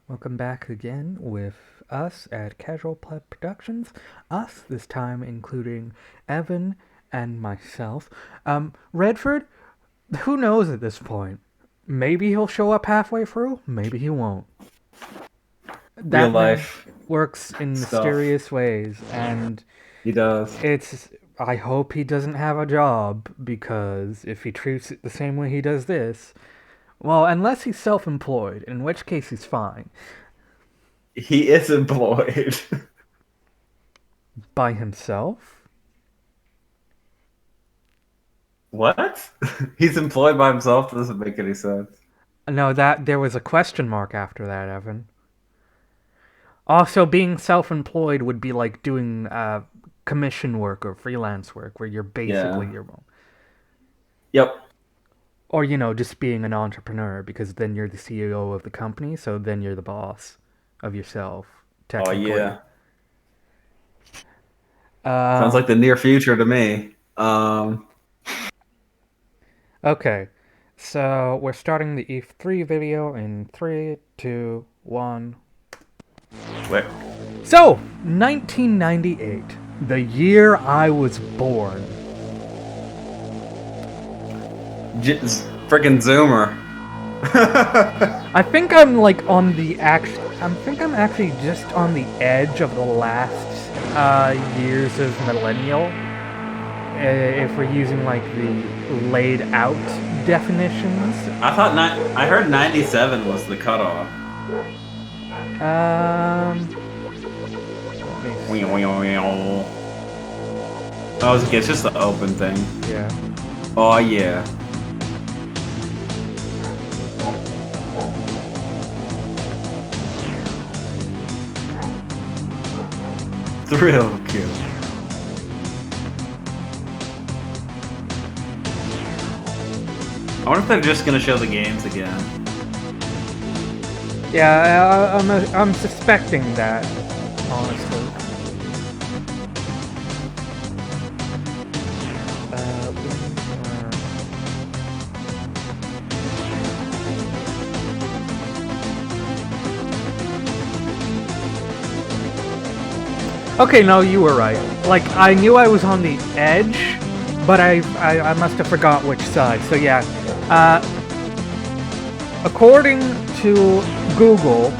Welcome back again with us at Casual Pleb Productions. Us, this time including Evan and myself. Redford, who knows at this point? Maybe he'll show up halfway through, maybe he won't. Real That man life works in stuff. mysterious ways, and He does. it's. I hope he doesn't have a job, because if he treats it the same way he does this, well, unless he's self employed, in which case he's fine. He is employed. By himself? What? He's employed by himself? Doesn't make any sense. No, that there was a question mark after that, Evan. Also, being self-employed would be like doing commission work or freelance work, where you're basically Yeah. your own, Yep. or just being an entrepreneur, because then you're the CEO of the company, so then you're the boss of yourself, Oh technically. yeah. Sounds Um, like the near future to me. okay, so we're starting the E3 video in three, two, one. Wait. So, 1998, the year I was born. Freaking Zoomer. I think I'm like on the I think I'm actually just on the edge of the last years of millennial. If we're using like the laid out definitions. I heard 97 was the cutoff. Let me Oh, it's just the open thing. see. Yeah. Oh yeah. Thrill kill. I wonder if they're just gonna show the games again. Yeah, I'm suspecting that, honestly. Uh, Okay, no, you were right. Like, I knew I was on the edge, but I must have forgot which side. So yeah, uh, according to Google,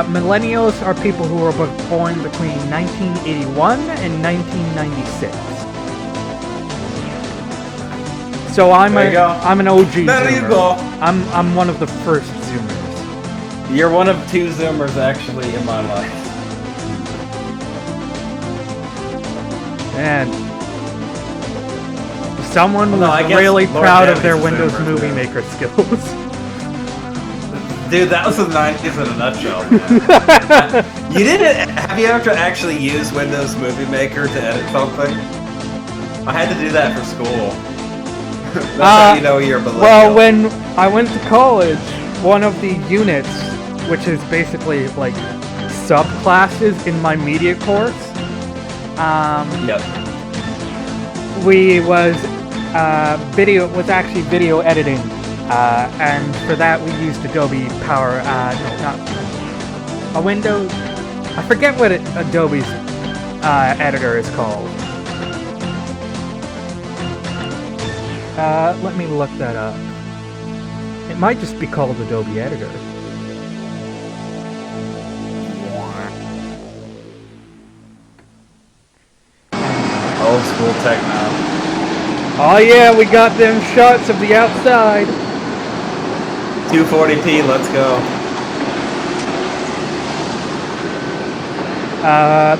millennials are people who were born between 1981 and 1996. So There you go. I'm an OG There you Zoomer. go. I'm one of the first Zoomers. You're one of two Zoomers actually in my life. And someone Well, no, I was guess really Lord proud of Davies their is Windows Zoomer, Movie too. Maker skills. Dude, that was the 90s in a nutshell, man. You didn't. Have you ever actually used Windows Movie Maker to edit something? I had to do that for school. That's how you know you're a Well, millennial. when I went to college, one of the units, which is basically like subclasses in my media course, Yep. we was actually video editing, and for that we used Adobe Power. No, not a Windows. I forget what Adobe's editor is called. Let me look that up. It might just be called Adobe Editor. Old school techno. Oh yeah, we got them shots of the outside. 240p, let's go.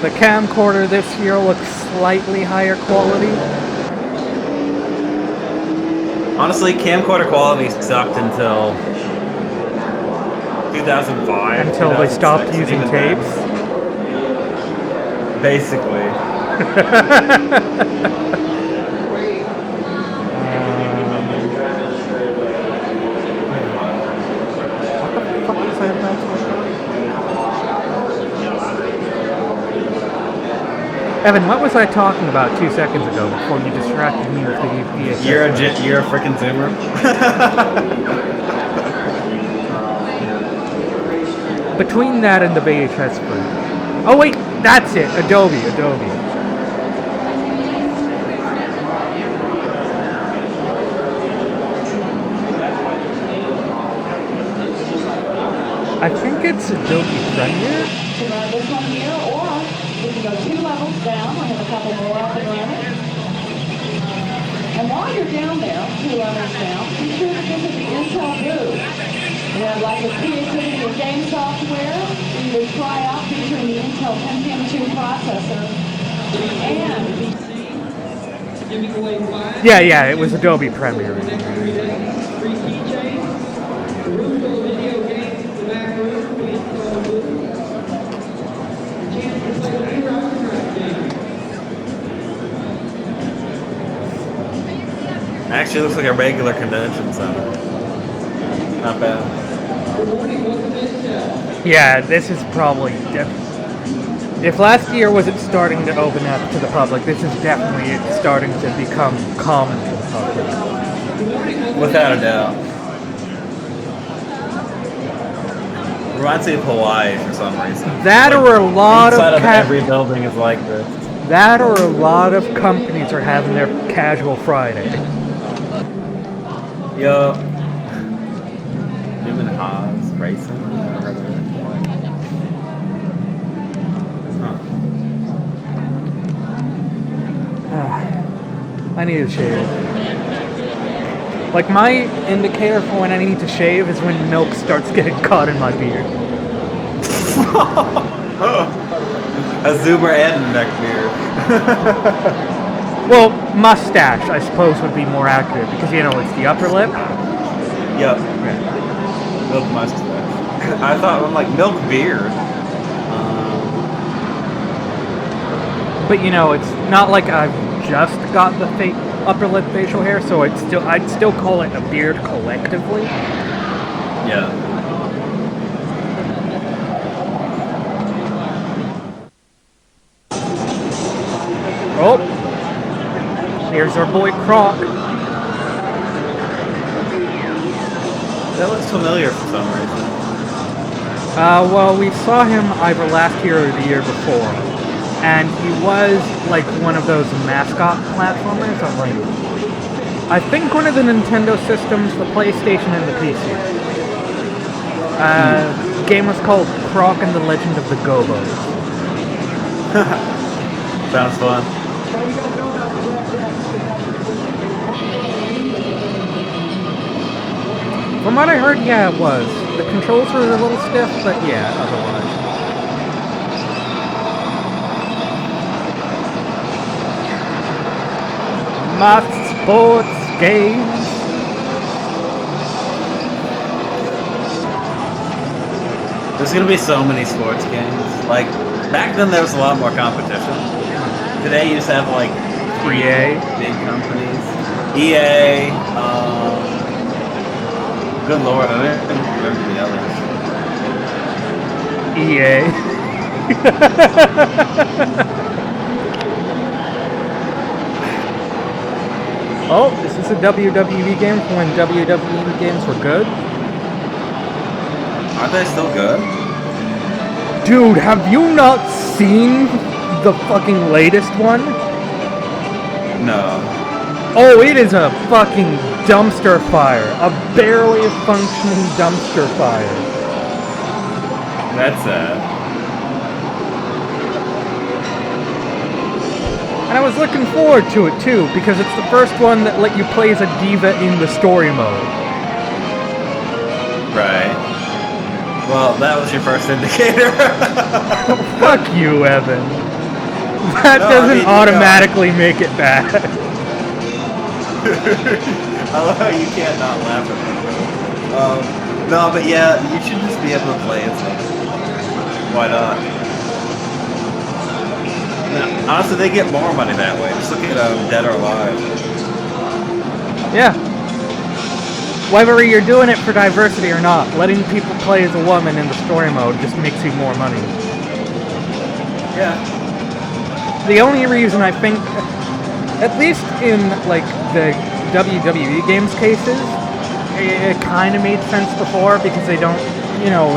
The camcorder this year looks slightly higher quality. Honestly, camcorder quality sucked until 2005. Until they stopped 2006, and using even tapes. then, basically. What the fuck was I about to look up? Evan, what was I talking about 2 seconds ago before you distracted me with the VHS? You're a freaking Zoomer. between that and the VHS version. Oh wait, that's it. Adobe. I think it's Adobe Premiere. This one here, or we can go 2 levels down. I have a couple more up and running. And while you're down there, 2 levels down, be sure to visit the Intel booth. We have like the creativity of game software. We would try out featuring the Intel Pentium 2 processor. And Yeah, it was Adobe Premiere. Actually, looks like a regular convention center. Not bad. Yeah, this is probably if last year wasn't starting to open up to the public, this is definitely starting to become common to the public. Without a doubt. Reminds me of Hawaii for some reason. That or a lot Inside of of every building is like this. that or a lot of companies are having their casual Friday. Yo. Newman Haas Racing. I need to shave. Like, my indicator for when I need to shave is when milk starts getting caught in my beard. A zoomer and a neck beard. Well, mustache, I suppose, would be more accurate, because, you know, it's the upper lip. Yep. Milk mustache. I thought, I'm like, milk beard. But, you know, it's not like I've just got the upper lip facial hair, so I'd still call it a beard collectively. Yeah. Oh, here's our boy Croc. That looks familiar for some reason. Well, we saw him either last year or the year before, and he was like one of those mascot platformers on like, I think one of the Nintendo systems, the PlayStation and the PC. The game was called Croc and the Legend of the Gobos. Sounds fun. From what I heard, yeah, it was. The controls were a little stiff, but yeah, otherwise. My sports games. There's gonna be so many sports games. Like, back then there was a lot more competition. Today you just have like 3 EA. big companies. EA, good lord, I don't even remember the others. EA. Oh, is this a WWE game from when WWE games were good? Aren't they still good? Dude, have you not seen the fucking latest one? No. Oh, it is a fucking dumpster fire. A barely functioning dumpster fire. That's sad. And I was looking forward to it too, because it's the first one that let you play as a diva in the story mode. Right. Well, that was your first indicator. Fuck you, Evan. That No, I doesn't mean, automatically make it bad. I love how you can't not laugh at me. No, but yeah, you should just be able to play it. Why not? Honestly, they get more money that way. Just look at Dead or Alive. Yeah. Whether you're doing it for diversity or not, letting people play as a woman in the story mode just makes you more money. Yeah. The only reason I think, at least in like the WWE games cases, it kind of made sense before because they don't, you know,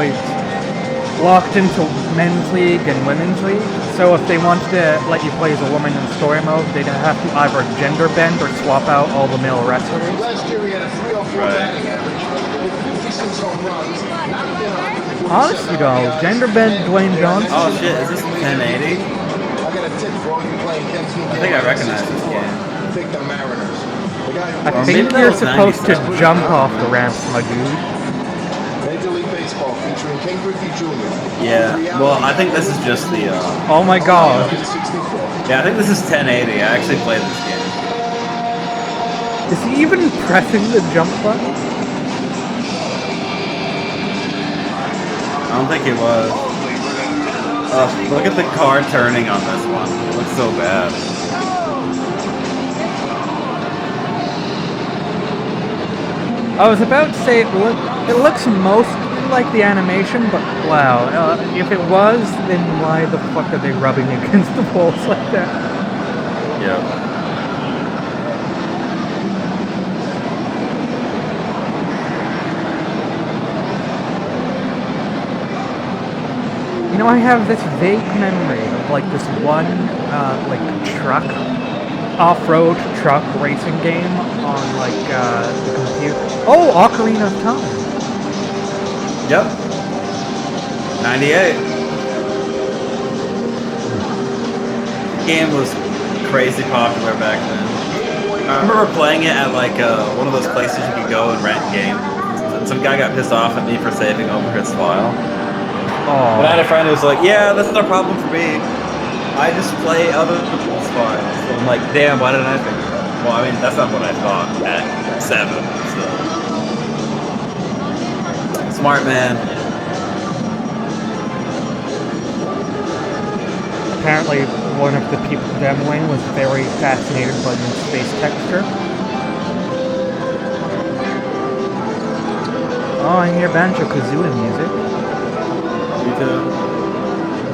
locked into men's league and women's league. So if they wanted to let you play as a woman in story mode, they'd have to either gender bend or swap out all the male wrestlers. Honestly though, gender bend Dwayne Johnson. Oh shit, is this 1080? I think I recognize this game. I think maybe that you're was supposed to 97. jump off the ramps, my dude. Major League Baseball featuring Ken Griffey Jr. Yeah, well, I think this is just the, Oh my god. yeah, I think this is 1080. I actually played this game. Is he even pressing the jump button? I don't think it was. Look at the car turning on this one. It looks so bad. I was about to say it looks mostly like the animation, but wow, if it was, then why the fuck are they rubbing against the walls like that? Yeah. You know, I have this vague memory of like this one like truck, off-road truck racing game on like the computer. Oh, Ocarina of Time. Yep. 98. Game was crazy popular back then. I remember playing it at like one of those places you could go and rent games. And some guy got pissed off at me for saving over his file. And I had a friend who was like, yeah, that's not a problem for me. I just play other people's files. So I'm like, damn, why didn't I think of that? Well, I mean, that's not what I thought at 7. So. Smart man. Apparently, one of the people demoing was very fascinated by the space texture. Oh, I hear Banjo-Kazooie music. Me too.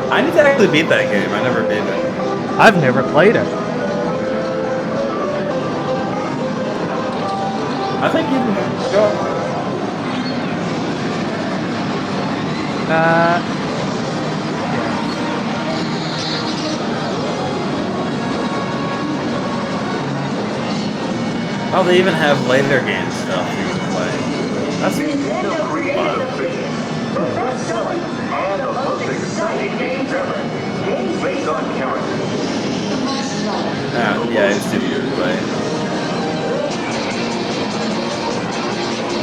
I need to actually beat that game. I never beat it. I've never played it. I think you can go. Oh, they even have later game stuff you can play. That's fun. And the most exciting games ever. Games based on characters. Yeah, it's 2 years away.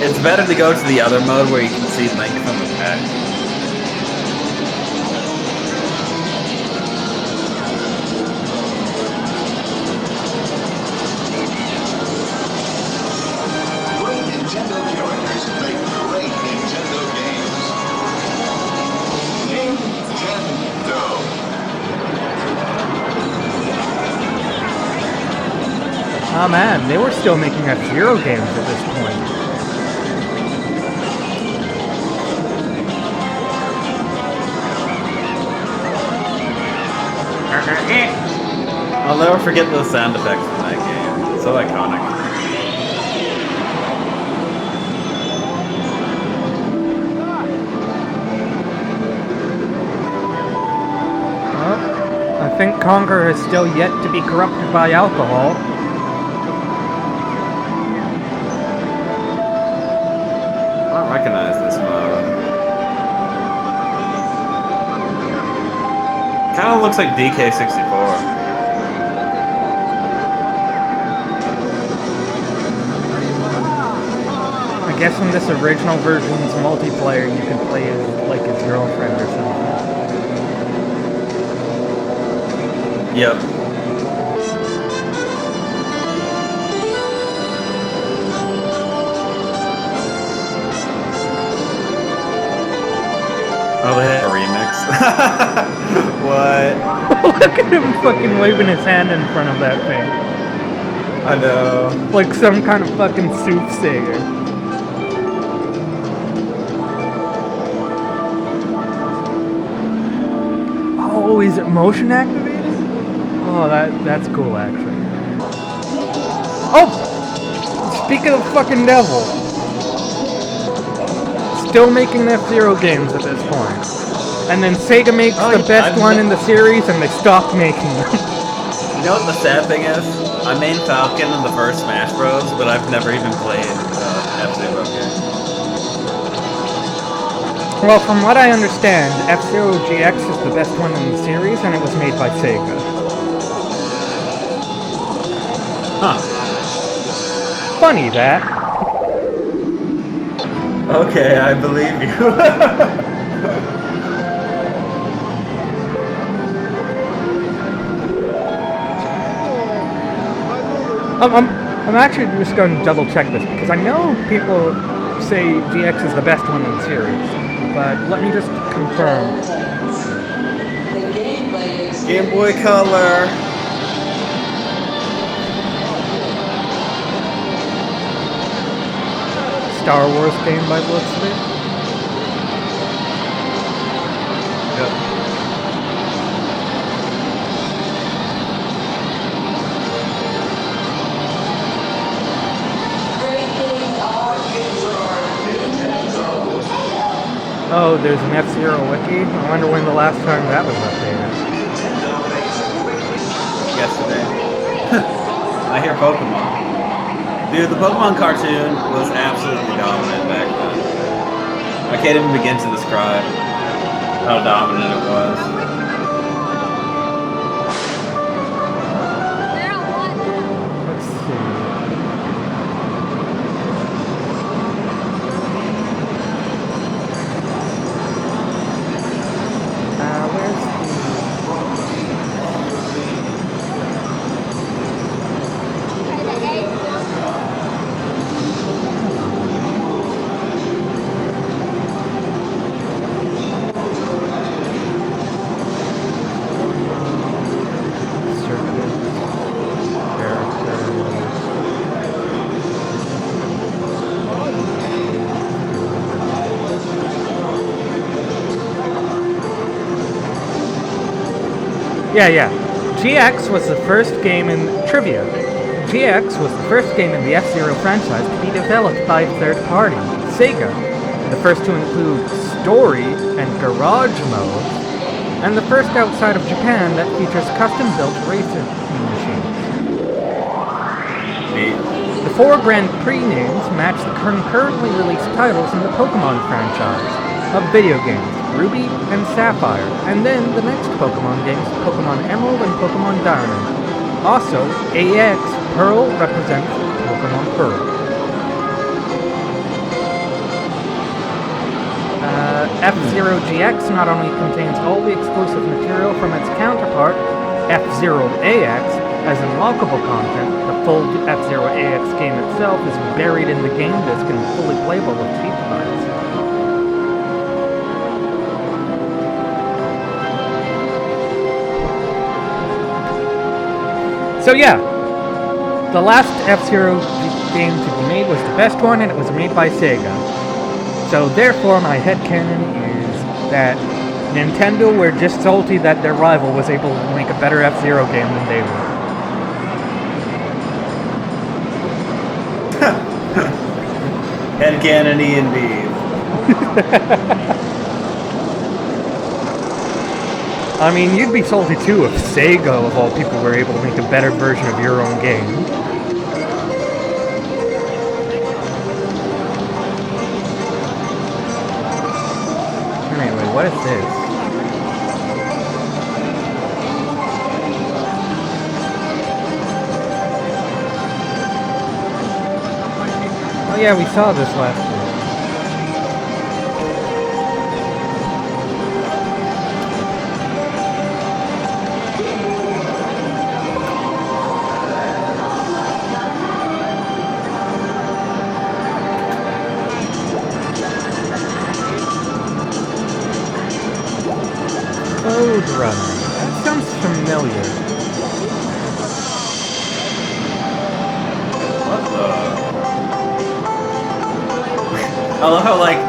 It's better to go to the other mode where you can see Link from the back. Great Nintendo characters make great Nintendo games. Nintendo. Oh man, they were still making F-Zero games at this point. I'll never forget those sound effects from that game. It's so iconic. I think Conker is still yet to be corrupted by alcohol. I don't recognize this mode. Kind of looks like DK64. I guess in this original version's multiplayer, you can play as like his girlfriend or something. Yep. Oh, they had a remix. What? Look at him fucking waving his hand in front of that thing. I know. Like some kind of fucking soothsayer. Oh, is it motion activated? Oh, that's cool actually. Oh! Speaking of fucking devil. Still making F-Zero games at this point. And then Sega makes Oh, the yeah, best I've one ne- in the series, and they stopped making them. You know what the sad thing is? I main Falcon in the first Smash Bros, but I've never even played F-Zero game. Well, from what I understand, F-Zero GX is the best one in the series, and it was made by Sega. Huh. Funny that. Okay, I believe you. I'm actually just going to double check this because I know people say GX is the best one in the series, but let me just confirm. Game Boy Color. Star Wars game by the looks of it. Yep. Oh, there's an F-Zero wiki. I wonder when the last time that was updated. Yesterday. I hear Pokemon. Dude, the Pokemon cartoon was absolutely dominant back then. I can't even begin to describe how dominant it was. Let's see. Where's the... Yeah. GX was the first game in trivia. GX was the first game in the F-Zero franchise to be developed by a third party, Sega. The first to include story and garage modes, and the first outside of Japan that features custom-built racing machines. Neat. The 4 Grand Prix names match the currently released titles in the Pokemon franchise of video games, Ruby and Sapphire, and then the next Pokemon games, Pokemon Emerald and Pokemon Diamond. Also, AX Pearl represents Pokemon Pearl. F-Zero GX not only contains all the exclusive material from its counterpart, F-Zero AX, as unlockable content. The full F-Zero AX game itself is buried in the game disc and fully playable with cheat device. So yeah, the last F-Zero game to be made was the best one, and it was made by Sega. So therefore, my headcanon is that Nintendo were just salty that their rival was able to make a better F-Zero game than they were. Headcanon-y indeed. I mean, you'd be salty too if Sega, of all people, were able to make a better version of your own game. Anyway, what is this? Oh yeah, we saw this last year. Code Runner. That sounds familiar. What the? I love how, like,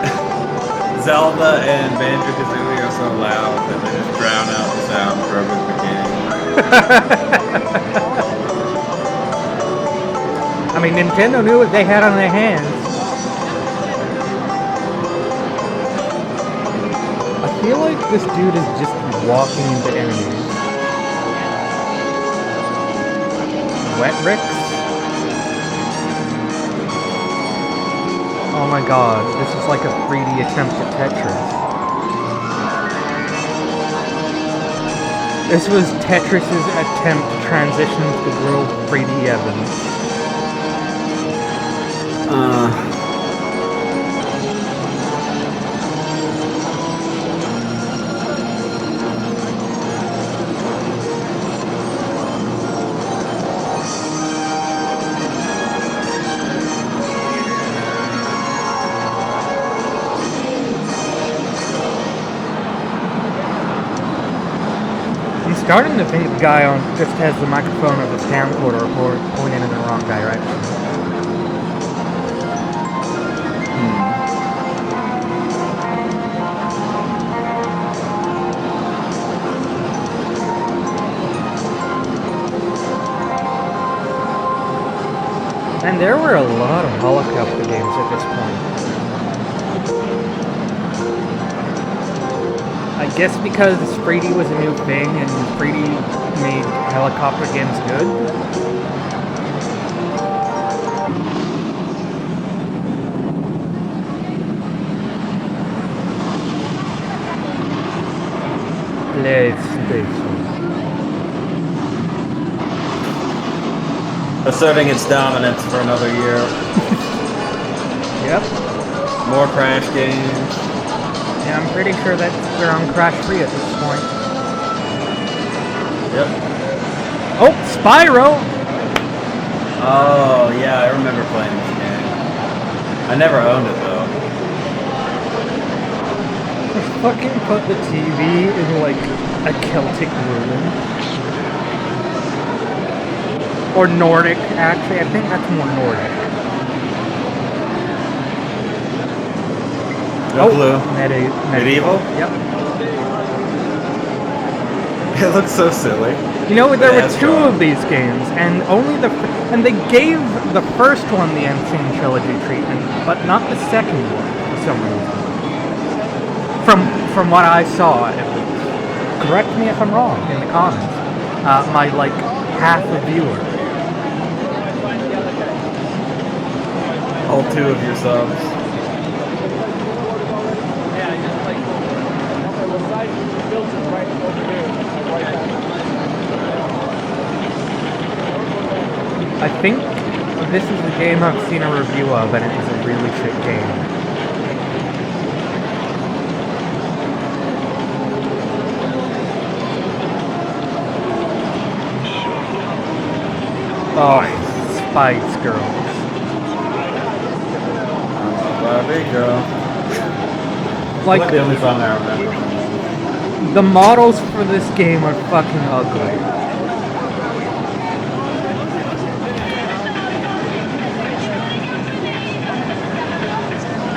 Zelda and Banjo-Kazooie are so loud that they just drown out the sound from the game. I mean, Nintendo knew what they had on their hands. I feel like this dude is just walking into enemies. Wet Ricks? Oh my god, this is like a 3D attempt at Tetris. This was Tetris's attempt to transition to the world of 3D Evans. I'm starting to think the guy on just has the microphone of his camcorder pointing in the wrong direction. And there were a lot of helicopter games at this point. I guess because 3D was a new thing and 3D made helicopter games good. PlayStation. Asserting its dominance for another year. Yep. More Crash games. Yeah, I'm pretty sure that we're on Crash 3 at this point. Yep. Oh, Spyro! Oh, yeah, I remember playing this game. I never owned it, though. Fucking put the TV in, like, a Celtic ruin. Or Nordic, actually. I think that's more Nordic. No clue. Medieval? Yep. It looks so silly. You know, there were That's two wrong. of these games, and only and they gave the first one the Insane Trilogy treatment, but not the second one for some reason. From what I saw, correct me if I'm wrong in the comments. My like half a viewer. All two of your subs. Oh, I think this is a game I've seen a review of, and it was a really shit game. Oh, Spice Girls. Barbie girl. Like, That's the only song I remember. the models for this game are fucking ugly.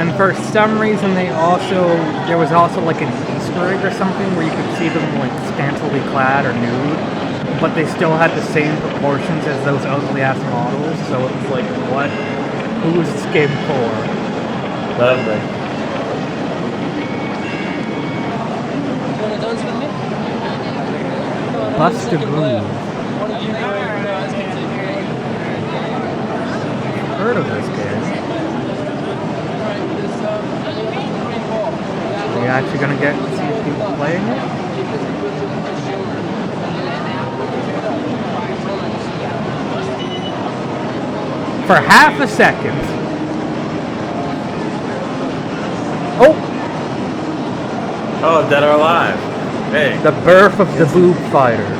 And for some reason there was also like an Easter egg or something where you could see them like scantily clad or nude, but they still had the same proportions as those ugly ass models, so it was like, what? Who is this game for? Lovely. Bust a Groove. Heard of this game? Are you actually gonna get to see people playing it? For half a second. Oh! Oh, Dead or Alive. Hey, The birth of the boob fighter.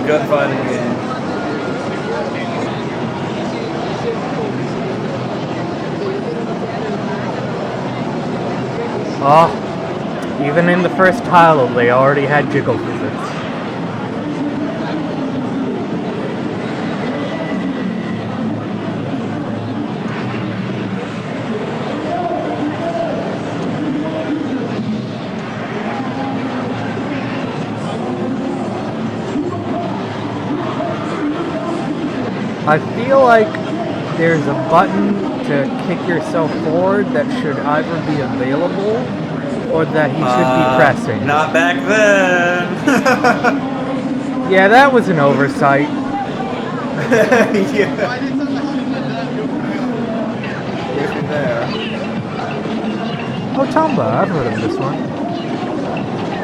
good fighting game. Oh, even in the first title, they already had jiggle physics. I feel like there's a button to kick yourself forward that should either be available or that he should be pressing? Not back then. Yeah, that was an oversight. Yeah. There. Oh, Tomba, I've heard of this one.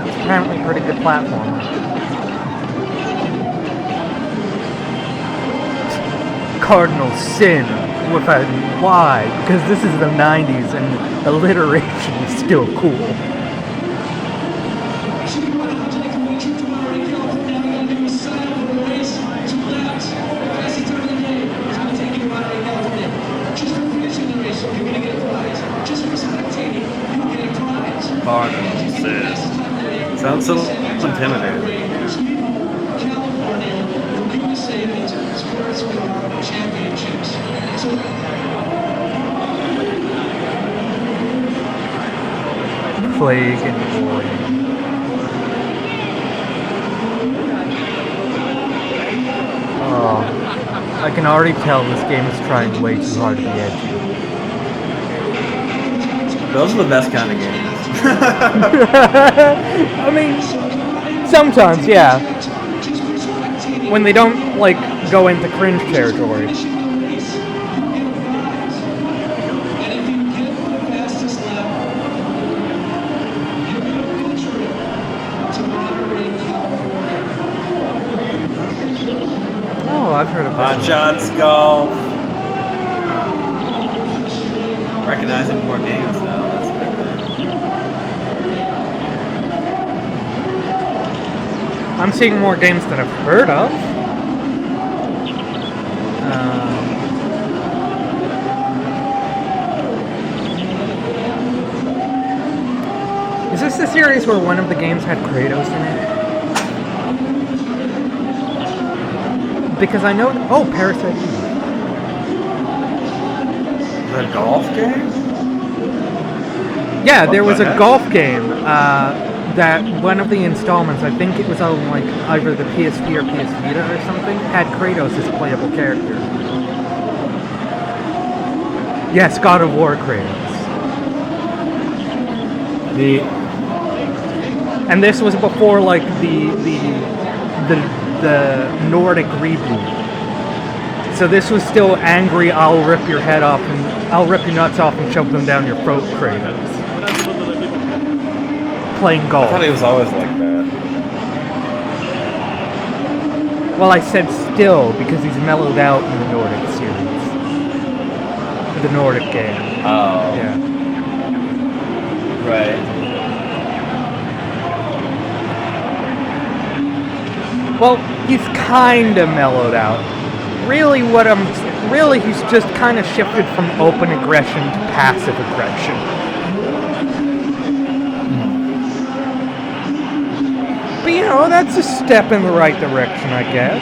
It's apparently a pretty good platform. Cardinal Sin with a Y, because this is the 90s and alliteration is still cool. Cardinal assist. Sounds so intimidating. Plague and Void. Oh, I can already tell this game is trying way too hard to be edgy. Those are the best kind of games. I mean, sometimes, yeah. When they don't, like, go into cringe territory. Oh, I've heard of Hot that. Shots Golf. Recognizing more games now. That's a good thing. I'm seeing more games that I've heard of. Is this the series where one of the games had Kratos in it? Because I know... Oh, Parasite Eve. The golf game? Yeah, What there was the a heck? golf game that one of the installments, I think it was on like either the PSP or PS Vita or something, had Kratos as a playable character. Yes, God of War Kratos. And this was before like the Nordic reboot. So this was still angry, I'll rip your head off and I'll rip your nuts off and shove them down your throat Kratos. Playing I golf. thought he was always like that. Well, I said still because he's mellowed out in the Nordic series. The Nordic game. Oh. Yeah. Right. Well, he's kinda mellowed out. Really he's just kinda shifted from open aggression to passive aggression. But you know, that's a step in the right direction, I guess.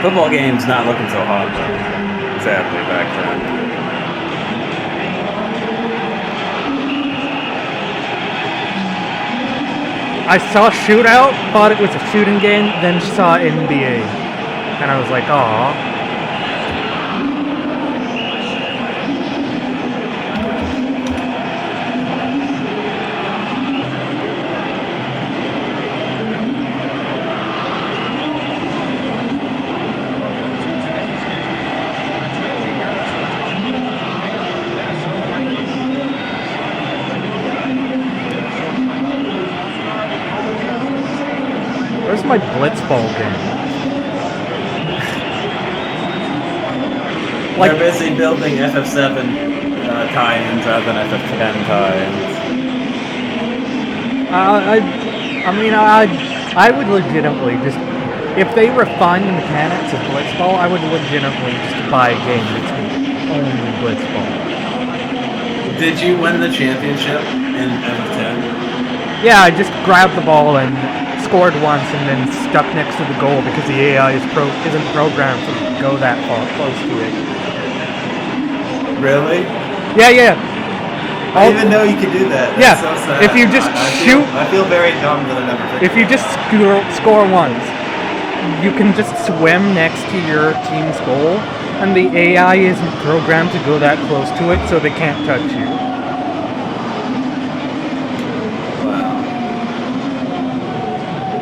Football game's not looking so hot though. Sadly, back then. I saw Shootout, thought it was a shooting game, then saw NBA. And I was like, aw. Where's my Blitzball game? They're busy building FF7 tie-ins rather than FF10 tie-ins. I would legitimately just, if they refine the mechanics of Blitzball, I would legitimately just buy a game that's only Blitzball. Did you win the championship in FF10? Yeah, I just grabbed the ball and scored once and then stuck next to the goal because the AI isn't programmed to go that far close to it. Really? Yeah. I didn't even know you could do that. That's Yeah, so sad. if you just I feel very dumb that I never figured If you just score once, you can just swim next to your team's goal, and the AI isn't programmed to go that close to it, so they can't touch you. Wow.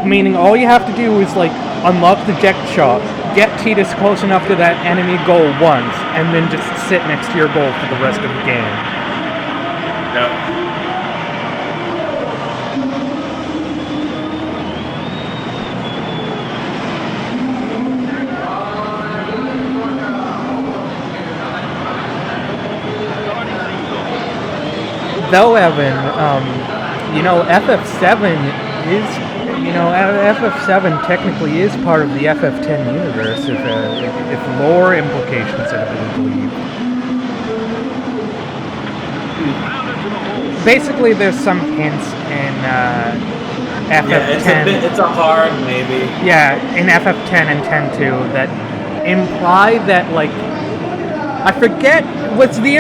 Meaning all you have to do is like unlock the jet shot, get Tidus close enough to that enemy goal once, and then just sit next to your goal for the rest of the game. Yep. Though, Evan, FF7 is, FF7 technically is part of the FF10 universe if lore implications are to be believed. Basically, there's some hints in FF10. Yeah, it's a hard maybe. Yeah, in FF10 and 10.2 that imply that, like, I forget, what's the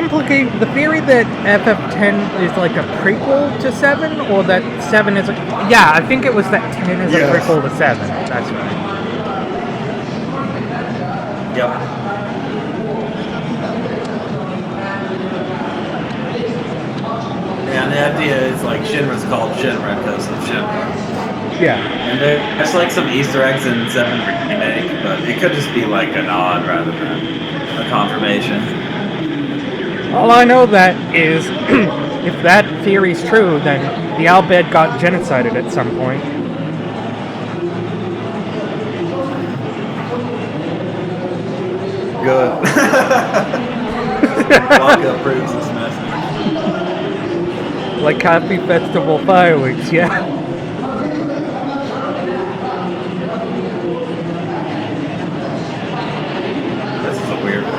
theory that FF10 is like a prequel to 7, or that 7 is a... Yeah, I think it was that 10 is a prequel to 7, that's right. Yep. Yeah, and the idea is like Shinra's called Shinra because of Shinra. Yeah. And there's like some Easter eggs in 7 Remake, but it could just be like a nod rather than a confirmation. All I know that is, if that theory's true, then the Albed got genocided at some point. Good. Waka approves this message. Like Happy Festival fireworks, yeah. This is a weird one.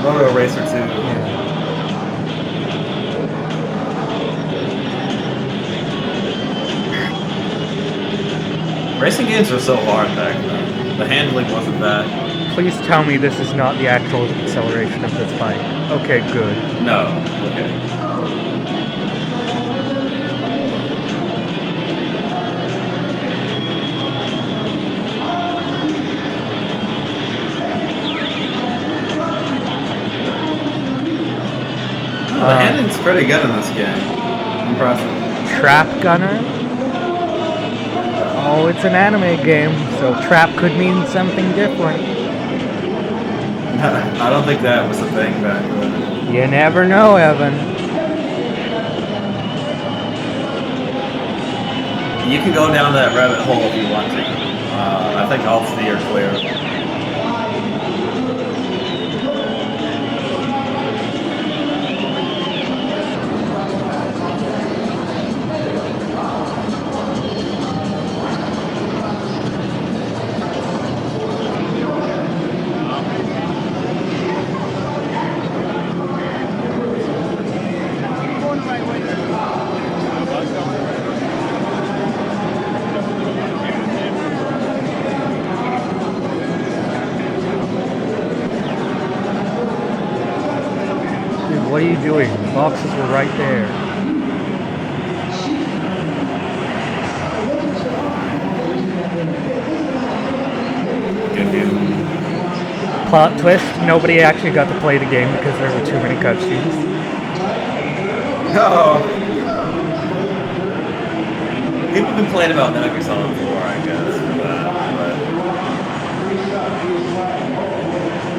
Moto Racer 2. Racing games were so hard back then. The handling wasn't that. Please tell me this is not the actual acceleration of this bike. Okay, good. No. Okay. The handling's pretty good in this game. Impressive. Trap Gunner? Oh, it's an anime game, so trap could mean something different. I don't think that was a thing back then. You never know, Evan. You can go down that rabbit hole if you want to. I think all three are clear. What are you doing? The boxes were right there. Good deal. Plot twist, nobody actually got to play the game because there were too many cutscenes. Oh. People complain about Metal Gear Solid 4, I guess, for that,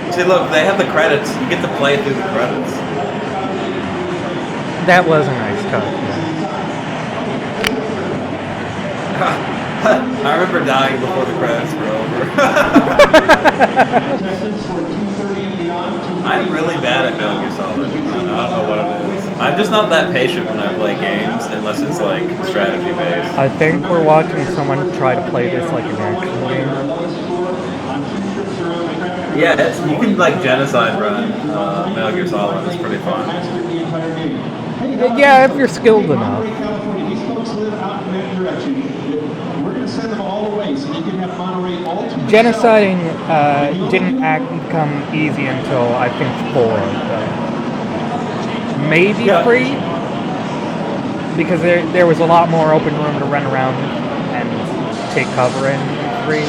but... See, look, they have the credits. You get to play through the credits. That was a nice touch. I remember dying before the credits were over. I'm really bad at Metal Gear Solid. I don't know what it is. I'm just not that patient when I play games, unless it's like strategy based. I think we're watching someone try to play this like an action game. Yeah, you can like genocide run Metal Gear Solid. It's pretty fun. Yeah, if you're skilled enough. California, these folks live out in that direction. We're going to send them all away so they can have Monterey all to themselves. Genociding didn't become easy until I think 4. Maybe Yeah. 3, because there was a lot more open room to run around and take cover in 3.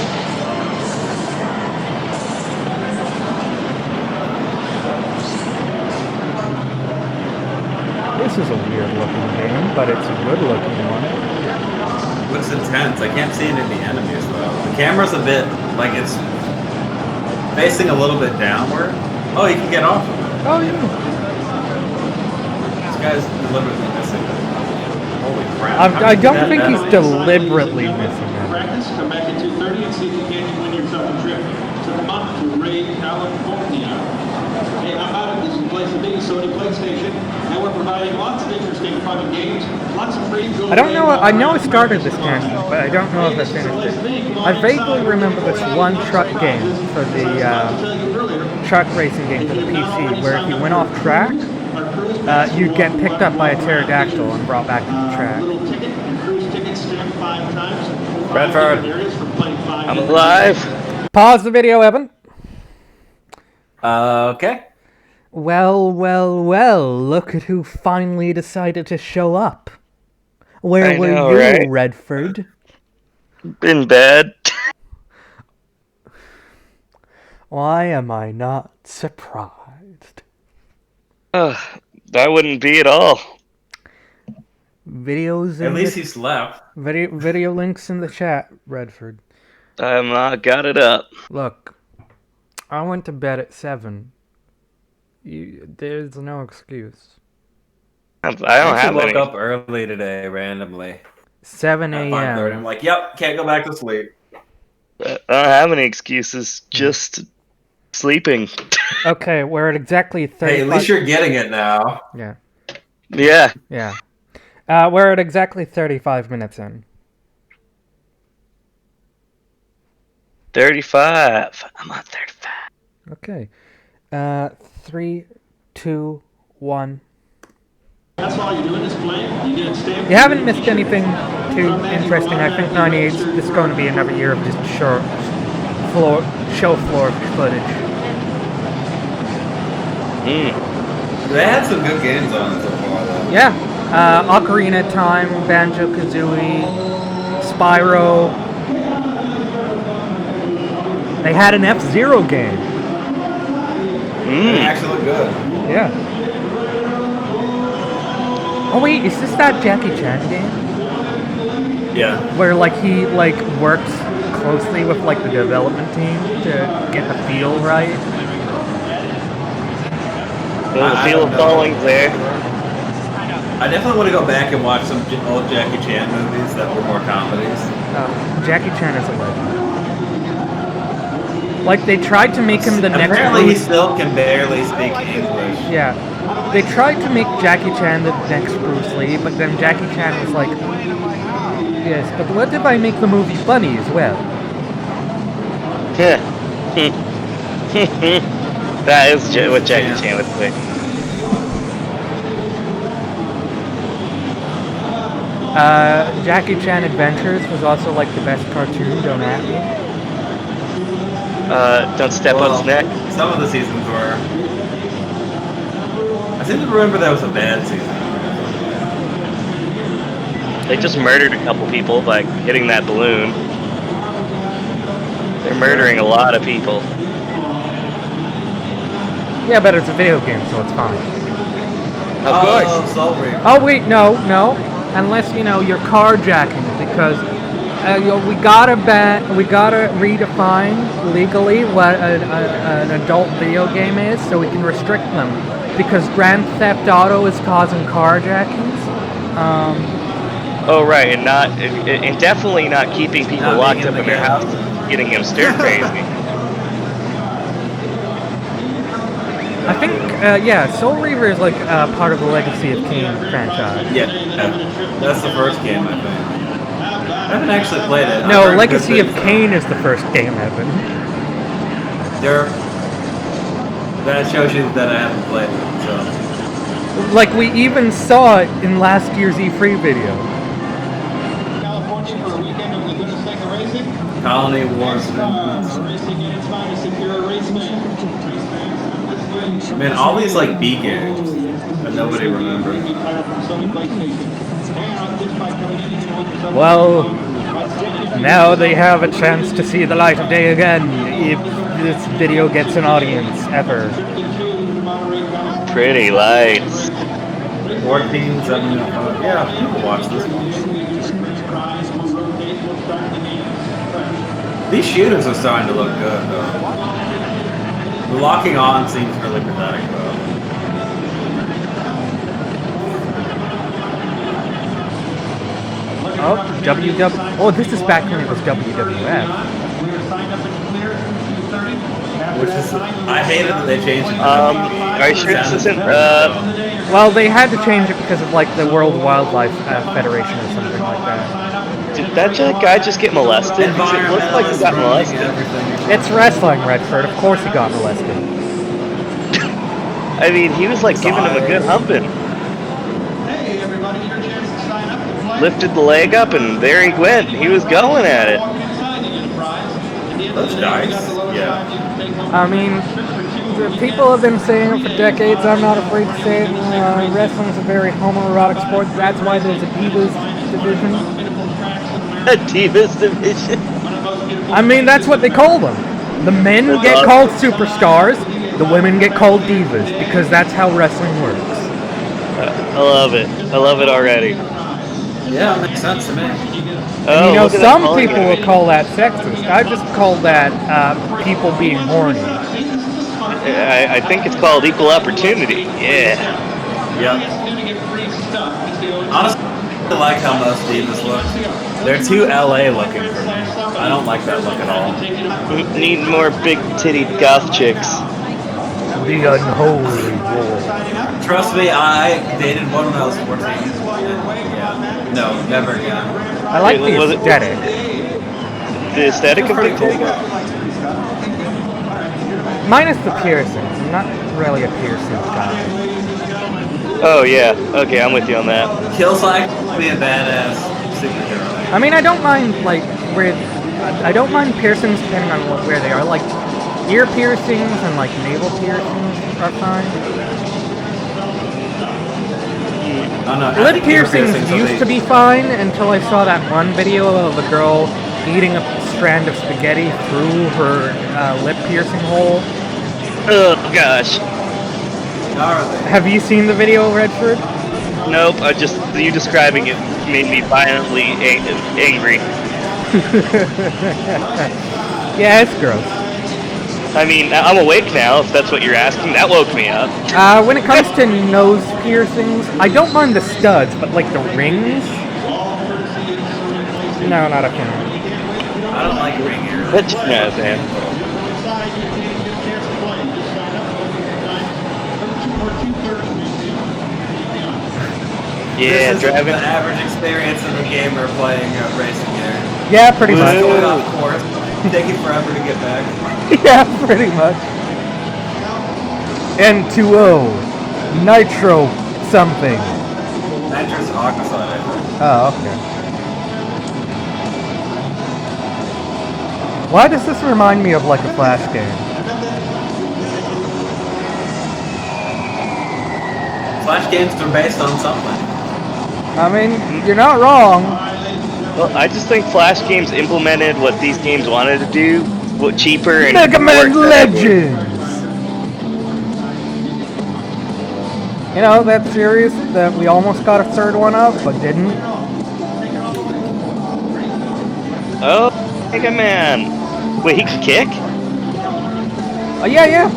This is a weird looking game, but it's a good looking one. Looks intense. I can't see it in the enemies though. The camera's a bit like it's facing a little bit downward. Oh, you can get off of it. Oh yeah. This guy's deliberately missing it. Holy crap. How I did don't that think happen? he's deliberately missing it. Practice, come back at 2:30 and see if you can't win yourself a trip to Vermont to Ray, California. Hey, how about it? This is the place to be, Sony PlayStation. And we're providing lots of interesting fun and games, lots of free I don't know. I know I started this tangent, but I don't know if I finished it. I vaguely remember this one truck game for the truck racing game for the PC, where if you went off track, you'd get picked up by a pterodactyl and brought back to the track. Bradford. I'm alive. Pause the video, Evan. Okay. Well, look at who finally decided to show up. Where I were know, you, right? Redford? Been bad. Why am I not surprised? I wouldn't be at all. Videos in At least the, he slept. video links in the chat, Redford. I'm not got it up. Look, I went to bed at 7. There's no excuse. I don't I have actually woke any. up early today randomly. 7 At 5:30. I'm a.m. like, yep, can't go back to sleep. I don't have any excuses. Just sleeping. Okay, we're at exactly 35. Hey, at least you're getting it now. Yeah, Yeah. yeah. We're at exactly 35 minutes in. 35. I'm on 35. Okay. 3, 2, 1. That's all you're doing is playing. You didn't stay. You haven't missed anything too interesting. I think 98's just going to be another year of just show floor footage. They had some good games on it so far, though. Yeah. Ocarina of Time, Banjo-Kazooie, Spyro. They had an F-Zero game. They actually look good. Yeah. Oh wait, is this that Jackie Chan game? Yeah. Where like he like works closely with like the development team to get the feel right? The feel of falling's there. I definitely want to go back and watch some old Jackie Chan movies that were more comedies. Jackie Chan is a legend. Like they tried to make him the next Apparently, he Bruce. still can barely speak English. Yeah. They tried to make Jackie Chan the next Bruce Lee, but then Jackie Chan was like, yes, but what if I make the movie funny as well? That is what Jackie Chan would say. Jackie Chan Adventures was also like the best cartoon, don't at me. Don't step on his neck. Some of the seasons were. I seem to remember that was a bad season. They just murdered a couple people by hitting that balloon. They're murdering a lot of people. Yeah, but it's a video game, so it's fine. Of course. Soul Reaper. Oh wait, no. Unless you're carjacking, because we gotta redefine legally what an adult video game is, so we can restrict them. Because Grand Theft Auto is causing carjackings. Oh right, and definitely not keeping people Not locked being up in in the their game. house, getting them stir crazy. I think, Soul Reaver is like part of the Legacy of Kain franchise. Yeah, that's the first game, I think. I haven't actually played it. I've No, heard Legacy good of things. Kain is the first game, Evan. That shows you that I haven't played it, so. Like, we even saw it in last year's E3 video. California for a weekend of Laguna Seca racing. Colony Wars. Racing at its finest if you're a raceman. Man, all these like B games that nobody remembers. Well, now they have a chance to see the light of day again if this video gets an audience ever. Pretty lights. 14, 7, yeah, people watch this one. These shooters are starting to look good, though. The locking on seems really pathetic, though. Oh, WW. Oh, this is back when it was WWF. Which is, I hated that they changed it. Are you sure this isn't, Well, they had to change it because of like the World Wildlife Federation or something like that. did that guy just get molested? 'Cause it looked like he got molested. It's wrestling, Redford. Of course he got molested. I mean, he was like giving him a good humping. Hey, everybody, your chance to sign up to play. Lifted the leg up and there he went. He was going at it. That's nice. Yeah. I mean, the people have been saying it for decades. I'm not afraid to say it. Wrestling is a very homoerotic sport. That's why there's a Divas division. A Divas division. I mean, that's what they call them. The men That's get awesome. called superstars. The women get called divas because that's how wrestling works. I love it. I love it already. Yeah, it makes sense to me. Oh, You know, look at that some calling people it. will call that sexist. I just call that people being horny. I think it's called equal opportunity. Yeah. Yep. Honestly, I like how most divas look. They're too LA looking for me. I don't like that look at all. Need more big titty goth chicks. The unholy war. Trust me, I dated one when I was 14. Yeah. No, never again. I like Wait, the was it- aesthetic. The aesthetic of big titty goth? Minus the piercings. I'm not really a piercings guy. Oh yeah. Okay, I'm with you on that. Kills like be a badass superhero. I mean, I don't mind like where I don't mind piercings depending on where they are. Like ear piercings and like navel piercings are fine. Oh, no, I Lip think ear piercings are used to be fine until I saw that one video of a girl eating a strand of spaghetti through her lip piercing hole. Oh gosh. Gnarly. Have you seen the video, Redford? Nope. You describing it made me violently angry. Yeah, it's gross. I mean, I'm awake now. If that's what you're asking, that woke me up. When it comes to nose piercings, I don't mind the studs, but like the rings? No, not a fan. I don't like ring ears. That's yeah, man. Yeah, This is driving. the average experience of a gamer playing racing gear. Yeah, pretty much. Going off course, taking forever to get back. Yeah, pretty much. N2O. Nitro something. Nitrous oxide. Oh, okay. Why does this remind me of like a Flash game? Flash games are based on something. I mean, you're not wrong. Well, I just think Flash games implemented what these games wanted to do, but cheaper and Mega more Man accessible. Legends! You know, that series that we almost got a third one of, but didn't? Oh, Mega Man. Wait, he can kick? Oh, yeah.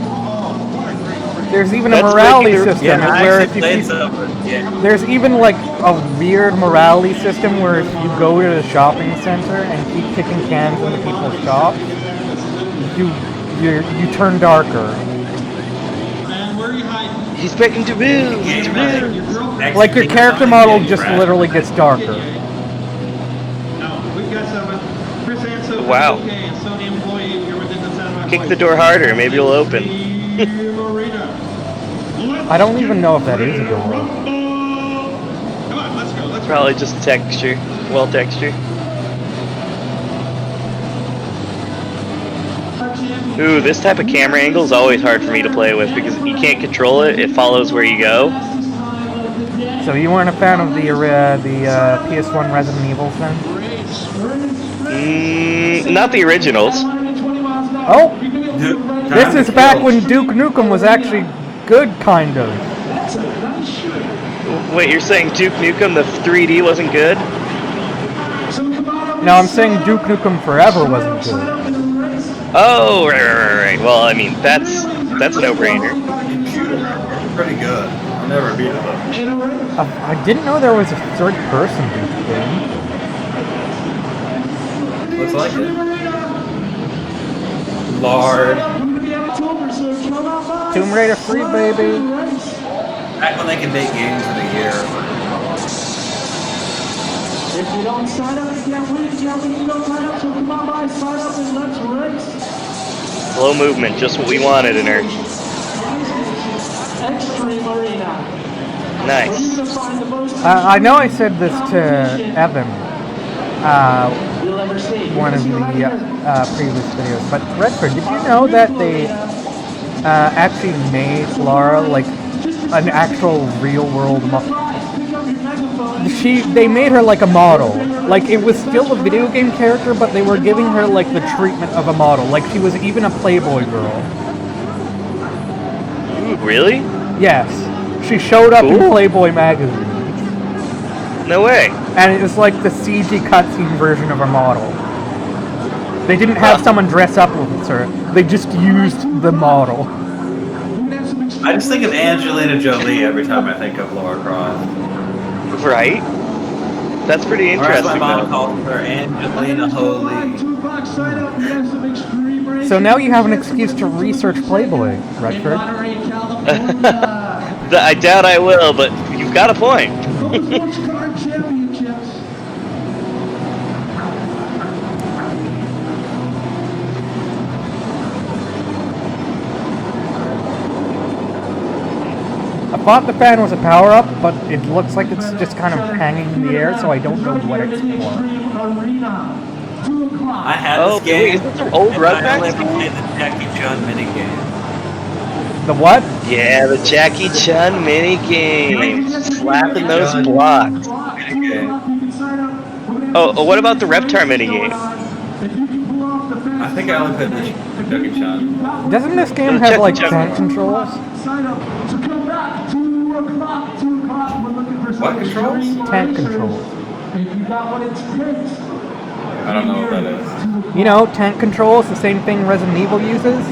There's even a That's morality making the- system Yeah, I where actually if you played keep... some. Yeah. There's even like a weird morality system where if you go to the shopping center and keep kicking cans into people's shops, you turn darker. He's breaking taboos. Like your character model just literally gets darker. Wow. Kick the door harder, maybe it'll open. I don't even know if that is a door. Come on, let's go. Let's go. Probably just texture. Well, texture. Ooh, this type of camera angle is always hard for me to play with because you can't control it. It follows where you go. So you weren't a fan of the PS1 Resident Evil then? Not the originals. Oh, this is back when Duke Nukem was actually good, kind of. Wait, you're saying Duke Nukem, the 3D wasn't good? No, I'm saying Duke Nukem Forever wasn't good. Oh, right. Well, I mean, that's a no-brainer. Pretty good. I'll never beat it though. I didn't know there was a third-person Duke game. Looks like it. Lord. Tomb Raider 3, baby. Back when they could make games in a year. If you don't sign up, you can't win. You don't sign up, so come on by, sign up and let's race. Slow movement, just what we wanted in her. Extreme Arena. Nice. I know I said this to Evan, one of the previous videos, but Redford, did you know that they actually made Lara like an actual real-world model? They made her like a model. Like, it was still a video game character, but they were giving her like the treatment of a model. Like, she was even a Playboy girl. Ooh, really? Yes. She showed up in Cool. Playboy magazine. No way. And it was like the CG cutscene version of a model. They didn't have someone dress up with her. They just used the model. I just think of Angelina Jolie every time I think of Lara Croft. Right? That's pretty Or as my interesting, mom though. called her, Angelina Holy. So now you have an excuse to research Playboy, Redford. I doubt I will, but you've got a point. I thought the fan was a power-up, but it looks like it's just kind of hanging in the air, so I don't know what it's for. I had Oh, this game. wait, is this an old and Rugrats I only ever game? played the Jackie Chun minigame. The what? Yeah, the Jackie Chun minigame. Slapping those blocks. Minigame. Oh, what about the Reptar minigame? I think I only played the Jackie Chun. Doesn't this game have like tank controls? What controls? Tank controls. I don't know what that is. You know, tank controls, the same thing Resident Evil uses.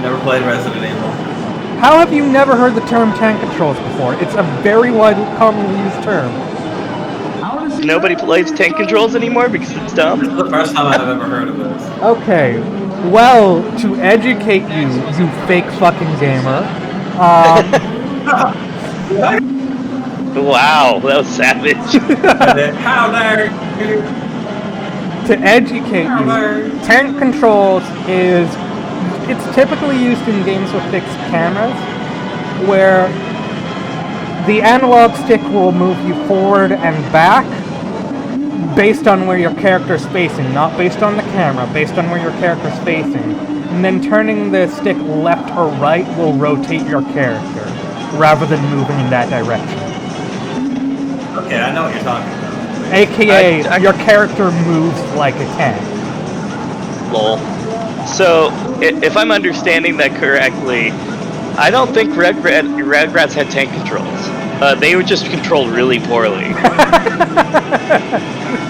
Never played Resident Evil. How have you never heard the term tank controls before? It's a very commonly used term. Nobody plays tank controls anymore because it's This dumb? is the first time I've ever heard of this. Okay, well, to educate you, you fake fucking gamer, Wow, that was savage. How dare you? to educate you, tank controls it's typically used in games with fixed cameras, where the analog stick will move you forward and back based on where your character's facing, not based on the camera, based on where your character's facing. And then turning the stick left or right will rotate your character, rather than moving in that direction. Okay, I know what you're talking about. AKA, your character moves like a tank. Lol. So, if I'm understanding that correctly, I don't think Rugrats had tank controls. They were just controlled really poorly.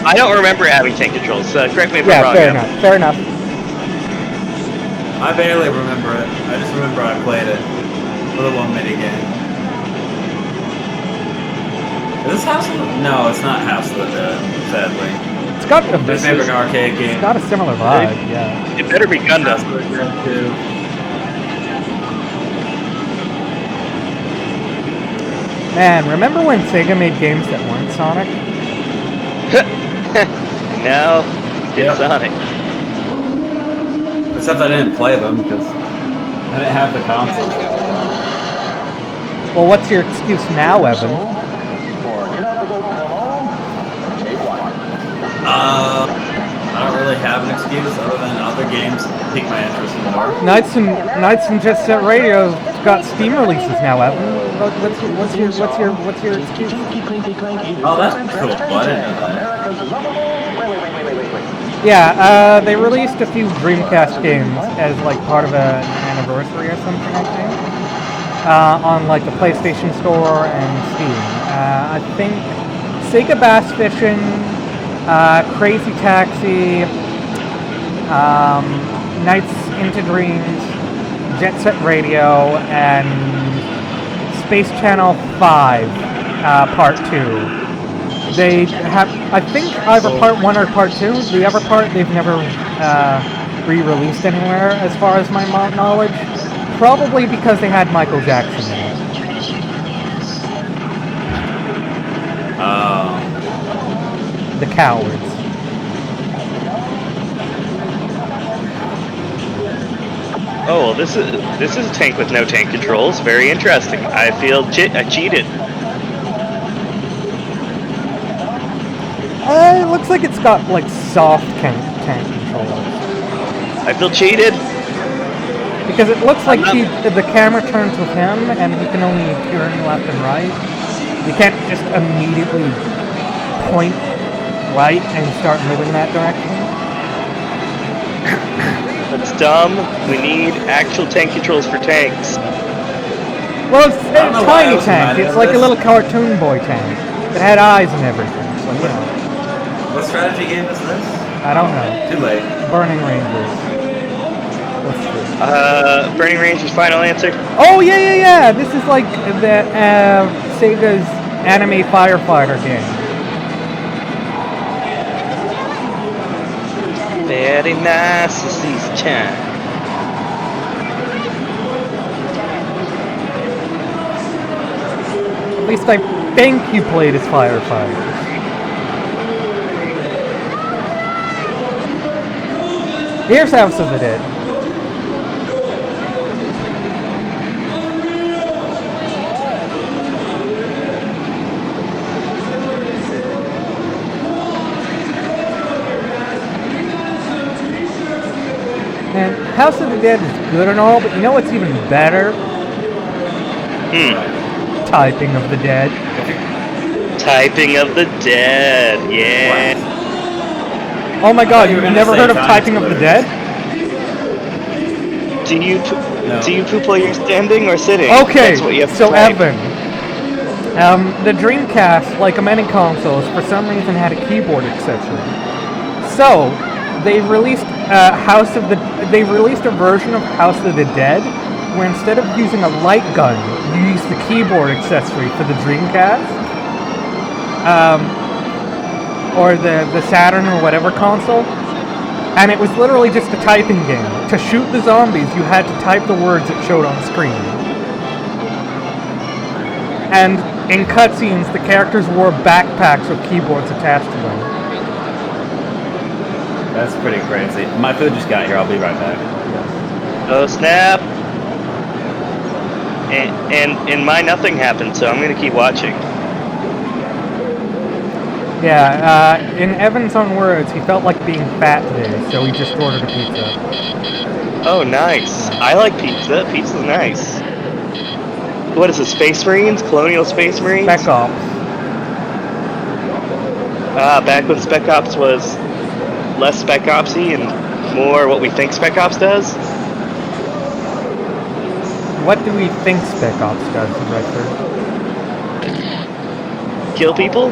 I don't remember having tank controls. Correct me if I'm wrong. Fair enough. I barely remember it. I just remember I played it for the one minigame. Is this House of the... No, it's not House of the Dead, sadly. It's got a, My favorite arcade game. it's got a similar vibe, yeah. It better be Gundam. House of the Dead 2. Man, remember when Sega made games that weren't Sonic? Now, it's Sonic. Except I didn't play them because I didn't have the console. Well, what's your excuse now, Evan? I don't really have an excuse other than other games pique my interest more. Knights and Jet Set Radio got Steam releases now, Evan. What's your excuse? Oh, that's cool. I didn't know that. Yeah, they released a few Dreamcast games as like part of an anniversary or something, I think. On like the PlayStation Store and Steam. I think Sega Bass Fishing, Crazy Taxi, Nights into Dreams, Jet Set Radio, and Space Channel 5, Part 2. They have, I think, either Part 1 or Part 2. The other part they've never re-released anywhere, as far as my knowledge. Probably because they had Michael Jackson in it. The cowards. Oh, well, this is a tank with no tank controls. Very interesting. I feel cheated. It looks like it's got like soft tank controls. I feel cheated. Because it looks like the camera turns with him, and he can only turn left and right. You can't just immediately point right and start moving that direction. That's dumb. We need actual tank controls for tanks. Well, it's a tiny tank. It's like a little cartoon boy tank. It had eyes and everything. So, you know. What strategy game is this? I don't know. Too late. Burning Rangers. Burning Rangers final answer? Oh, yeah. This is like the Sega's anime firefighter game. Very nice to see Chan. At least I think you played as firefighters. Here's House of the Dead. And House of the Dead is good and all, but you know what's even better? Typing of the Dead. Typing of the Dead, yeah. Oh my god, you've never heard of Typing of the Dead? Do you poop while you're standing or sitting? Okay, That's what you have to so type. Evan, the Dreamcast, like many consoles, for some reason had a keyboard accessory. So they released They released a version of House of the Dead where instead of using a light gun, you use the keyboard accessory for the Dreamcast, or the Saturn or whatever console. And it was literally just a typing game. To shoot the zombies, you had to type the words it showed on screen. And in cutscenes, the characters wore backpacks with keyboards attached to them. That's pretty crazy. My food just got here. I'll be right back. Oh snap! And my nothing happened, so I'm gonna keep watching. Yeah, in Evan's own words, he felt like being fat today, so he just ordered a pizza. Oh, nice. I like pizza. Pizza's nice. What is it, Space Marines? Colonial Space Marines? Spec Ops. Back when Spec Ops was less Spec Opsy and more what we think Spec Ops does? What do we think Spec Ops does, Redford? Kill people?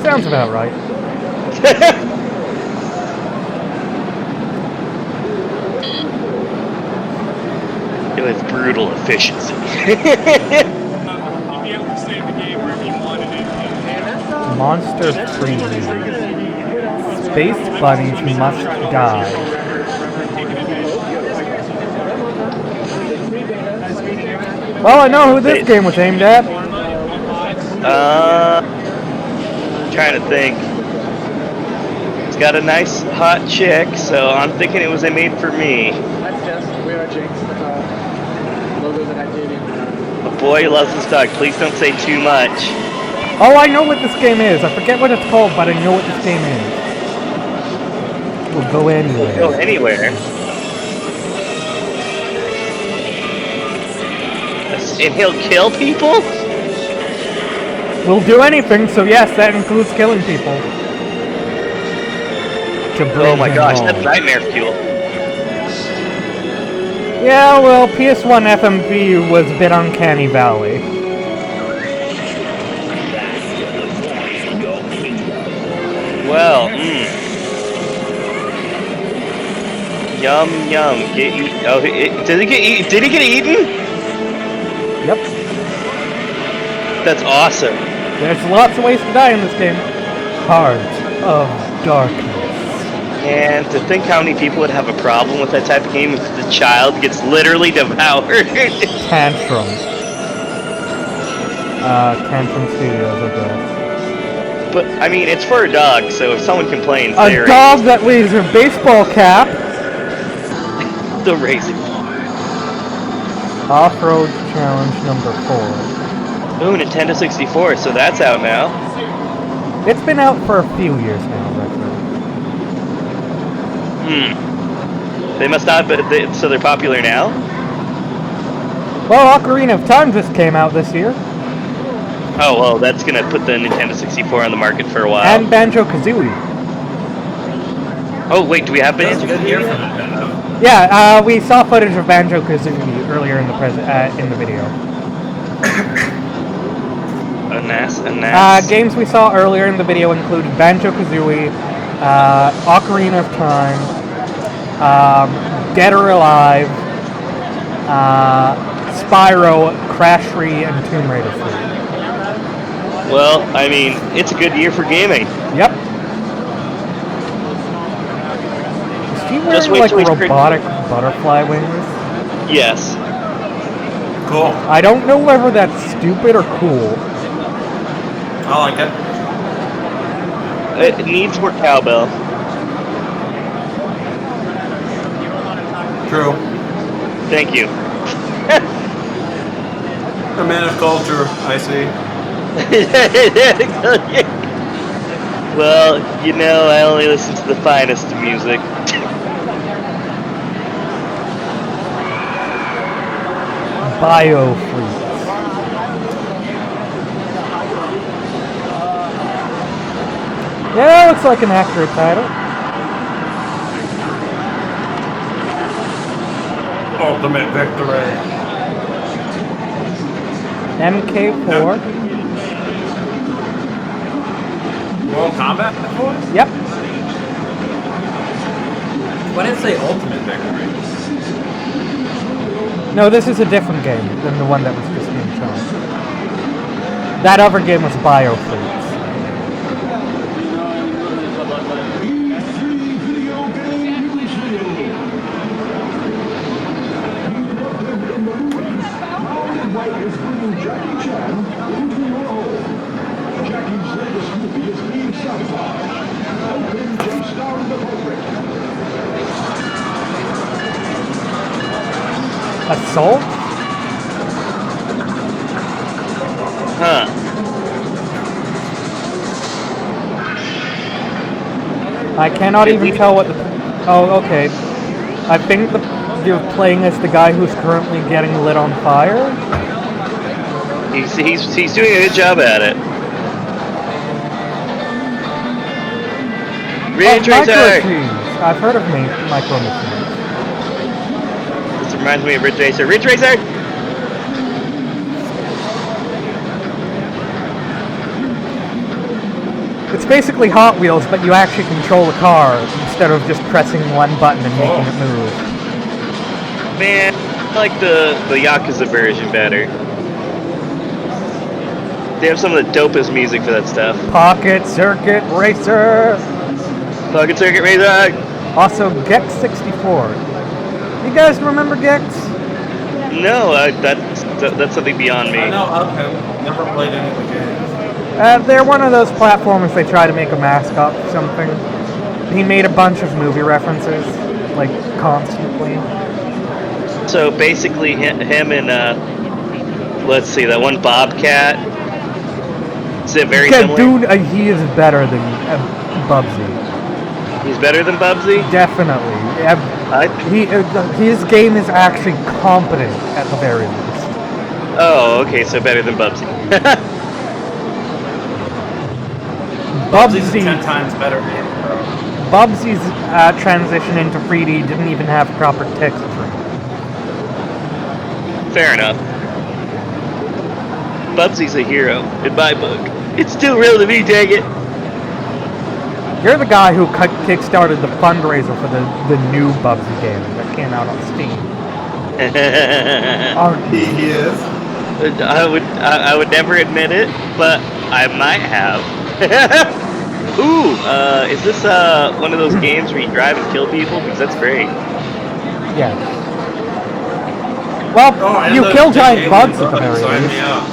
Sounds about right. With brutal efficiency. Monster Preview. Space bunnies must die. Well, I know who this game was aimed at. Trying to think. It's got a nice hot chick, so I'm thinking it was made for me. That's just we are Jinx logo that I did in The boy loves his dog. Please don't say too much. Oh, I know what this game is. I forget what it's called, but I know what this game is. We'll go anywhere. Go anywhere. And he'll kill people? We'll do anything, so yes, that includes killing people. To bring Oh my him gosh, home. that's nightmare fuel. Yeah, well, PS1 FMV was a bit uncanny valley. Well, Yum yum. Get eat. Oh, did he get eat? Did he get eaten? Yep. That's awesome. There's lots of ways to die in this game. Heart of Darkness. And to think how many people would have a problem with that type of game if the child gets literally devoured. Tantrum. Tantrum Studios, I guess. But, I mean, it's for a dog, so if someone complains, A they're dog that wears a baseball cap. the racing. Off-Road Challenge number 4. Ooh, Nintendo 64, so that's out now. It's been out for a few years now, Retro. They must not, but so they're popular now? Well, Ocarina of Time just came out this year. Oh, well, that's gonna put the Nintendo 64 on the market for a while. And Banjo-Kazooie. Oh, wait, do we have That's a good year for Banjo-Kazooie? Nintendo. Yeah, we saw footage of Banjo-Kazooie earlier in the in the video. A NAS. Games we saw earlier in the video included Banjo-Kazooie, Ocarina of Time, Dead or Alive, Spyro, Crash 3, and Tomb Raider 3. Well, I mean, it's a good year for gaming. Yep. Is he Just wearing wait like till he's robotic butterfly wings? Yes. Cool. I don't know whether that's stupid or cool. I like it. It needs more cowbell. True. Thank you. A man of culture, I see. Well, you know, I only listen to the finest of music. Biofreaks. Yeah, looks like an accurate title. Ultimate victory. MK4. World Combat? Yep. Why did it say Ultimate Victory? No, this is a different game than the one that was just being shown. That other game was Biofreaks. Assault? Huh. I cannot even tell what the... Oh, okay. I think you're playing as the guy who's currently getting lit on fire? He's doing a good job at it. Ridge Micro Racer! Machines. I've heard of Micro Machines. This reminds me of Ridge Racer. Ridge Racer! It's basically Hot Wheels, but you actually control the car instead of just pressing one button and making it move. Man, I like the Yakuza version better. They have some of the dopest music for that stuff. Pocket Circuit Racer! Pocket Circuit Racer! Also, Gex 64. You guys remember Gex? No, that's something beyond me. I know, okay. Never played any of the games. They're one of those platformers they try to make a mascot or something. He made a bunch of movie references, like, constantly. So basically, him and let's see, that one Bobcat. Is it very Yeah, similar? dude, he is better than Bubsy. He's better than Bubsy? Definitely. His game is actually competent at the very least. Oh, okay, so better than Bubsy. Bubsy's 10 times better. Bubsy's transition into 3D didn't even have proper texture. Fair enough. Bubsy's a hero in my book. It's still real to me, dang it. You're the guy who kickstarted the fundraiser for the new Bubsy game that came out on Steam. He is. I would never admit it, but I might have. Ooh, is this one of those games where you drive and kill people? Because that's great. Yeah. Well, Oh, you kill giant bugs at the very Sign me least. up.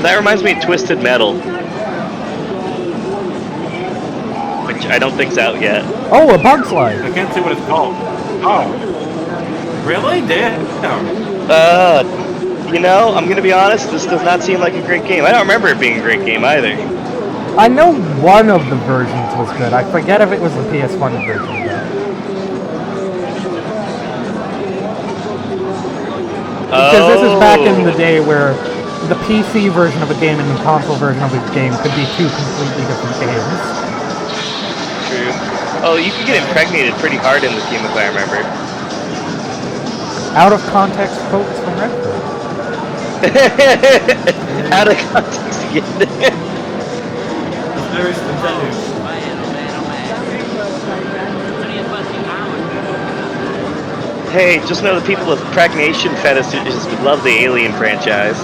That reminds me of Twisted Metal, which I don't think's out yet. Oh, a bug slide. I can't see what it's called. Oh. Really? Damn. You know, I'm gonna be honest, this does not seem like a great game. I don't remember it being a great game either. I know one of the versions was good. I forget if it was the PS1 version though. Because this is back in the day where the PC version of a game and the console version of a game could be two completely different games. True. Oh, you can get impregnated pretty hard in this game if I remember. Out of context quotes from Redford. Out of context again. Very specific. Hey, just know the people with pregnation fetishes would love the Alien franchise.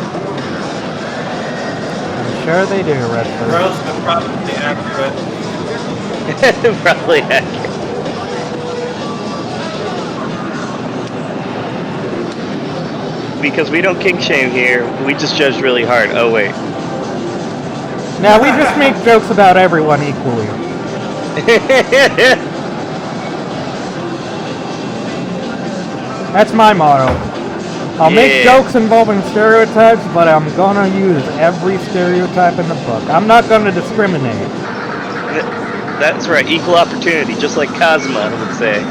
I'm sure they do, Redford. Gross, but probably accurate. Probably accurate. Because we don't kink shame here, we just judge really hard. Oh wait. Now we just make jokes about everyone equally. That's my motto. I'll make jokes involving stereotypes, but I'm gonna use every stereotype in the book. I'm not gonna discriminate. That's right, equal opportunity, just like Cosma would say.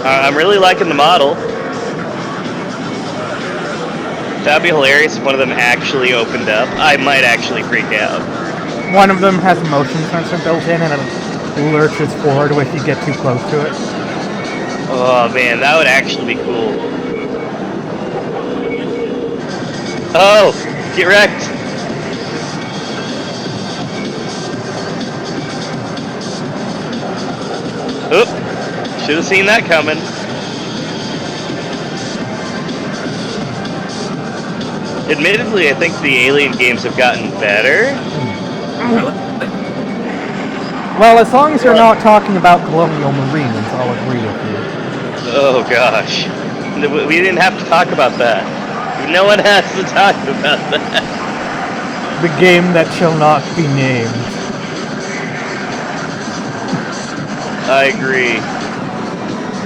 I'm really liking the model. That'd be hilarious if one of them actually opened up. I might actually freak out. One of them has a motion sensor built in and it lurches forward if you get too close to it. Oh man, that would actually be cool. Oh, get wrecked. Oop, should have seen that coming. Admittedly, I think the Alien games have gotten better. Well, as long as you're not talking about colonial marines, I'll agree with you. Oh gosh. We didn't have to talk about that. No one has to talk about that. The game that shall not be named. I agree.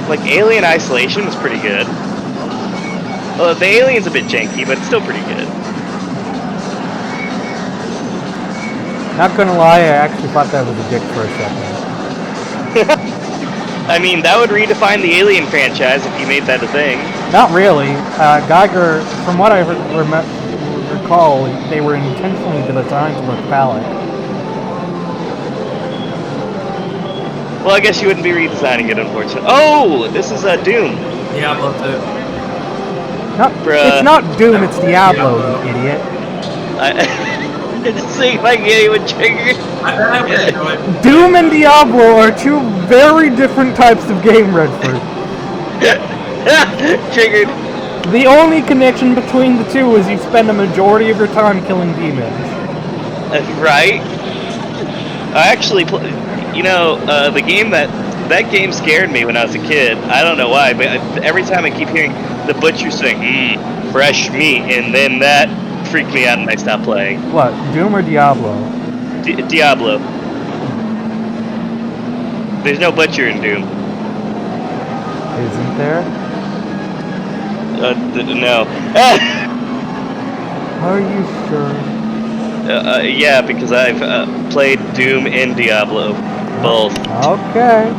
Like, Alien Isolation was pretty good. Well, the Alien's a bit janky, but it's still pretty good. Not gonna lie, I actually thought that was a dick for a second. I mean, that would redefine the Alien franchise if you made that a thing. Not really. Geiger, from what I recall, they were intentionally designed to look phallic. Well, I guess you wouldn't be redesigning it, unfortunately. Oh, this is Doom. Diablo 2. It's not Doom, it's Diablo, you idiot. Just see if I can get anyone triggered. Doom and Diablo are two very different types of game, Redford. Triggered. The only connection between the two is you spend a majority of your time killing demons. Right? I actually, the game that game scared me when I was a kid. I don't know why, but every time I keep hearing the butcher saying, fresh meat, and then that freaked me out and I stopped playing. What, Doom or Diablo? Diablo. There's no butcher in Doom. Isn't there? No. Are you sure? Yeah, because I've played Doom and Diablo, both. Okay.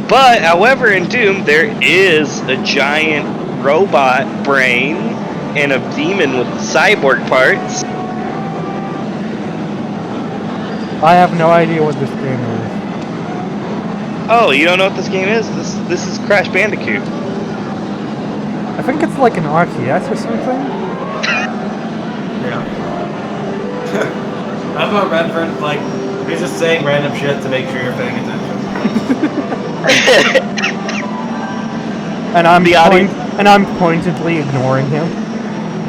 But, however, in Doom, there is a giant robot brain and a demon with cyborg parts. I have no idea what this game is. Oh, you don't know what this game is? This is Crash Bandicoot. I think it's like an RTS or something. Yeah. That's what Redford, like, he's just saying random shit to make sure you're paying attention. And I'm The audience- pointedly ignoring him.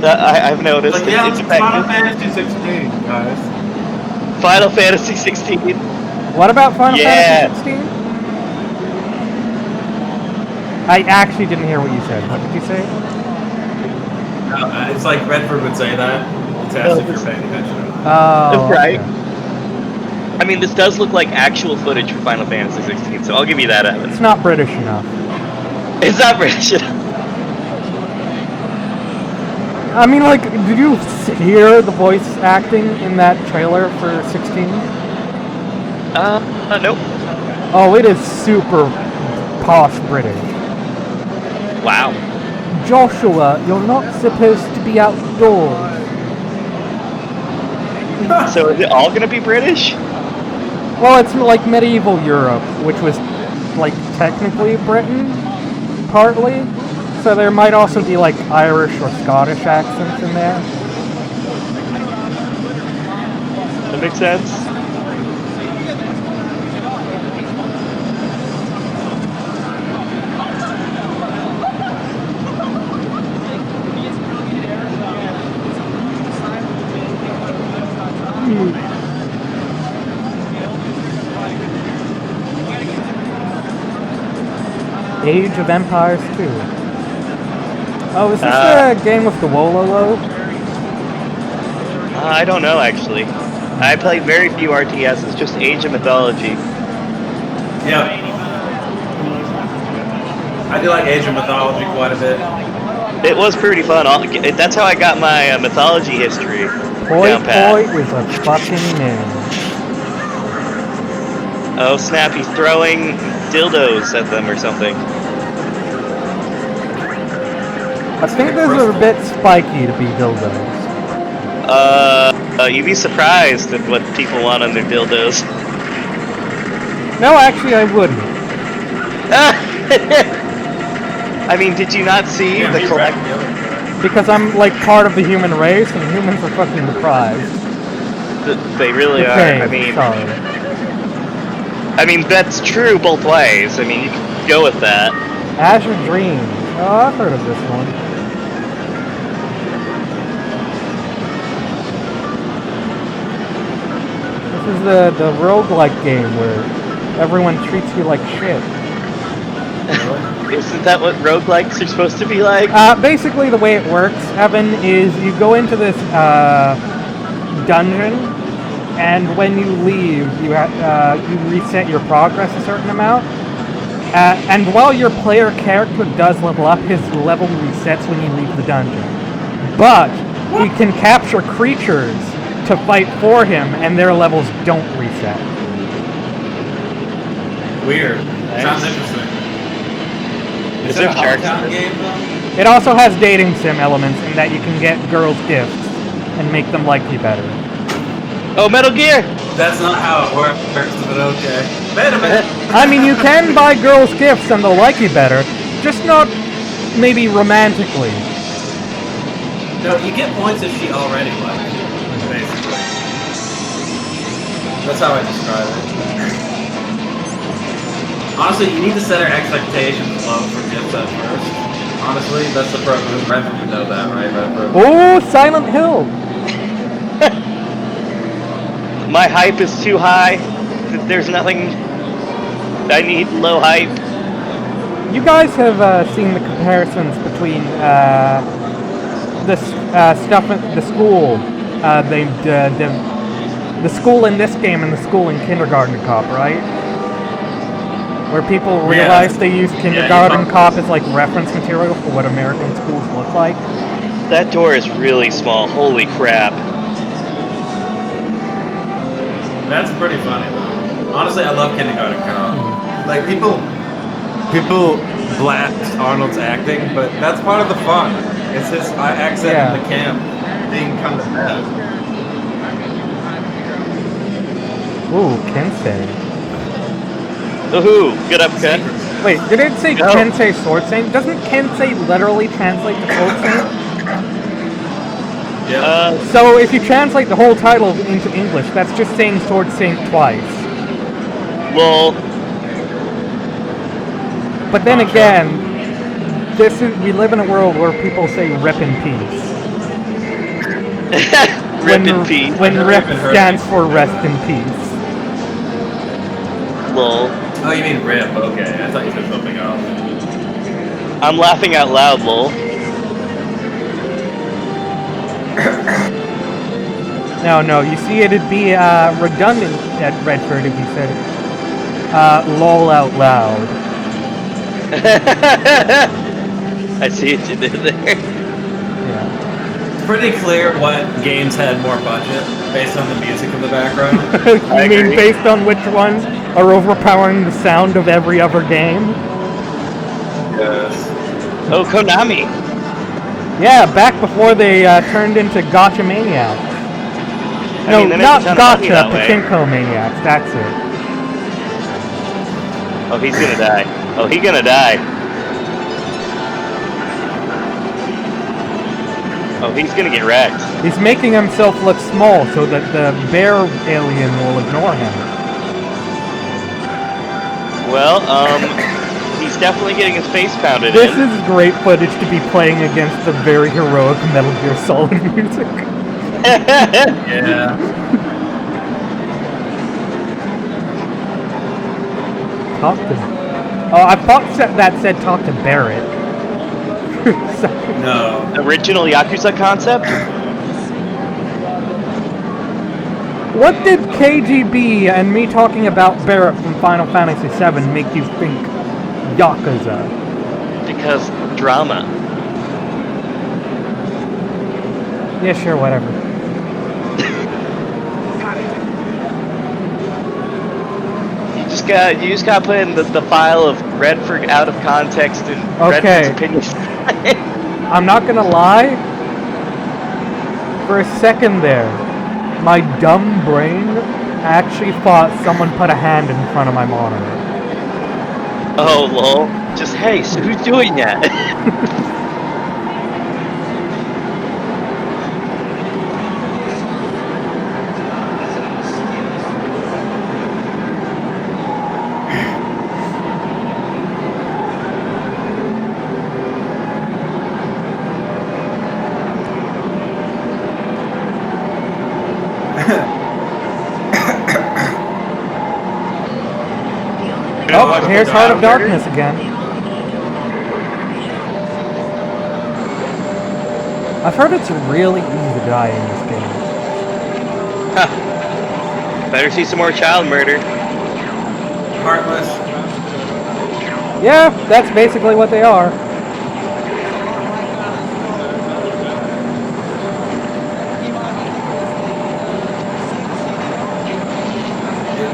I've noticed. Like, yeah, it's Final effective. Fantasy 16, guys. Final Fantasy 16. What about Final Yeah. Fantasy 16? I actually didn't hear what you said. What did you say? It's like Redford would say that. It's asked if you're paying attention or not. Oh, Right. okay. I mean, this does look like actual footage for Final Fantasy 16, so I'll give you that, Evan. It's not British enough. It's not British. I mean, like, did you hear the voice acting in that trailer for 16? Nope. Oh, it is super posh British. Wow. Joshua, you're not supposed to be outdoors. So is it all gonna be British? Well, it's like medieval Europe, which was, like, technically Britain, partly. So there might also be, like, Irish or Scottish accents in there. That makes sense. Age of Empires 2. Oh, is this the game with the Wololo? I don't know, actually. I played very few RTSs, just Age of Mythology. Yeah. I do like Age of Mythology quite a bit. It was pretty fun. That's how I got my mythology history Poi down pat. Poi is a fucking name. Oh snap, he's throwing dildos at them or something. I think those are a bit spiky to be dildos. You'd be surprised at what people want on their dildos. No, actually, I wouldn't. I mean, did you not see the collect? Because I'm, like, part of the human race, and humans are fucking deprived. They really are. Depraved, sorry. I mean, that's true both ways. I mean, you can go with that. Azure Dreams. Oh, I've heard of this one. This is the roguelike game where everyone treats you like shit. Isn't that what roguelikes are supposed to be like? Basically, the way it works, Evan, is you go into this dungeon, and when you leave, you reset your progress a certain amount. And while your player character does level up, his level resets when you leave the dungeon. But he can capture creatures to fight for him, and their levels don't reset. Weird. Sounds interesting. Is it a hometown game though? It also has dating sim elements in that you can get girls gifts and make them like you better. Oh, Metal Gear! That's not how it works, but okay. Wait a minute. I mean, you can buy girls gifts and they'll like you better, just not maybe romantically. No, you get points if she already likes you, basically. That's how I describe it. Honestly, you need to set her expectations low for gifts at first. Honestly, that's the pro move. Redford would know that, right, Redford? Oh, Silent Hill! My hype is too high. There's nothing. I need low hype. You guys have seen the comparisons between the stuff at the school. They the school in this game and the school in Kindergarten Cop, right? Where people realize they use Kindergarten Cop as like reference material for what American schools look like. That door is really small. Holy crap. That's pretty funny though. Honestly, I love Kindergarten Cop. Like people blast Arnold's acting, but that's part of the fun. It's his accent in the camp being kind of bad. Ooh, Kensei. Ooh, good upcut. Wait, did it say Kensei Sword Saint? Doesn't Kensei literally translate to Sword Saint? Yeah. So if you translate the whole title into English, that's just saying Sword Saint twice. Lol. But then again, we live in a world where people say "rip in peace." Rip in peace. When "rip" stands for rest in peace. Lol. Oh, you mean rip? Okay, I thought you said something else. I'm laughing out loud, lol. No, you see, it'd be redundant at Redford if you said lol out loud. I see what you did there. Yeah. It's pretty clear what games had more budget based on the music in the background. You mean based on which ones are overpowering the sound of every other game? Yes. Oh, Konami. Yeah, back before they turned into Gotcha Maniacs. No, they make not a ton of money Gotcha, that way. Pachinko Maniacs, that's it. Oh, he's gonna die. Oh, he's gonna die. Oh, he's gonna get wrecked. He's making himself look small so that the bear alien will ignore him. Well, he's definitely getting his face pounded This in. is great footage to be playing against the very heroic Metal Gear Solid music. Yeah. Talk to... Oh, I thought that said talk to Barrett. No. Original Yakuza concept? What did KGB and me talking about Barrett from Final Fantasy VII make you think Yakuza? Because drama. Yeah, sure, whatever. You just gotta put in the file of Redford out of context and Okay. Redford's opinions. I'm not gonna lie. For a second there, my dumb brain actually thought someone put a hand in front of my monitor. Oh, lol. Just, hey, so who's doing that? Oh, here's Heart of Darkness again. I've heard it's really easy to die in this game. Huh. Better see some more child murder. Heartless. Yeah, that's basically what they are.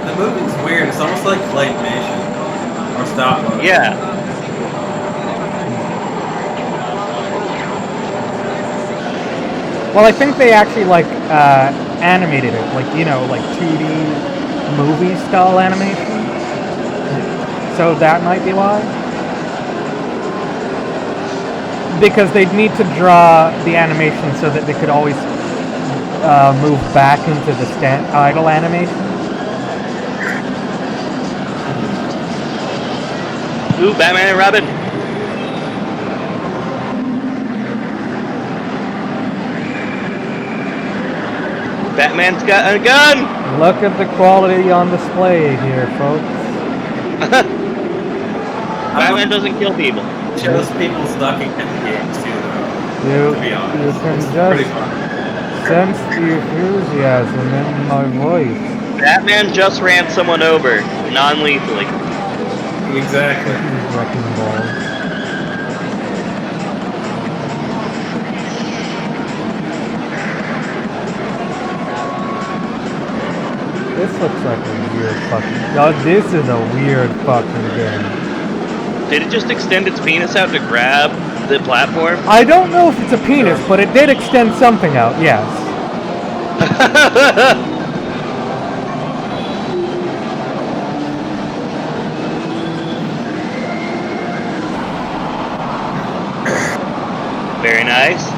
The movie's weird. It's almost like claymation or stop motion. Yeah. Well, I think they actually like animated it, like, you know, like 2D movie style animation. So that might be why. Because they'd need to draw the animation so that they could always move back into the idle animation. Ooh, Batman and Robin. Batman's got a gun! Look at the quality on display here, folks. Batman doesn't kill people. It shows people stuck in games too, though. To be honest, You can it's just pretty fun. sense the enthusiasm in my voice. Batman just ran someone over, non-lethally. Exactly. Wrecking balls. This looks like a weird fucking... Oh, this is a weird fucking game. Did it just extend its penis out to grab the platform? I don't know if it's a penis, but it did extend something out, yes. Very nice.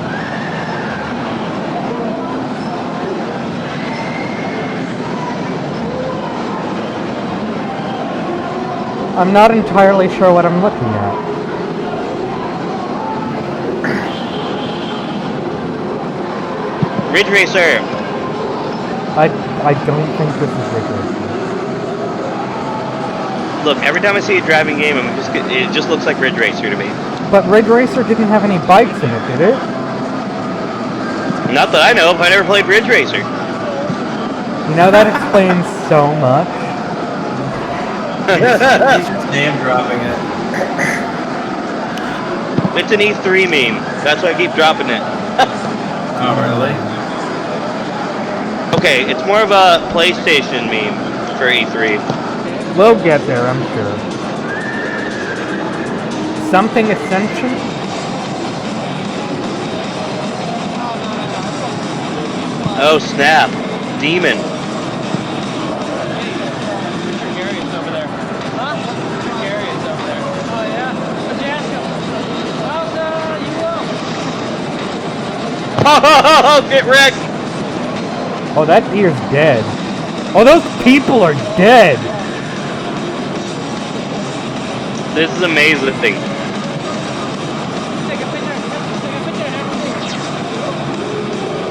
I'm not entirely sure what I'm looking at. Ridge Racer. I don't think this is Ridge Racer. Look, every time I see a driving game, it just looks like Ridge Racer to me. But Ridge Racer didn't have any bikes in it, did it? Not that I know of. I never played Ridge Racer. You know, that explains so much. He's just name dropping it. It's an E3 meme. That's why I keep dropping it. Oh, really? Okay, it's more of a PlayStation meme for E3. We'll get there, I'm sure. Something Ascension? Oh snap! Demon. Oh, get wrecked! Oh, that deer's dead. Oh, those people are dead! This is amazing.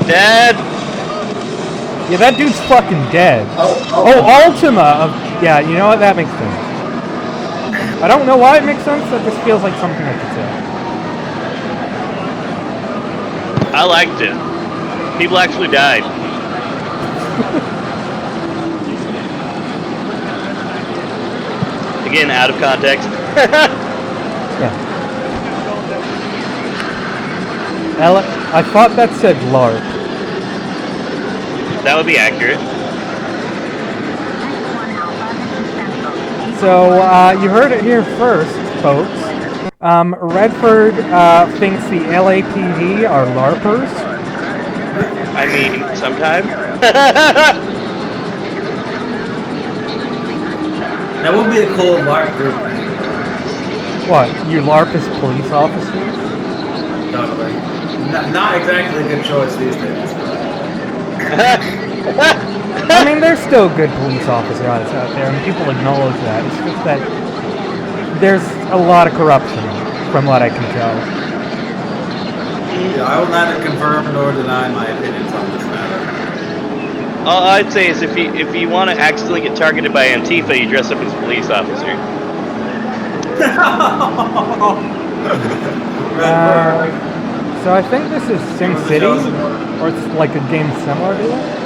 Dead! Yeah, that dude's fucking dead. Oh, Ultima! Yeah, you know what? That makes sense. I don't know why it makes sense, that just feels like something I could say. I liked it. People actually died. Again, out of context. Yeah. I thought that said LARP. That would be accurate. So, you heard it here first, folks. Redford thinks the LAPD are LARPers. I mean, sometime. That would be a cool LARP group. What, you LARP as police officers? Totally. Not exactly a good choice these days. I mean, there's still good police officers out there, and people acknowledge that. It's just that there's a lot of corruption, from what I can tell. Yeah, I will neither confirm nor deny my opinions on this matter. All I'd say is if you want to accidentally get targeted by Antifa, you dress up as a police officer. So I think this is Sim City, or it's like a game similar to it.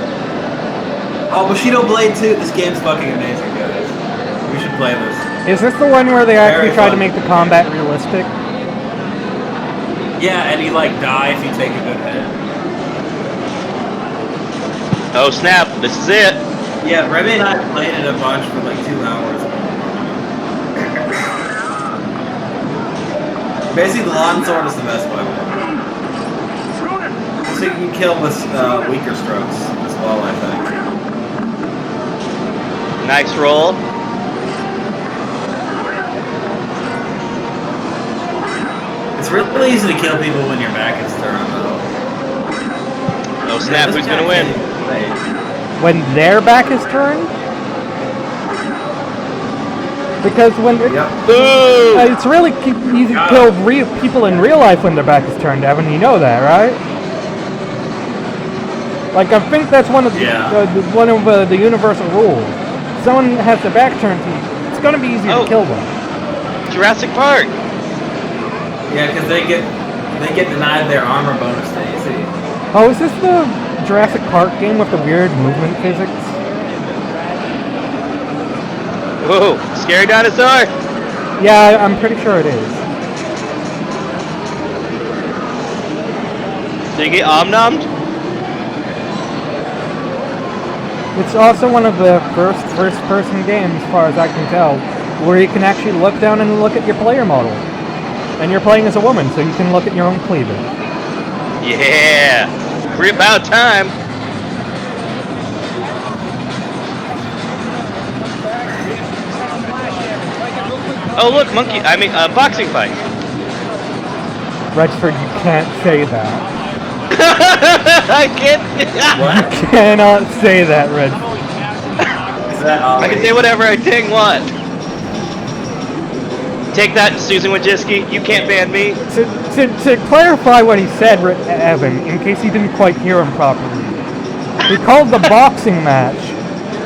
Oh, Bushido Blade 2, this game's fucking amazing, guys. We should play this. Is this the one where they actually Very try to fun. make the combat realistic? Yeah, and you like die if you take a good hit. Oh snap! This is it. Yeah, Remy and I played it a bunch for like 2 hours. Basically, the longsword is the best weapon. So you can kill with weaker strokes as well, I think. Nice roll. It's really easy to kill people when your back is turned, though. Oh snap! Who's gonna win? When their back is turned? Because when Boo! it's really easy to kill people in real life when their back is turned, Evan. You know that, right? Like, I think that's one of the universal rules. If someone has their back turned to you, it's gonna be easier to kill them. Jurassic Park. Yeah, because they get denied their armor bonus to AC. Oh, is this the Jurassic Park game with the weird movement physics? Whoa, scary dinosaur! Yeah, I'm pretty sure it is. Did you get omnommed? It's also one of the first-person games, as far as I can tell, where you can actually look down and look at your player model. And you're playing as a woman, so you can look at your own cleavage. Yeah! About time! Oh look, boxing fight. Redford, you can't say that. I can't. You cannot say that, Redford. Is that I can say whatever I dang want. Take that, Susan Wojcicki. You can't ban me. To clarify what he said, Evan, in case you didn't quite hear him properly, he called the boxing match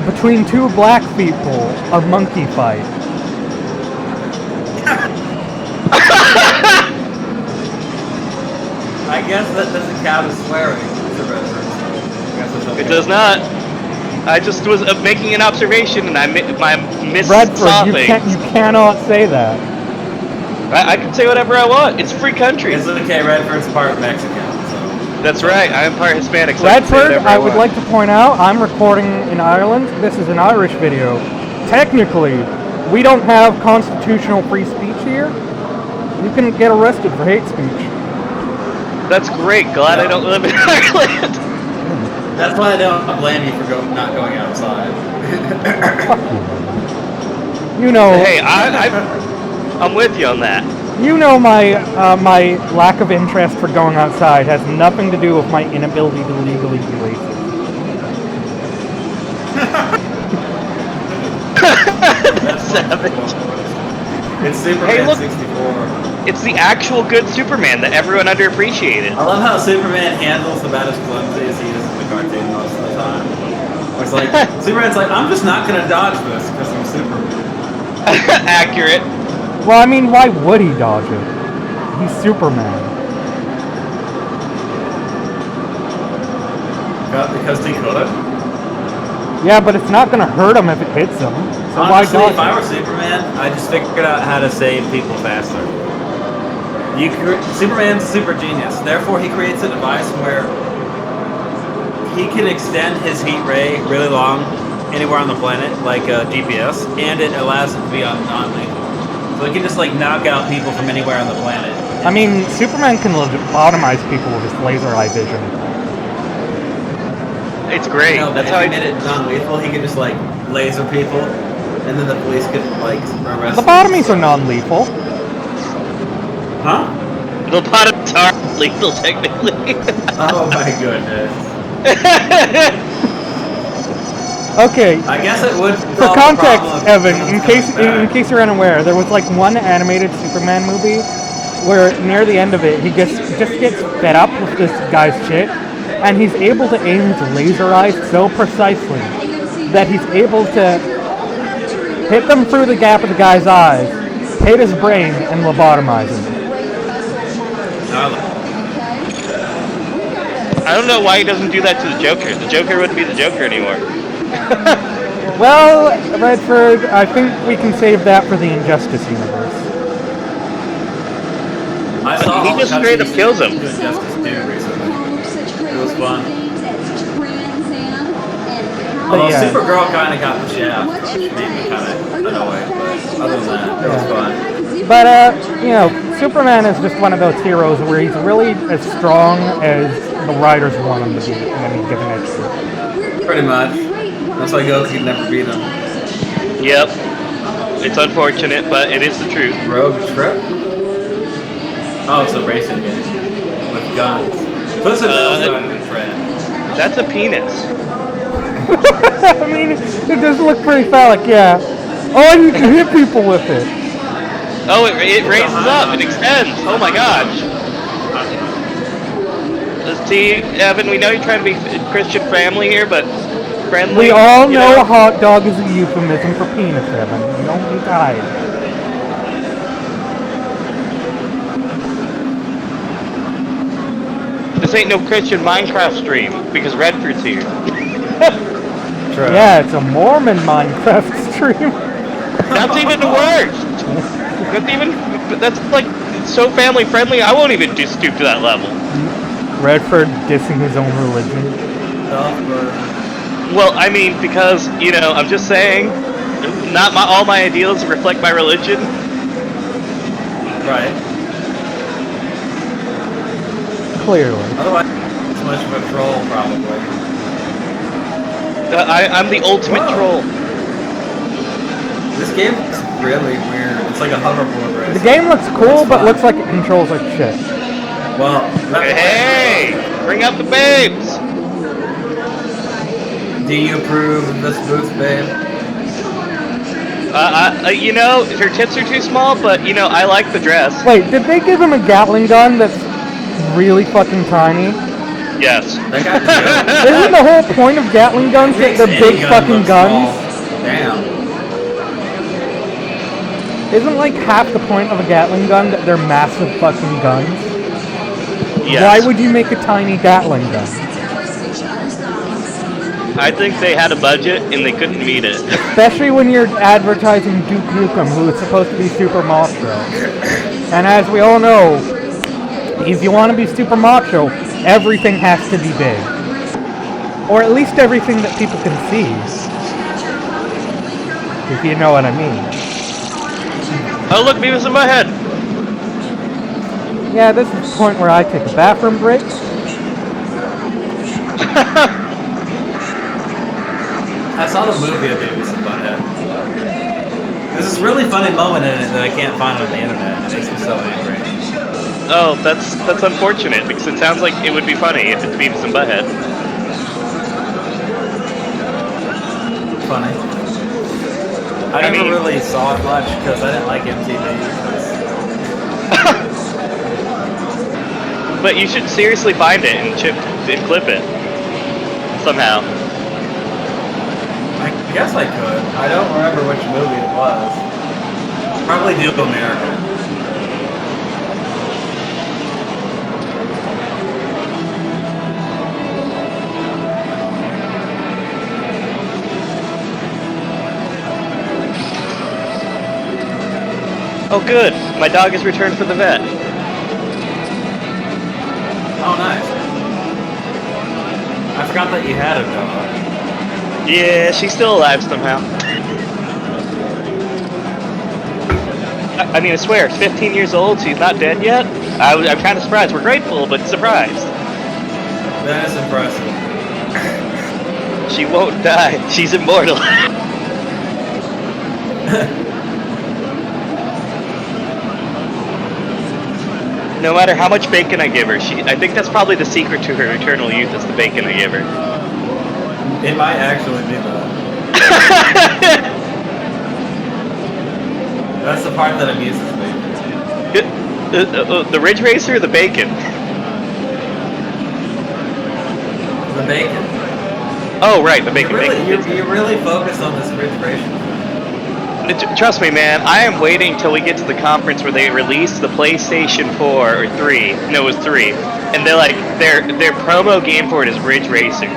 between two black people a monkey fight. I guess that doesn't count as swearing. It's a reference. I guess it's okay. It does not. I just was making an observation, and I missed Redford, something. you cannot say that. I can say whatever I want. It's a free country. It's okay, Redford's part Mexican, so... That's right. I am part Hispanic. So I can say Redford, whatever I would want. like to point out, I'm recording in Ireland. This is an Irish video. Technically, we don't have constitutional free speech here. You can get arrested for hate speech. That's great. Glad I don't live in Ireland. That's why I don't blame you for not going outside. You know. Hey, I'm with you on that. You know my my lack of interest for going outside has nothing to do with my inability to legally be racist. That's savage. It's Superman Hey, look. 64. It's the actual good Superman that everyone underappreciated. I love how Superman handles about as clumsy as he is in the cartoon most of the time. It's like, Superman's like, I'm just not gonna dodge this because I'm Superman. Accurate. Well, I mean, why would he dodge it? He's Superman. Because he could. Yeah, but it's not gonna hurt him if it hits him. So Honestly, why dodge if I it? were Superman, I just figured out how to save people faster. Superman's a super genius. Therefore, he creates a device where he can extend his heat ray really long anywhere on the planet, like a GPS, and it allows it to be non-lethal. So he can just like knock out people from anywhere on the planet. I mean, Superman can lobotomize people with his laser eye vision. It's great. No, That's if how he I made it non-lethal, he could just like laser people, and then the police could like arrest them. Lobotomies are non-lethal. Huh? Lobotomies are lethal, technically. Oh my goodness. Okay. I guess it would. For context, Evan, in case you're unaware, there was like one animated Superman movie where near the end of it, he just gets fed up with this guy's shit, and he's able to aim his laser eyes so precisely that he's able to hit them through the gap of the guy's eyes, hit his brain, and lobotomize him. I don't know why he doesn't do that to the Joker. The Joker wouldn't be the Joker anymore. Well, Redford, I think we can save that for the Injustice universe. I saw He just straight up kills him. Justice 2 recently. It was fun. Although yeah. Supergirl kind of got the shaft, which made me kind of annoyed, but other than that, it was fun. But, you know, Superman is just one of those heroes where he's really as strong as the writers want him to be in any given issue. Pretty much. That's why Goku could never beat him. Yep. It's unfortunate, but it is the truth. Rogue Trip? Oh, it's a racing game. With guns. Puss in Boots are a good friend. That's a penis. I mean, it does look pretty phallic, yeah. Oh, and you can hit people with it. Oh, it raises up. It extends. Oh my gosh. See, Evan, we know you're trying to be a Christian family here, but friendly. We all you know a hot dog is a euphemism for penis, Evan. You don't need to hide. This ain't no Christian Minecraft stream because Redford's here. True. Yeah, it's a Mormon Minecraft stream. That's even worse. That's like so family friendly. I won't even stoop to that level. Redford dissing his own religion. Well, I mean, because I'm just saying, not all my ideals reflect my religion. Right. Clearly. Otherwise, it's much of a troll, probably. I'm the ultimate troll. This game looks really weird. It's like a hoverboard race. The game looks cool, but looks like it controls like shit. Well, Hey, bring out the babes. do you approve of this booth, babe? Her tits are too small, but I like the dress. Wait, did they give him a Gatling gun that's really fucking tiny? Yes. That guy Isn't the whole point of Gatling guns that they're big fucking guns? Damn. Isn't like half the point of a Gatling gun that they're massive fucking guns? Yes. Why would you make a tiny Gatling gun? I think they had a budget and they couldn't meet it. Especially when you're advertising Duke Nukem, who is supposed to be super macho. And as we all know, if you want to be super macho, everything has to be big. Or at least everything that people can see. If you know what I mean. Oh look, Beavis in my head. Yeah, this is the point where I take a bathroom break. I saw the movie of Beavis and Butthead. There's this really funny moment in it that I can't find on the internet. It makes me so angry. Oh, that's unfortunate because it sounds like it would be funny if it's Beavis and Butthead. Funny. I never really saw it much because I didn't like MTV. But you should seriously find it and clip it somehow. I guess I could. I don't remember which movie it was. Probably New America. Oh good, my dog has returned from the vet. Oh, nice. I forgot that you had a dog. Yeah, she's still alive somehow. I mean, I swear, 15 years old, she's not dead yet? I'm kind of surprised. We're grateful, but surprised. That is impressive. She won't die. She's immortal. No matter how much bacon I give her, I think that's probably the secret to her eternal youth is the bacon I give her. It might actually be that. That's the part that amuses me. The Ridge Racer or the bacon? The bacon. Oh, right, the bacon. You're really focused on this Ridge Racer. Trust me, man. I am waiting till we get to the conference where they release the PlayStation 4 or 3. No, it was 3. And they're like, their promo game for it is Ridge Racer.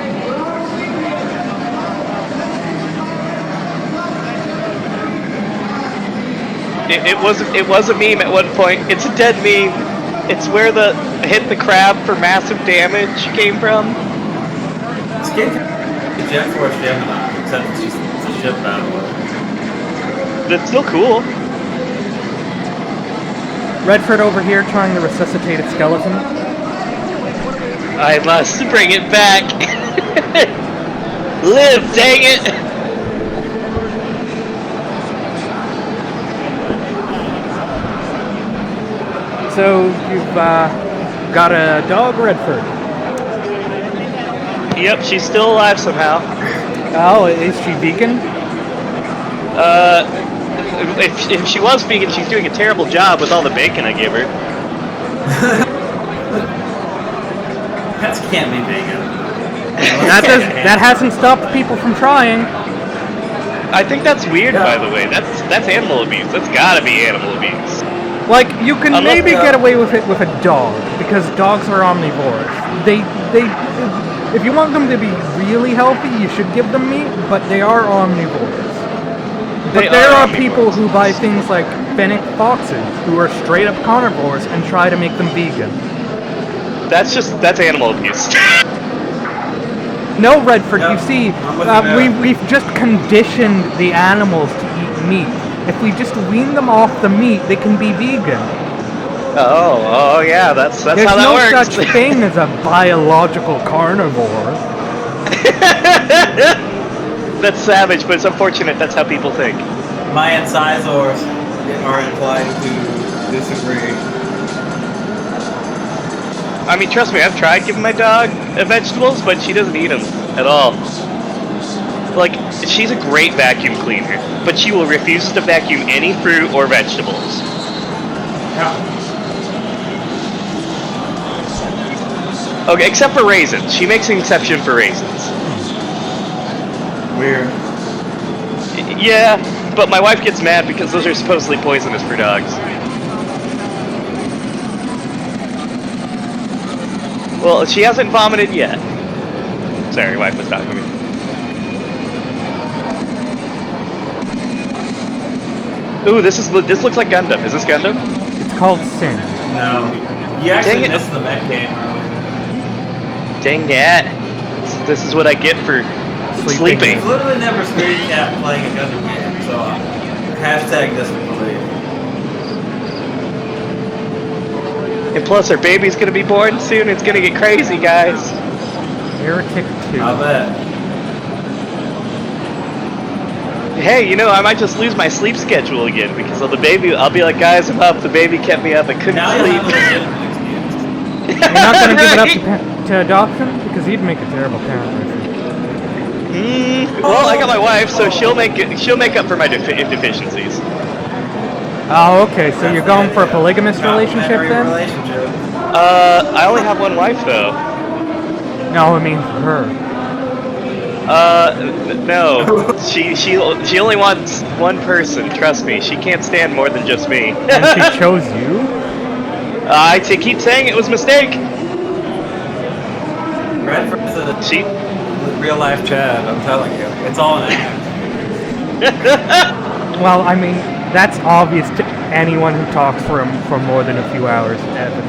It was a meme at one point. It's a dead meme. It's where the hit the crab for massive damage came from. It's getting Jet Force Gemini, except it's just a ship battle. That's still cool. Redford over here trying to resuscitate its skeleton. I must bring it back. Live, dang it! So you've got a dog, Redford. Yep, she's still alive somehow. Oh, is she vegan? If she was vegan, she's doing a terrible job with all the bacon I give her. Pets can't be vegan. That hasn't stopped people from trying. I think that's weird, by the way. That's animal abuse. That's gotta be animal abuse. Like, you can Unless maybe the- get away with it with a dog, because dogs are omnivores. If you want them to be really healthy, you should give them meat, but they are omnivores. But They there are are people omnivores. who buy things like fennec foxes, who are straight up carnivores, and try to make them vegan. That's animal abuse. No, Redford, No, you see, I'm with you there. we've just conditioned the animals to eat meat. If we just wean them off the meat, they can be vegan. Oh yeah, that's There's how that no works. such thing as a biological carnivore. That's savage, but it's unfortunate that's how people think. My incisors are inclined to disagree. I mean, trust me, I've tried giving my dog vegetables, but she doesn't eat them at all. Like, she's a great vacuum cleaner, but she will refuse to vacuum any fruit or vegetables. Okay, except for raisins. She makes an exception for raisins. Weird. Yeah, but my wife gets mad because those are supposedly poisonous for dogs. Well, she hasn't vomited yet. Sorry, wife was talking to me. Ooh, this looks like Gundam. Is this Gundam? It's called sin. No. You actually Dang it. missed the mech game. Dang it. This is what I get for sleeping. You've literally never screencapped playing a Gundam game, so hashtag disbelief. And plus, our baby's gonna be born soon. It's gonna get crazy, guys. Heretic 2. I'll bet. Hey, you know, I might just lose my sleep schedule again because of the baby. I'll be like, guys, I'm up. The baby kept me up. I couldn't Now you have a sleep. legitimate excuse. You're not going to give it up Right? to adoption? Because you'd make a terrible parent. Well, I got my wife, so she'll make up for my deficiencies. Oh, okay, so you're going for a polygamous relationship Complimentary then? relationship. I only have one wife though. No, I mean for her. No. She only wants one person. Trust me, she can't stand more than just me. And she chose you? I keep saying it was a mistake. Redford is a She. real life Chad, I'm telling you. It's all an act. Well, I mean, that's obvious to anyone who talks for more than a few hours, Evan.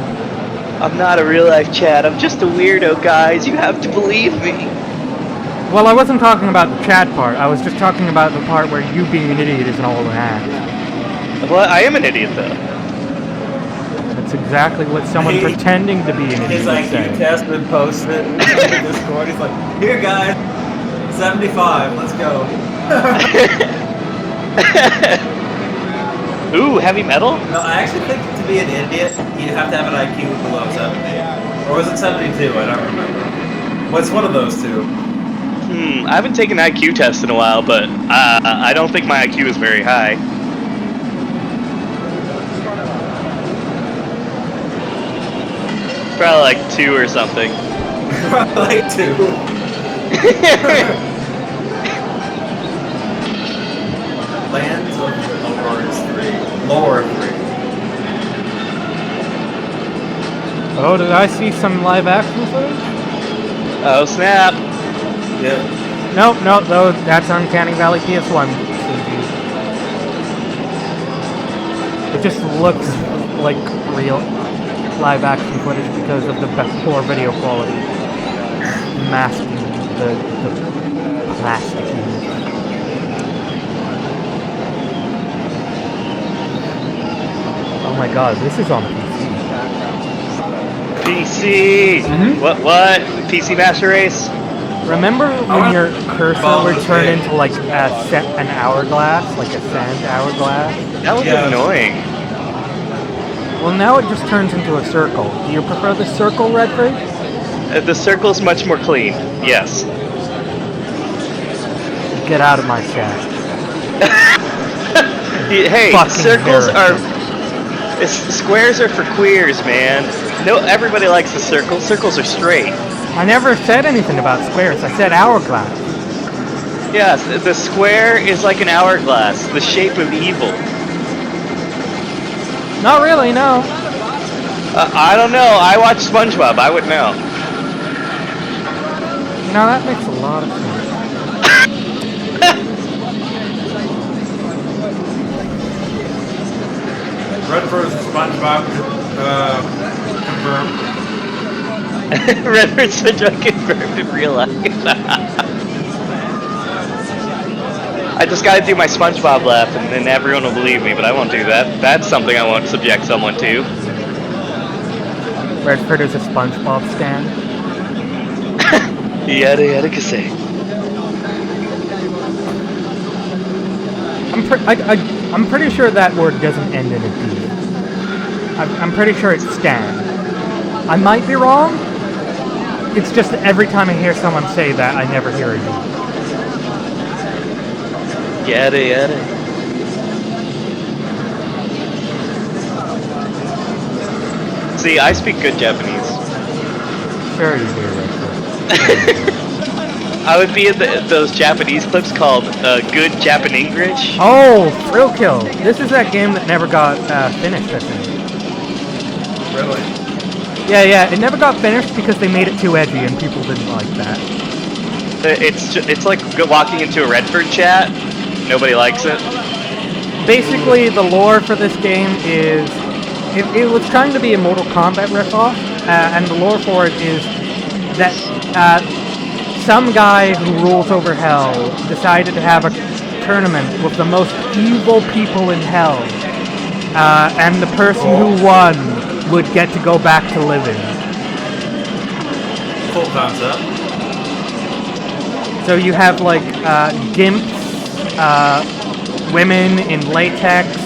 I'm not a real life Chad. I'm just a weirdo, guys. You have to believe me. Well, I wasn't talking about the chat part. I was just talking about the part where you being an idiot is an all an act. Well, I am an idiot though. That's exactly what someone pretending to be an idiot He's would like, you say. test and post it in Discord. He's like, here guys, 75, let's go. Ooh, heavy metal? No, I actually think to be an idiot, you have to have an IQ below 70. Or was it 72? I don't remember. What's one of those two? I haven't taken an IQ test in a while, but I don't think my IQ is very high. Probably like 2 or something. Like 2. Lands of Lords 3. Lore 3. Oh, did I see some live action footage? Oh snap! Yep. Nope, no, that's Uncanny Valley PS1 CG. It just looks like real live action footage because of the poor video quality. Masking the plastic. Oh my god, this is on PC. PC! Mhm. What? PC Master Race? Remember when your cursor Follow would the turn thing. into like an hourglass, like a sand hourglass? That was Yeah. annoying. Well, now it just turns into a circle. Do you prefer the circle, Redford? The circle's much more clean. Yes. Get out of my chat. Hey, Fucking circles heretic. squares are for queers, man. No, everybody likes the circle. Circles are straight. I never said anything about squares. I said hourglass. Yes, the square is like an hourglass, the shape of evil. Not really, no. I don't know. I watch SpongeBob. I would know. You know, that makes a lot of sense. Redford's SpongeBob confirmed. Redford's SpongeBob confirmed in real life. I just gotta do my SpongeBob laugh and then everyone will believe me, but I won't do that. That's something I won't subject someone to. Redford is a SpongeBob stan. Yada yada say. I'm pretty sure that word doesn't end in a D. I'm pretty sure it's stan. I might be wrong. It's just that every time I hear someone say that, I never hear a D. Yada yada. See, I speak good Japanese. Sure you do, Redford. I would be in those Japanese clips called Good Japan English. Oh, Thrill Kill. This is that game that never got finished, I think. Really? Yeah, it never got finished because they made it too edgy and people didn't like that. It's like walking into a Redford chat. Nobody likes it. Basically, the lore for this game is... It was trying to be a Mortal Kombat ripoff, and the lore for it is that some guy who rules over hell decided to have a tournament with the most evil people in hell, and the person who won would get to go back to living. Full concept. So you have like gimps, women in latex.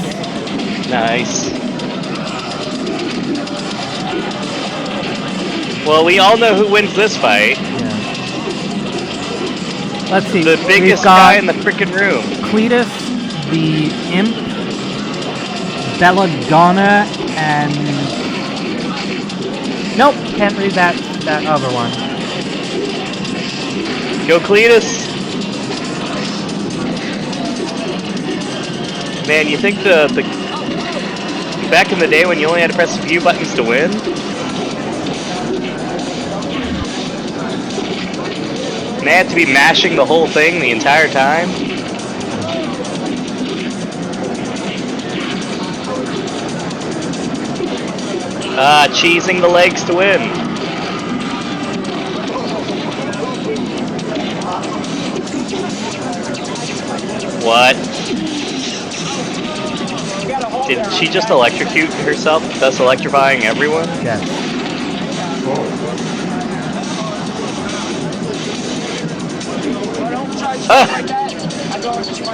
Nice. Well, we all know who wins this fight. Yeah. Let's see. The biggest guy in the frickin' room. Cletus, the imp, Belladonna, and... Nope, can't read that other one. Go Cletus! Man, you think the back in the day when you only had to press a few buttons to win? And they had to be mashing the whole thing the entire time? Cheesing the legs to win. What? Did she just electrocute herself, thus electrifying everyone? Yes.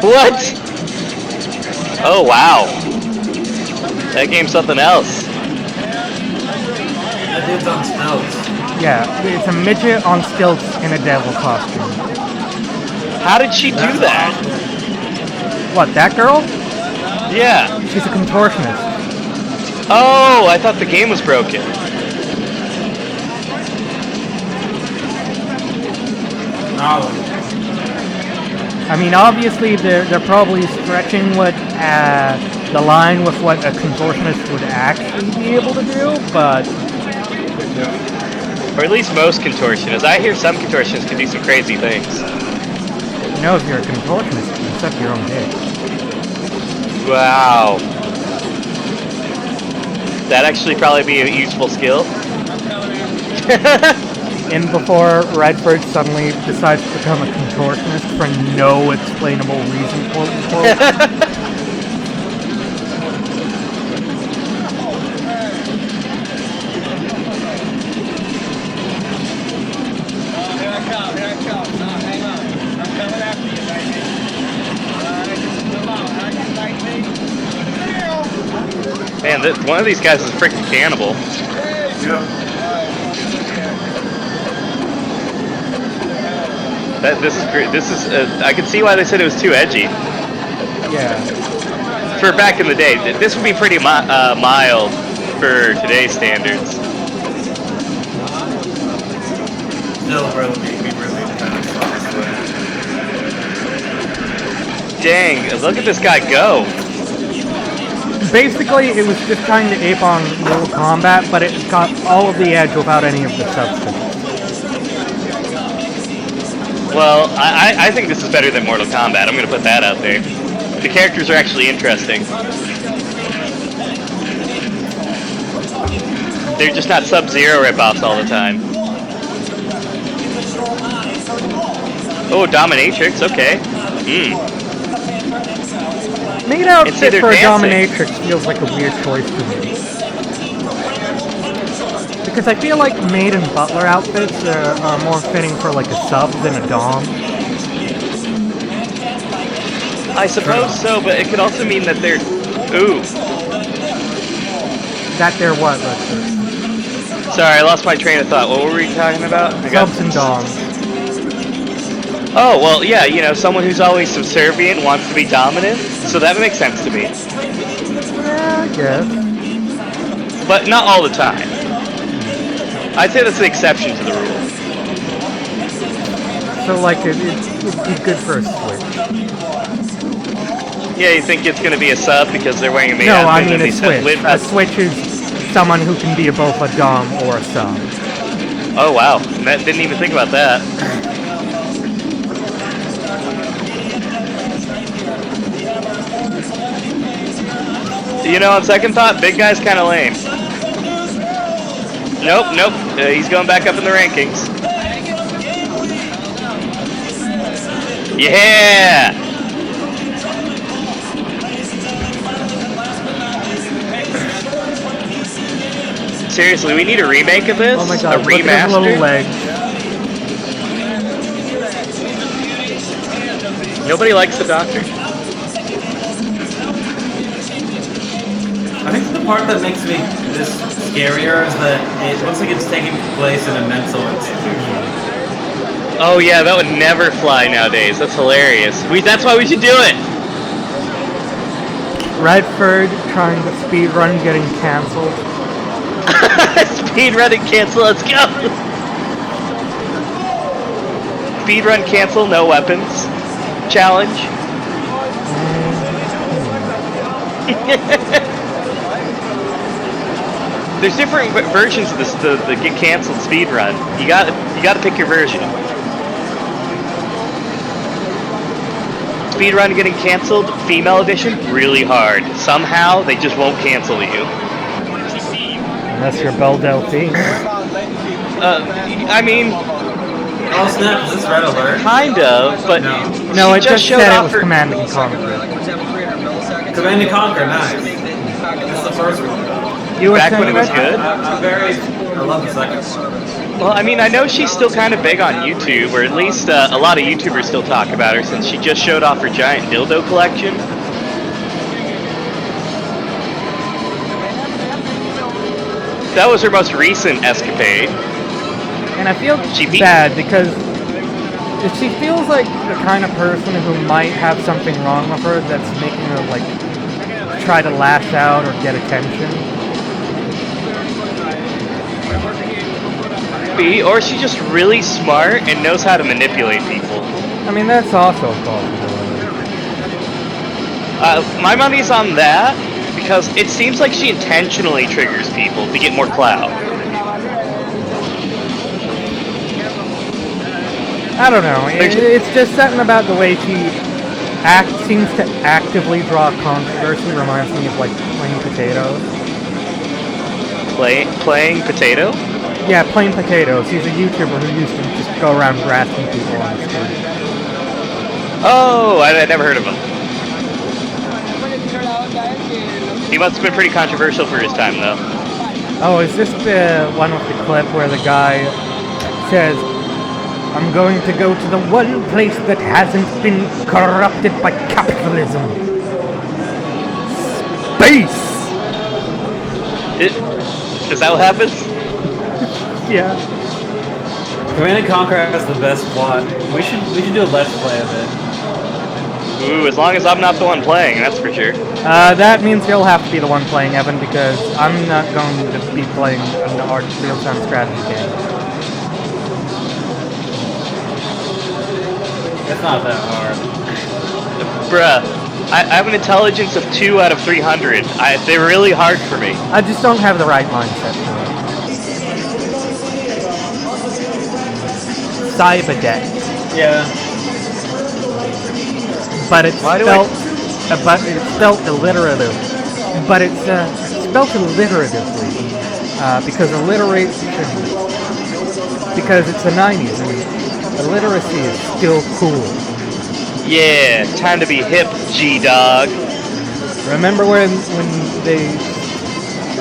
What? Oh wow. That game's something else. That dude's on stilts. Yeah, it's a midget on stilts in a devil costume. How did she do that? What, that girl? Yeah. She's a contortionist. Oh, I thought the game was broken. No. I mean, obviously they're probably stretching what the line with what a contortionist would actually be able to do, but... Or at least most contortionists. I hear some contortionists can do some crazy things. You know, if you're a contortionist, you can suck your own dick. Wow. That'd actually probably be a useful skill. And before Redford suddenly decides to become a contortionist for no explainable reason, quote unquote. Man, one of these guys is a freaking cannibal. Yeah. This is great. This is. I can see why they said it was too edgy. Yeah. For back in the day, this would be pretty mild for today's standards. Still really intense, honestly. Dang! Look at this guy go. Basically, it was just trying to ape on Mortal Kombat, but it got all of the edge without any of the substance. Well, I think this is better than Mortal Kombat. I'm gonna put that out there. The characters are actually interesting. They're just not Sub-Zero ripoffs all the time. Oh, Dominatrix, okay. Maid outfit they're for a dancing. dominatrix feels like a weird choice to me. Because I feel like maid and butler outfits are more fitting for like a sub than a dom. I suppose so, but it could also mean that they're... Ooh. That they're what, Lester? Sorry, I lost my train of thought. What were we talking about? Subs and doms. Oh, well, yeah, you know, someone who's always subservient wants to be dominant, so that makes sense to me. Yeah, I guess. But not all the time. I'd say that's the exception to the rule. So like, it would be good for a switch. Yeah, you think it's gonna be a sub because they're wearing a maid No, outfit I and mean they a said switch. A switch is someone who can be both a dom or a sub. Oh, wow. Didn't even think about that. You know, on second thought, big guy's kind of lame. Nope. He's going back up in the rankings. Yeah! Seriously, we need a remake of this? Oh my god, a look at his remaster? little legs. Nobody likes the Doctor. I think the part that makes me this scarier is that it looks like it's taking place in a mental institution. Oh yeah, that would never fly nowadays. That's hilarious. That's why we should do it! Redford trying to speedrun getting cancelled. Speedrun and cancel, let's go! Speedrun cancel, no weapons. Challenge. There's different versions of this, the get canceled speedrun. You gotta pick your version. Speedrun getting canceled, female edition, really hard. Somehow they just won't cancel you. Unless you're Belle Delphine. I mean, Oh snap, is this Red Alert? kind of, but No, she it just showed said it off was her. Command and Conquer. Command and Conquer, nice. It's the first one. You were Back when saying it was that? good. I love the second one. Well, I mean, I know she's still kind of big on YouTube, or at least a lot of YouTubers still talk about her since she just showed off her giant dildo collection. That was her most recent escapade. And I feel bad because she feels like the kind of person who might have something wrong with her that's making her like try to lash out or get attention. Or she's just really smart and knows how to manipulate people. I mean, that's also a possibility. My money's on that because it seems like she intentionally triggers people to get more clout. I don't know. It's just something about the way she seems to actively draw controversy. Reminds me of like Plain Potatoes. Playing potato? Yeah, Plain Potatoes. He's a YouTuber who used to just go around harassing people on the street. Oh, I never heard of him. He must have been pretty controversial for his time, though. Oh, is this the one with the clip where the guy says, "I'm going to go to the one place that hasn't been corrupted by capitalism. Space!" Is that what happens? Yeah. Command and Conquer has the best plot. We should do a let's play of it. Ooh, as long as I'm not the one playing, that's for sure. That means you'll have to be the one playing, Evan, because I'm not going to be playing an real-time strategy game. It's not that hard. Bruh. I have an intelligence of 2 out of 300. They're really hard for me. I just don't have the right mindset for it. Cyberdeck. Yeah. But it's Why do spelled, but it's spelled alliterative. But it's spelled alliteratively because because it's the 90s and illiteracy is still cool. Yeah, time to be hip, G-Dog. Remember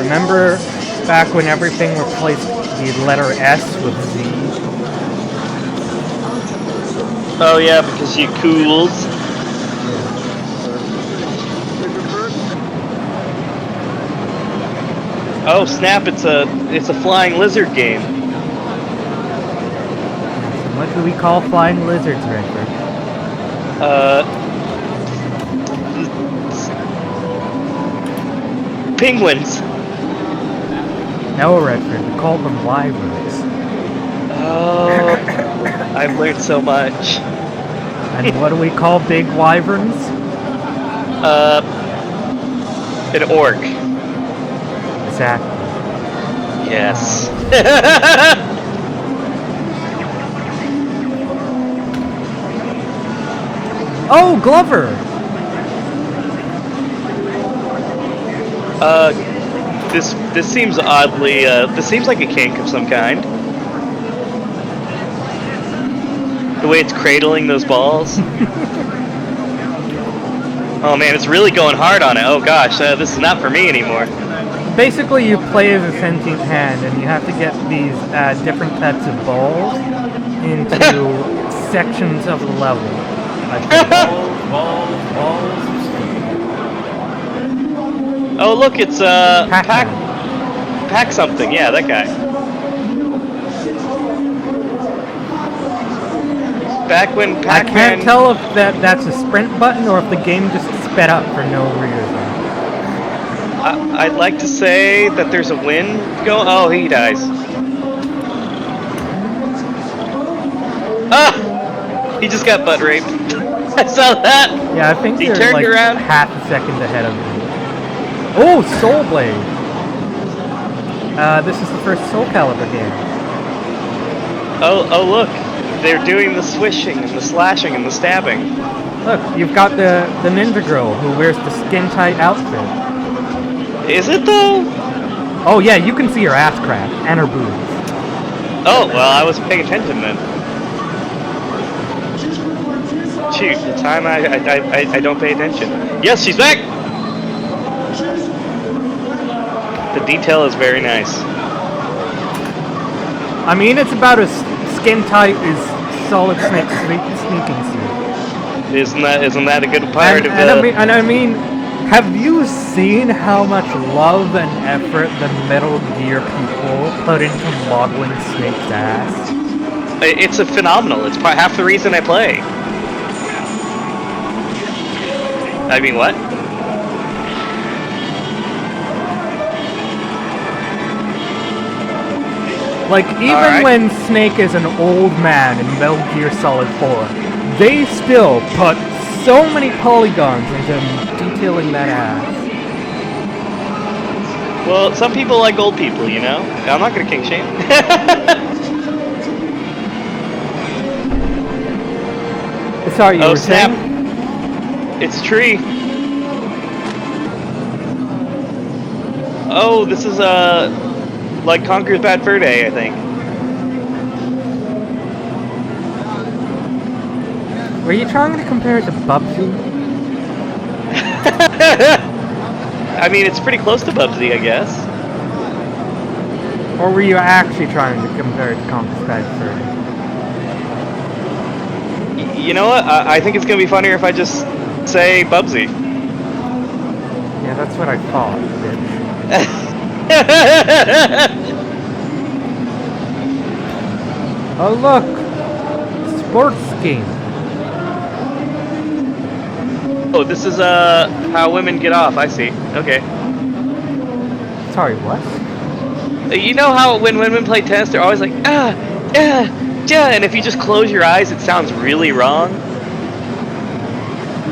remember back when everything replaced the letter S with Z? Oh yeah, because you cools. Oh snap! It's a flying lizard game. What do we call flying lizards, Redford? Penguins. No, Redford. We call them wyverns. Oh, I've learned so much. And what do we call big wyverns? An orc. Exactly. Yes. Oh, Glover! This seems oddly. This seems like a kink of some kind. The way it's cradling those balls. Oh man, it's really going hard on it. Oh gosh, this is not for me anymore. Basically, you play as a sentient hand, and you have to get these different types of balls into sections of the level. Balls. Oh look, it's Pac-Man. Pack something. Yeah, that guy. Back when I Pac-Man. can't tell if that's a sprint button or if the game just sped up for no reason. I'd like to say that there's a win going. Oh, he dies. Ah! He just got butt raped. I saw that. Yeah, I think He you're turned like around. half a second ahead of me. Oh, Soul Blade! This is the first Soul Calibur game. Oh look. They're doing the swishing and the slashing and the stabbing. Look, you've got the ninja girl who wears the skin-tight outfit. Is it though? Oh yeah, you can see her ass crack and her boobs. Oh, well, I wasn't paying attention then. Shoot, the time I don't pay attention. Yes, she's back! The detail is very nice. I mean, it's about as skin-tight as Solid Snake's sneaking suit. Isn't that a good part of And I mean, have you seen how much love and effort the Metal Gear people put into modeling Snake's ass? It's a phenomenal. It's half the reason I play. I mean, what? Like, even when Snake is an old man in Metal Gear Solid 4, they still put so many polygons into detailing that ass. Well, some people like old people, you know? I'm not gonna kink shame. Sorry, you were snap. saying? It's tree. Oh, this is like Conker's Bad Fur Day, I think. Were you trying to compare it to Bubsy? I mean, it's pretty close to Bubsy, I guess. Or were you actually trying to compare it to Conker's Bad Fur Day? You know what? I think it's gonna be funnier if I just say Bubsy. Yeah, that's what I thought, bitch. Oh look! Sports game. Oh, this is how women get off. I see. Okay. Sorry, what? You know how when women play tennis, they're always like and if you just close your eyes, it sounds really wrong.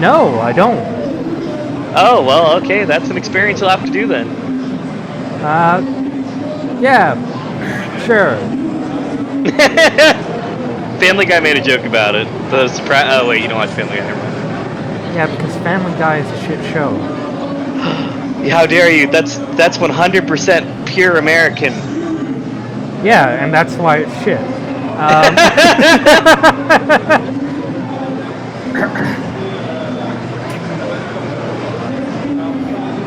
No, I don't. Oh, well, okay, that's an experience you'll have to do then. Yeah, sure. Family Guy made a joke about it. The surprise. Oh wait, you don't watch Family Guy. Never mind. Yeah, because Family Guy is a shit show. How dare you? That's 100% pure American. Yeah, and that's why it's shit.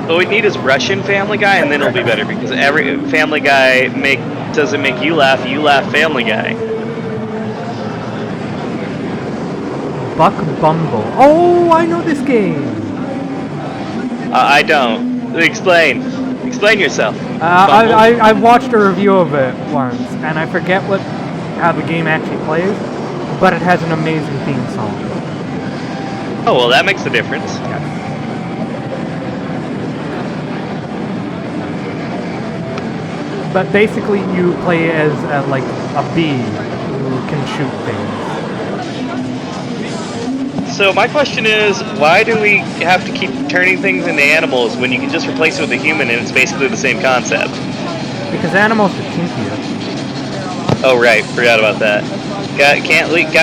What we need is Russian Family Guy, and then it'll be better because every Family Guy doesn't make you laugh Family Guy. Buck Bumble. Oh, I know this game. I don't. Explain yourself. I watched a review of it once, and I forget how the game actually plays, but it has an amazing theme song. Oh well, that makes a difference. Yes. But basically, you play as like a bee who can shoot things. So my question is, why do we have to keep turning things into animals when you can just replace it with a human and it's basically the same concept? Because animals are kinkier. Oh right, forgot about that. Can't leave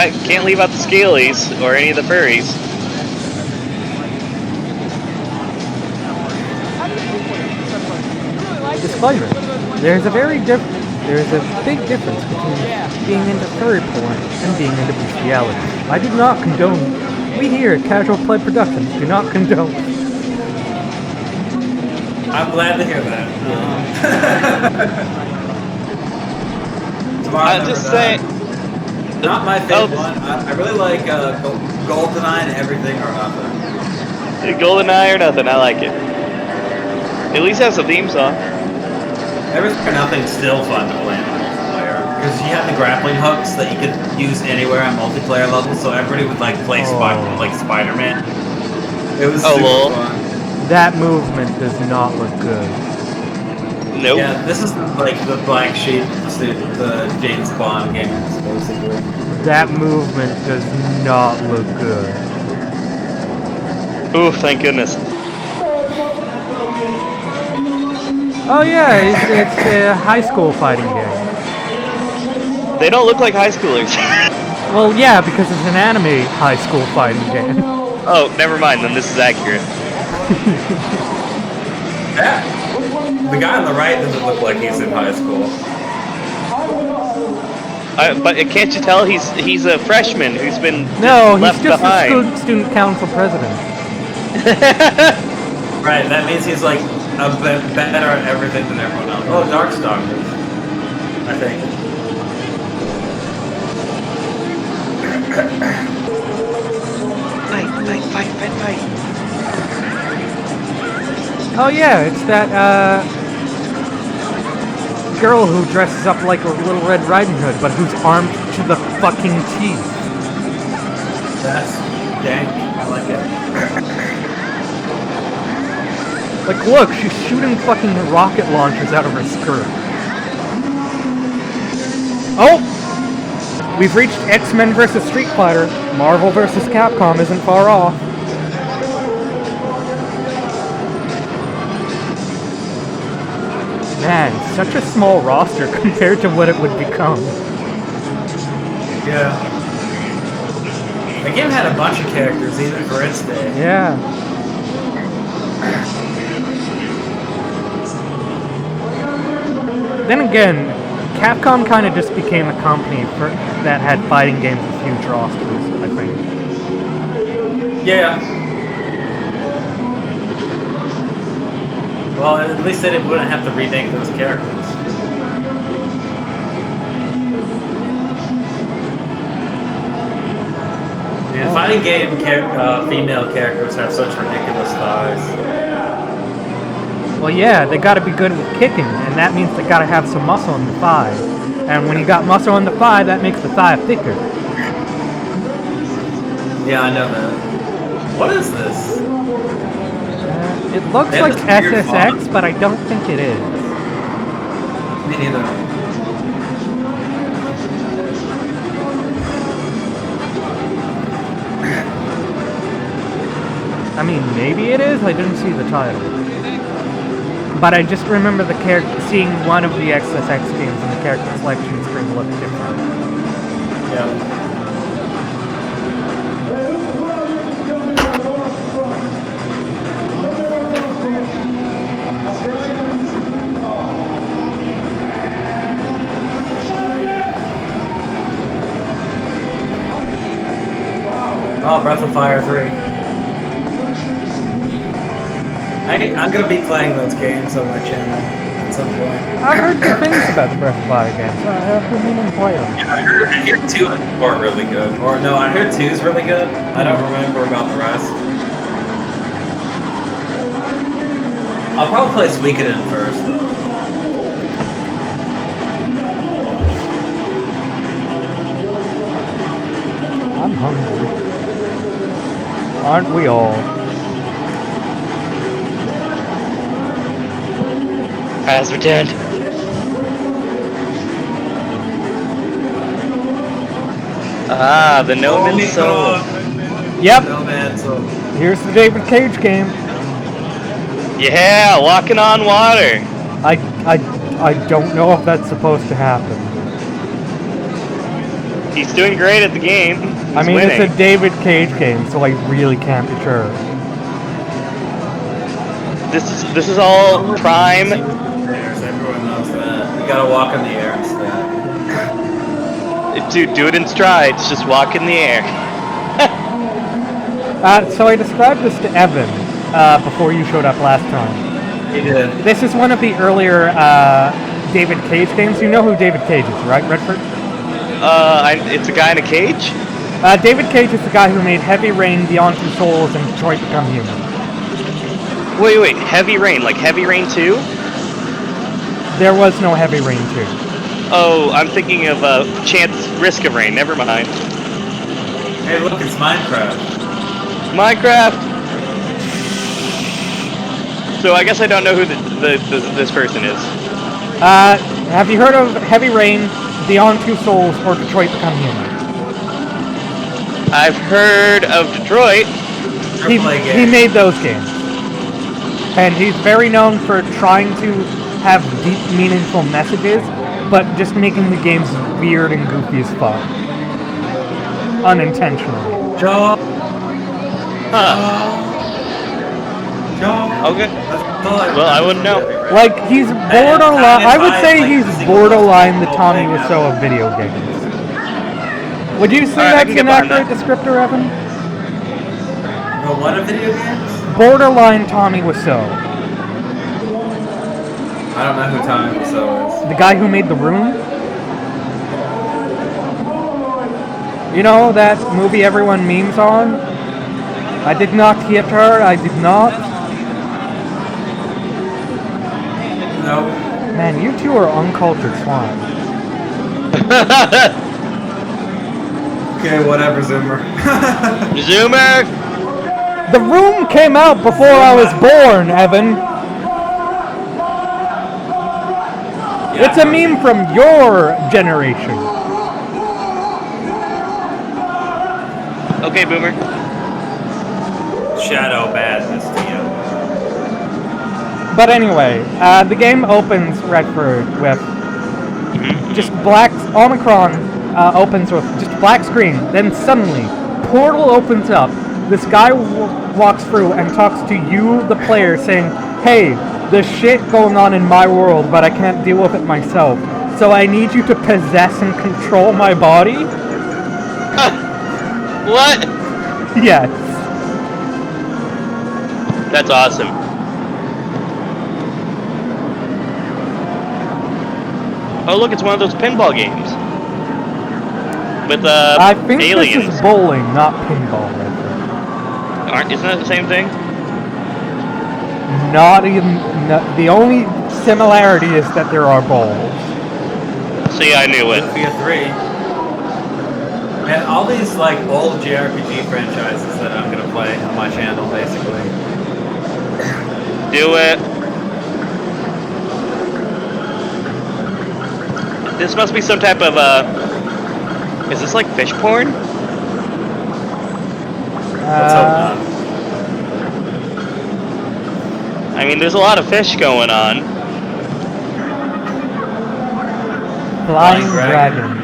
out the scalies or any of the furries. Disclaimer: there's a big difference between being into furry porn and being into bestiality. I do not condone. We here at Casual Play Productions do not condone. I'm glad to hear that. I'm just saying. Not my favorite one. I really like GoldenEye and Everything or Nothing. GoldenEye or Nothing, I like it. At least has a theme song. Everything or Nothing's still fun to play in multiplayer because you have the grappling hooks that you could use anywhere on multiplayer levels, so everybody would like play Spider-Man. It was super fun. That movement does not look good. Nope. Yeah, this is like the black sheep, the James Bond games, basically. That movement does not look good. Ooh, thank goodness. Oh yeah, it's a high school fighting game. They don't look like high schoolers. Well, yeah, because it's an anime high school fighting game. Oh, never mind, then this is accurate. Yeah. The guy on the right doesn't look like he's in high school. But can't you tell he's a freshman who's been left he's just behind? a student council president. Right, that means he's like a bit better at everything than everyone else. Oh, Darkstalkers, I think. Fight. Oh yeah, it's that girl who dresses up like a Little Red Riding Hood, but who's armed to the fucking teeth. That's dank. I like it. Like, look, she's shooting fucking rocket launchers out of her skirt. Oh! We've reached X-Men vs. Street Fighter. Marvel vs. Capcom isn't far off. Man, such a small roster compared to what it would become. Yeah. The game had a bunch of characters even for its day. Yeah. Then again, Capcom kind of just became a company that had fighting games with huge rosters, I think. Yeah. Well, at least they wouldn't have to remake those characters. And fighting game female characters have such ridiculous thighs. Well, yeah, they gotta be good with kicking, and that means they gotta have some muscle in the thigh. And when you got muscle in the thigh, that makes the thigh thicker. Yeah, I know that. What is this? It looks They have like this weird SSX, font. but I don't think it is. Me neither. I mean, maybe it is. I didn't see the title. But I just remember seeing one of the XSX games and the character selection screen looked different. Yeah. Oh, Breath of Fire 3. I'm gonna be playing those games on my channel at some point. I heard good things about the Breath of Fire games. I have been meaning to play them. Yeah, I heard 2 are really good. Or no, I heard 2 is really good. I don't remember about the rest. I'll probably play Suikoden first, though. I'm hungry. Aren't we all? Has returned. Ah, the No Man's Soul. Yep. No man, so Here's the David Cage game. Yeah, walking on water. I don't know if that's supposed to happen. He's doing great at the game. I He's mean, winning. it's a David Cage game, so I really can't be sure. This is all prime. everyone knows that. You gotta walk in the air instead. Dude, do it in strides. Just walk in the air. So I described this to Evan before you showed up last time. He did. This is one of the earlier David Cage games. You know who David Cage is, right, Redford? It's a guy in a cage? David Cage is the guy who made Heavy Rain, Beyond Two Souls, and Detroit Become Human. Wait, Heavy Rain, like Heavy Rain 2? There was no Heavy Rain 2. Oh, I'm thinking of Chance Risk of Rain, never mind. Hey, look, it's Minecraft. Minecraft! So I guess I don't know who this person is. Have you heard of Heavy Rain, Beyond Two Souls, or Detroit Become Human? I've heard of Detroit. He made those games. And he's very known for trying to have deep, meaningful messages, but just making the games weird and goofy as fuck. Unintentionally. Joe. Huh. Joe. Okay. Well, I wouldn't know. Like, he's borderline, I would say he's borderline the Tommy Wiseau of video games. Would you say Alright, I that's can get an behind accurate descriptor, Evan? The what of video games? Borderline Tommy Wiseau. I don't know who Tommy Wiseau is. The guy who made The Room? You know that movie everyone memes on? I did not hit her, I did not. No. Man, you two are uncultured swine. Okay, whatever, Zoomer. Zoomer! The Room came out before I was born, Evan. It's a meme from your generation. Okay, Boomer. Shadow badness to you. But anyway, the game opens, Redford, with just black. Omicron opens with just black screen. Then suddenly, portal opens up. This guy walks through and talks to you, the player, saying, "Hey, there's shit going on in my world, but I can't deal with it myself. So I need you to possess and control my body." What? Yes. That's awesome. Oh, look, it's one of those pinball games. With, I think aliens. this is bowling, not pinball, Redford. Isn't that the same thing? Not even. The only similarity is that there are balls. See, I knew it. Sophia 3. Man, all these like old JRPG franchises that I'm gonna play on my channel, basically. Do it. This must be some type of, is this like fish porn? Let's hope not. I mean, there's a lot of fish going on. Flying Dragon.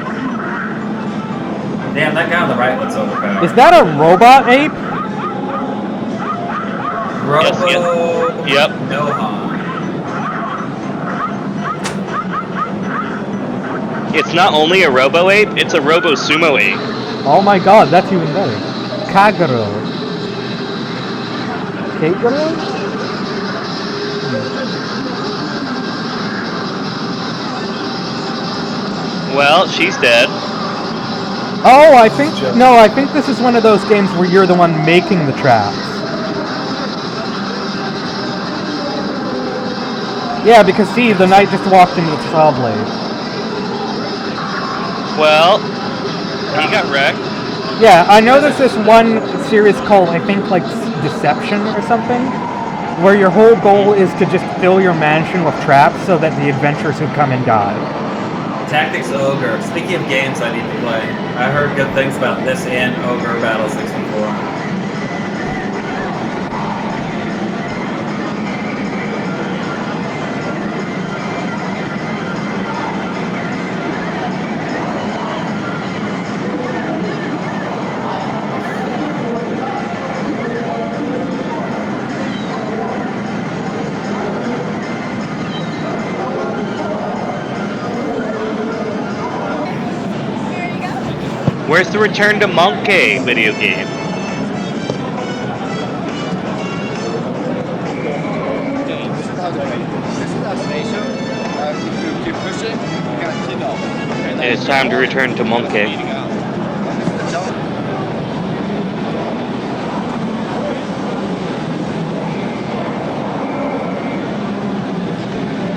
Damn, that guy on the right looks overpowered. Is that a robot ape? Robo Yep. Nohan. It's not only a Robo Ape, it's a Robo Sumo Ape. Oh my god, that's even better. Kagero. Kagero? Well, she's dead. Oh, I think this is one of those games where you're the one making the traps. Yeah, because see, the knight just walked into the saw blade. Well, he got wrecked. Yeah, I know there's this one series called, I think, like, Deception or something, where your whole goal is to just fill your mansion with traps so that the adventurers who come and die. Tactics Ogre. Speaking of games I need to play, I heard good things about this and Ogre Battle 64. Where's the Return to Monkey video game? It's time to return to Monkey.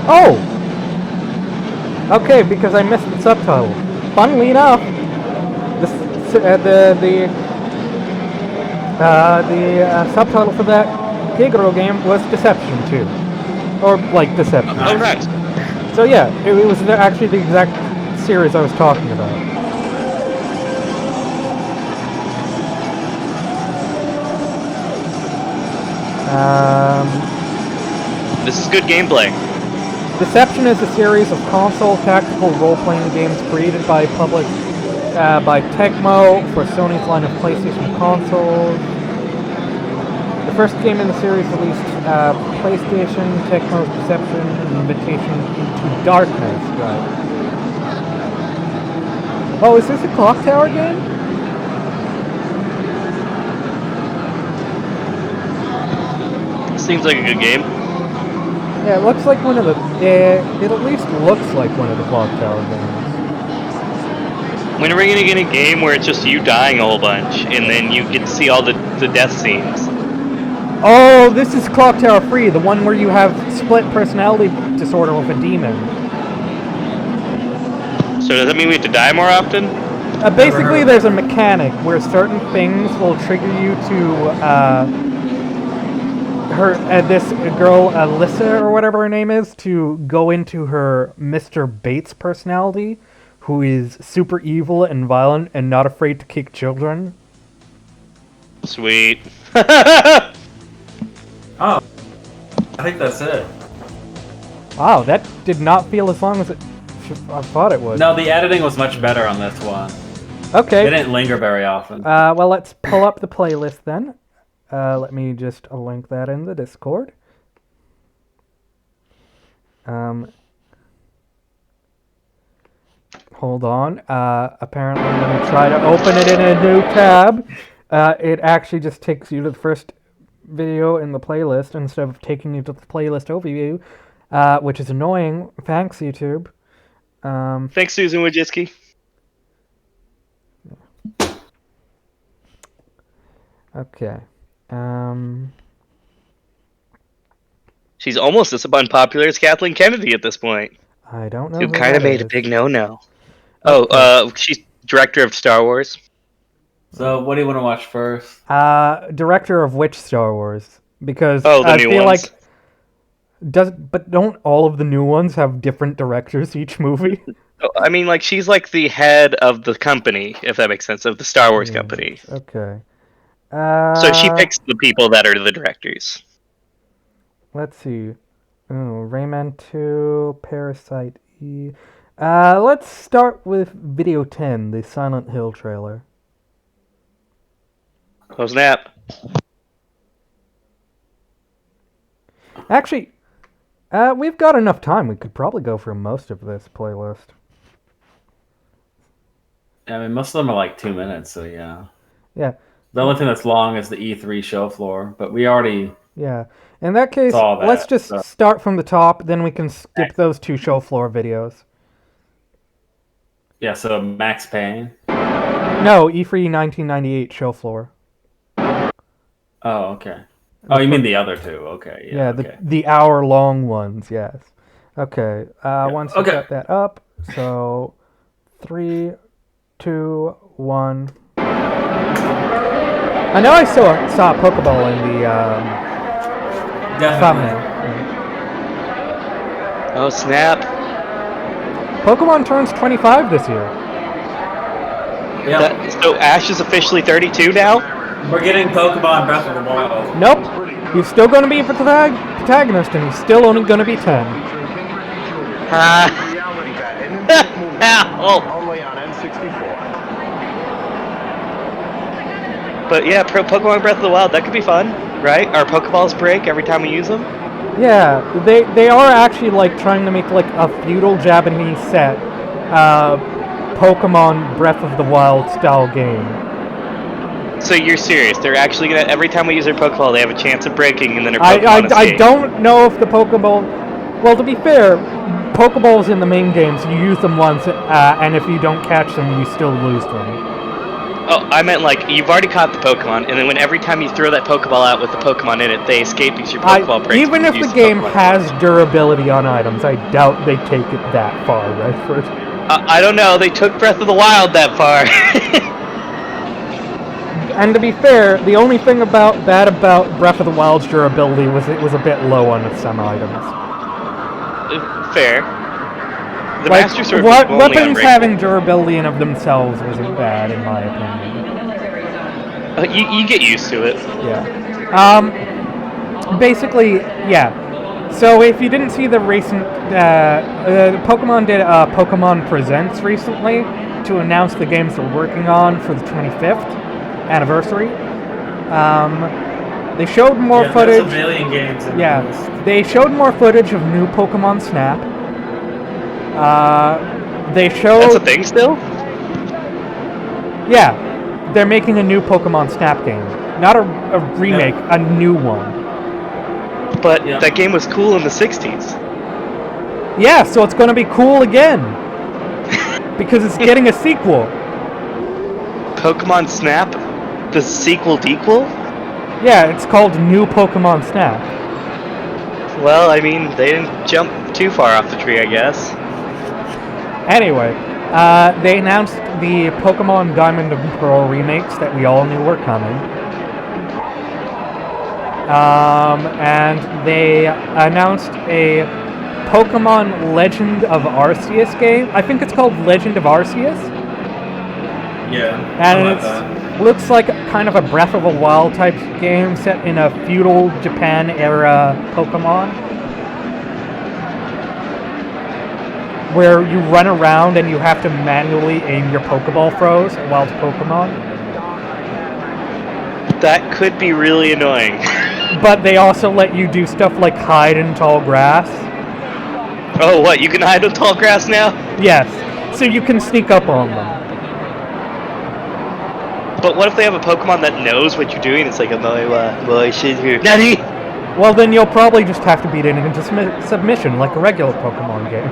Oh! Okay, because I missed the subtitle. Funnily enough, the subtitle for that Kagero game was Deception 2. Or, like, Deception. Oh, nice. So yeah, it was actually the exact series I was talking about. This is good gameplay. Deception is a series of console tactical role-playing games created by by Tecmo for Sony's line of PlayStation consoles. The first game in the series released PlayStation, Tecmo's Deception, Invitation into Darkness. Right. Oh, is this a Clock Tower game? Seems like a good game. Yeah, it looks like one of the. It at least looks like one of the Clock Tower games. When are we gonna get a game where it's just you dying a whole bunch, and then you get to see all the death scenes? Oh, this is Clock Tower Free, the one where you have split personality disorder with a demon. So does that mean we have to die more often? Basically, there's a mechanic where certain things will trigger you to this girl Alyssa or whatever her name is to go into her Mr. Bates personality, who is super evil and violent and not afraid to kick children. Sweet. Oh, I think that's it. Wow, that did not feel as long as I thought it would. No, the editing was much better on this one. Okay. It didn't linger very often. Well, let's pull up the playlist then. Let me just link that in the Discord. Hold on. Apparently, when you try to open it in a new tab, it actually just takes you to the first video in the playlist instead of taking you to the playlist overview, which is annoying. Thanks, YouTube. Thanks, Susan Wojcicki. Okay. She's almost as unpopular as Kathleen Kennedy at this point. I don't know. Who who kind of that made a is. big no-no. Oh, she's director of Star Wars. So, what do you want to watch first? Director of which Star Wars? Because Oh, the I new feel ones. like but don't all of the new ones have different directors each movie? I mean, like, she's like the head of the company, if that makes sense, of the Star Wars company. Okay. So she picks the people that are the directors. let's see. Oh, Rayman 2, Parasite E. Let's start with Video 10, the Silent Hill trailer. Oh snap! Actually, we've got enough time. We could probably go through most of this playlist. I mean, most of them are like 2 minutes, so yeah. Yeah. The only thing that's long is the E3 show floor, but we already... Yeah. In that case, saw that, let's just so- start from the top, then we can skip those 2 show floor videos. Yeah, so Max Payne. No, E3 1998 show floor. Oh, okay. Oh, you mean the other two? Okay. Yeah. Yeah, the hour-long ones, yes. Okay, once you okay. got that up, so 3, 2, 1. I know I saw a Pokeball in the thumbnail. Yeah. Oh snap! Pokemon turns 25 this year. Yeah, So Ash is officially 32 now. we're getting Pokemon Breath of the Wild. Nope, he's still going to be a protagonist, and he's still only going to be 10. Reality that in Ow. only on N64. But yeah, Pokemon Breath of the Wild, that could be fun, right? Our Pokeballs break every time we use them. Yeah, they are actually like trying to make like a feudal Japanese set, Pokemon Breath of the Wild style game. So you're serious? They're actually gonna every time we use their Pokeball, they have a chance of breaking, and then their I Pokemon escape. don't know if the Pokeball. Well, to be fair, Pokeballs in the main games, you use them once, and if you don't catch them, you still lose them. Oh, I meant like you've already caught the Pokemon, and then when every time you throw that Pokeball out with the Pokemon in it, they escape because your Pokeball breaks. Even if Use the game Pokemon. has durability on items, I doubt they take it that far, right? First. I don't know. They took Breath of the Wild that far. And to be fair, the only thing about Breath of the Wild's durability was it was a bit low on some items. Fair. The Like, Master Sword was only weapons unbreakable. having durability in of themselves wasn't bad, in my opinion. You get used to it. Yeah. Basically, yeah. So if you didn't see the recent, Pokemon did Pokemon Presents recently to announce the games they're working on for the 25th anniversary. They showed more footage. There's a million games in Yeah, this. they showed more footage of new Pokemon Snap. They showed. That's a thing still? Yeah, they're making a new Pokemon Snap game. Not a remake, a new one. But Yeah. that game was cool in the 60s. Yeah, so it's gonna be cool again. Because it's getting a sequel. Pokemon Snap? The sequel dequel? Yeah, it's called New Pokemon Snap. Well, I mean, they didn't jump too far off the tree, I guess. Anyway, they announced the Pokemon Diamond and Pearl remakes that we all knew were coming. And they announced a Pokemon Legend of Arceus game. I think it's called Legend of Arceus. Yeah. And it looks like kind of a Breath of the Wild type game set in a feudal Japan era Pokemon. Where you run around and you have to manually aim your Pokeball throws while it's Pokemon. That could be really annoying. But they also let you do stuff like hide in tall grass. Oh, what? You can hide in tall grass now? Yes, so you can sneak up on them. But what if they have a Pokemon that knows what you're doing? It's like a boy shit here. Nani? Well, then you'll probably just have to beat it into submission like a regular Pokemon game.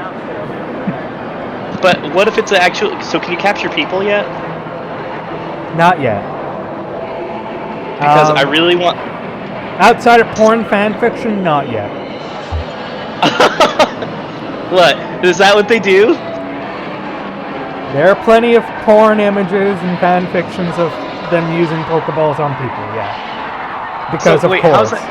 But what if it's an actual... So can you capture people yet? Not yet. Because I really want... Outside of porn fanfiction, not yet. What? Is that what they do? There are plenty of porn images and fanfictions of them using Pokeballs on people, yeah. Because So, of wait, course. how's that?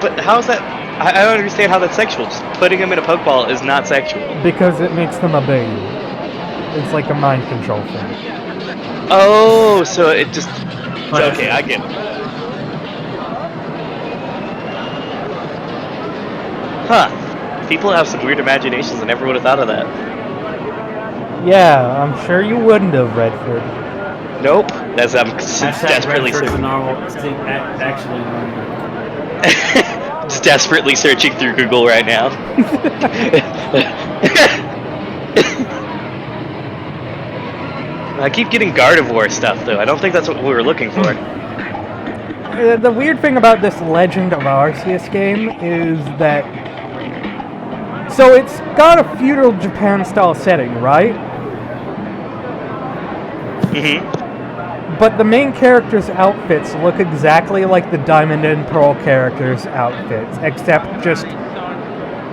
But how's that? I don't understand how that's sexual. Just putting them in a Pokeball is not sexual. Because it makes them obey you. It's like a mind control thing. Oh, so it just... Okay, I get it. Huh. People have some weird imaginations. I never would have thought of that. Yeah, I'm sure you wouldn't have, Redford. Nope. As I'm Hashtag desperately Redford's searching. actually. Just desperately searching through Google right now. I keep getting Gardevoir stuff though. I don't think that's what we were looking for. The weird thing about this Legend of Arceus game is that... So it's got a feudal Japan style setting, right? Mm-hmm. But the main characters' outfits look exactly like the Diamond and Pearl characters' outfits, except just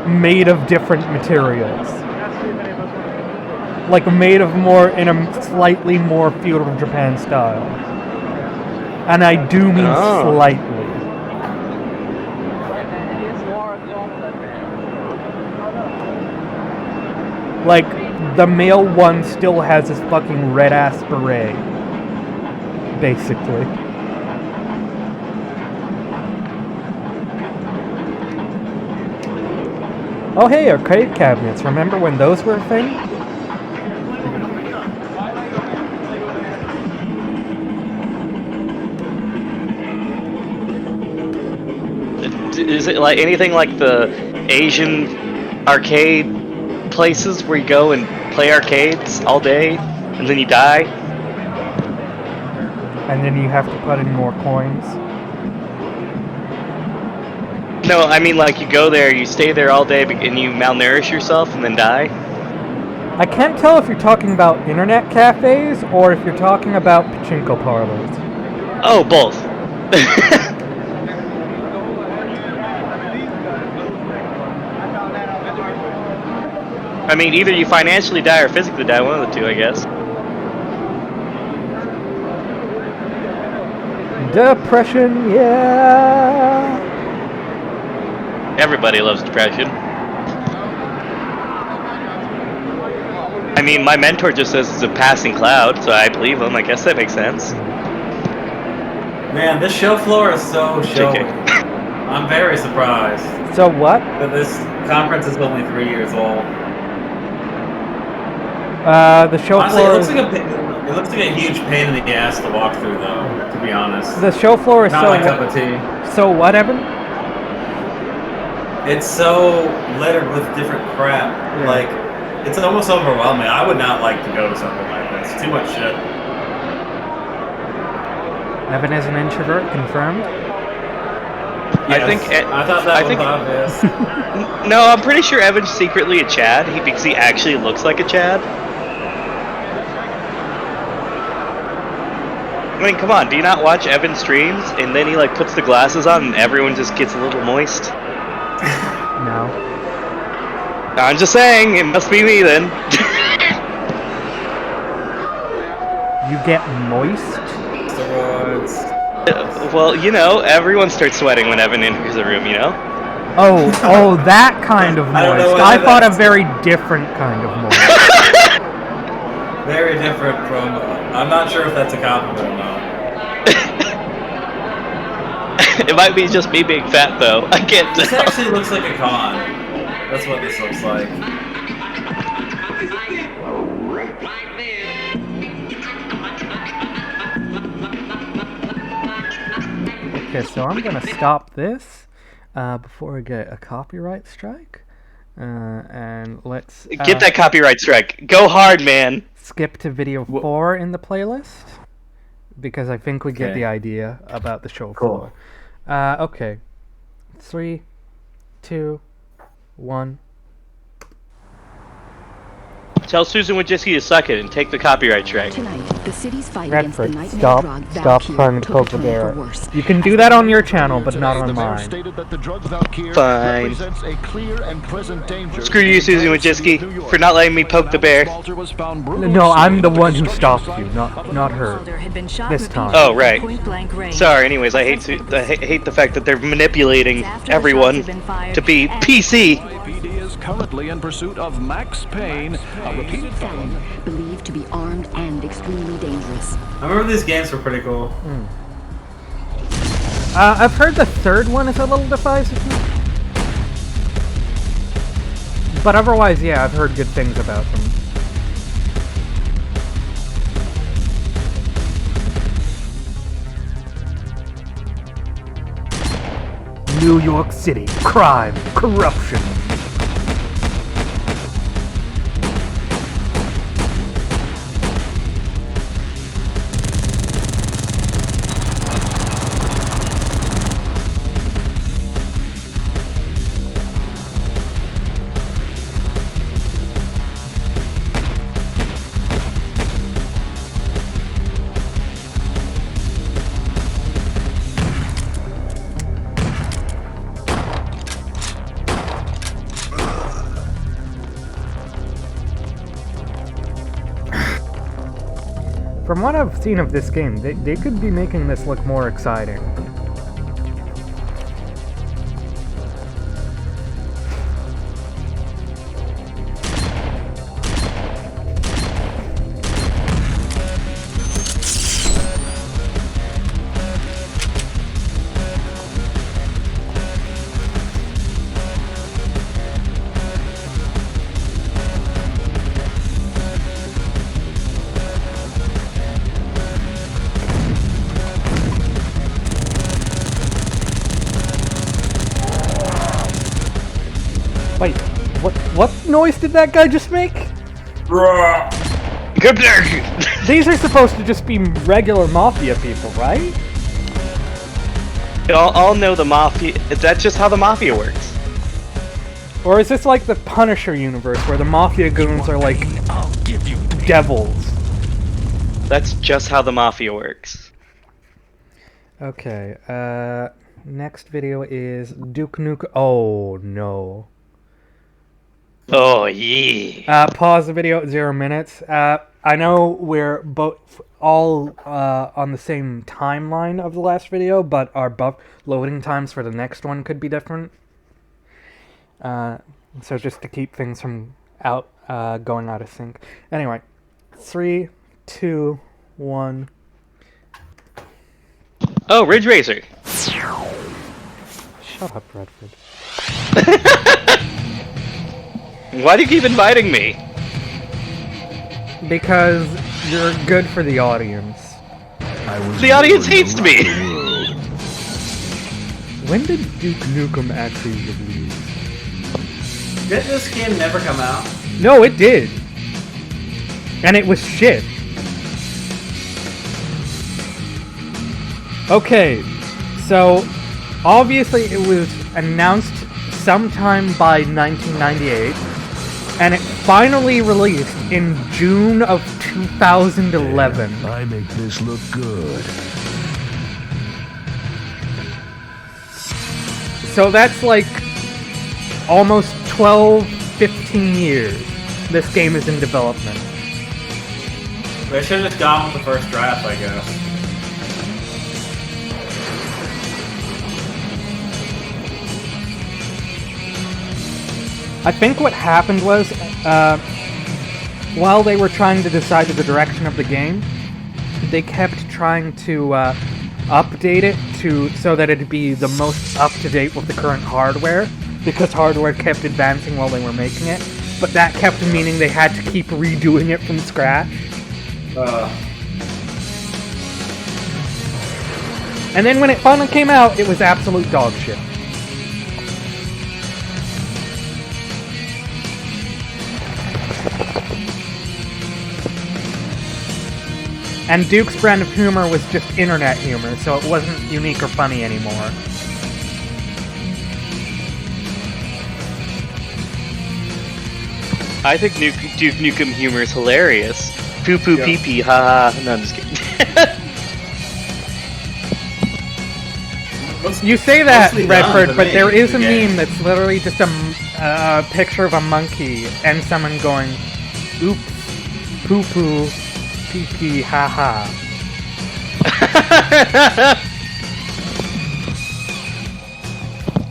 made of different materials. Like made of in a slightly more feudal Japan style. And I do mean slightly. Like, the male one still has his fucking red-ass beret. Basically. Oh hey, arcade cabinets. Remember when those were a thing? Is it like anything like the Asian arcade places where you go and play arcades all day and then you die? And then you have to put in more coins? No, I mean like you go there, you stay there all day and you malnourish yourself and then die? I can't tell if you're talking about internet cafes or if you're talking about pachinko parlors. Oh, both. I mean, either you financially die or physically die, one of the two, I guess. Depression, yeah. Everybody loves depression. I mean, my mentor just says it's a passing cloud, so I believe him. I guess that makes sense. Man, this show floor is so showy. I'm very surprised. So what? That this conference is only 3 years old. The show Honestly, floor. it looks like a huge pain in the ass to walk through, though. To be honest. The show floor is Not so. my cup of tea. So what, Evan? It's so littered with different crap. Yeah. Like, it's almost overwhelming. I would not like to go to something like this. Too much shit. Evan is an introvert, confirmed. Yes, I think I thought that was obvious. No, I'm pretty sure Evan's secretly a Chad because he actually looks like a Chad. I mean, come on, do you not watch Evan streams and then he like puts the glasses on and everyone just gets a little moist? No. I'm just saying, it must be me then. You get moist? Steroids. Well, you know, everyone starts sweating when Evan enters the room, you know? Oh, that kind of I don't know moist. whether I thought a that's- very different kind of moist. Very different from... I'm not sure if that's a compliment or not. It might be just me being fat, though. I can't This tell. actually looks like a con. That's what this looks like. Okay, so I'm gonna stop this before I get a copyright strike. And let's Get that copyright strike. Go hard, man. skip to video 4 in the playlist because I think we get Okay. the idea about the show Cool. floor. Okay. 3, 2, 1. Tell Susan Wojcicki to suck it and take the copyright strike. Tonight, the city's fight Redford, against the nightmare drug stop Valkyr trying to took a poke the turn bear. for worse. You can do that on your channel, but not on The mayor mine. stated that the drug Valkyr Fine. represents a clear and present danger. Screw you, Susan Wojcicki, for not letting me poke the bear. No, I'm the one who stopped you, not her. This time. Oh, right. Sorry, anyways, I hate the fact that they're manipulating everyone to be PC. LAPD is currently in pursuit of Max Payne, a repeat felon. Believed to be armed and extremely dangerous. I remember these games were pretty cool. I've heard the third one is a little divisive. But otherwise, yeah, I've heard good things about them. New York City, crime, corruption. From what I've seen of this game, they could be making this look more exciting. Wait, what noise did that guy just make? These are supposed to just be regular mafia people, right? I'll know the mafia. That's just how the mafia works. Or is this like the Punisher universe, where the mafia goons are like devils? That's just how the mafia works. Okay, next video is Duke Nukem. Oh no. Oh yeah. Pause the video at 0 minutes. I know we're both all on the same timeline of the last video, but our loading times for the next one could be different. So just to keep things from going out of sync. Anyway, 3, 2, 1. Oh, Ridge Racer. Shut up, Redford. Why do you keep inviting me? Because you're good for the audience. The audience hates me! When did Duke Nukem actually release? Did this game never come out? No, it did. And it was shit. Okay, so obviously it was announced sometime by 1998, and it finally released in June of 2011. I make this look good. So that's like almost 12, 15 years this game is in development. They should have just gone with the first draft, I guess. I think what happened was, while they were trying to decide the direction of the game, they kept trying to update it so that it'd be the most up-to-date with the current hardware, because hardware kept advancing while they were making it, but that kept meaning they had to keep redoing it from scratch. And then when it finally came out, it was absolute dog shit. And Duke's brand of humor was just internet humor, so it wasn't unique or funny anymore. I think Duke Nukem humor is hilarious. Poo poo pee pee, ha ha. No, I'm just kidding. You say that, Redford, but there is a meme that's literally just a picture of a monkey and someone going, oops, poo poo, pee pee, ha ha.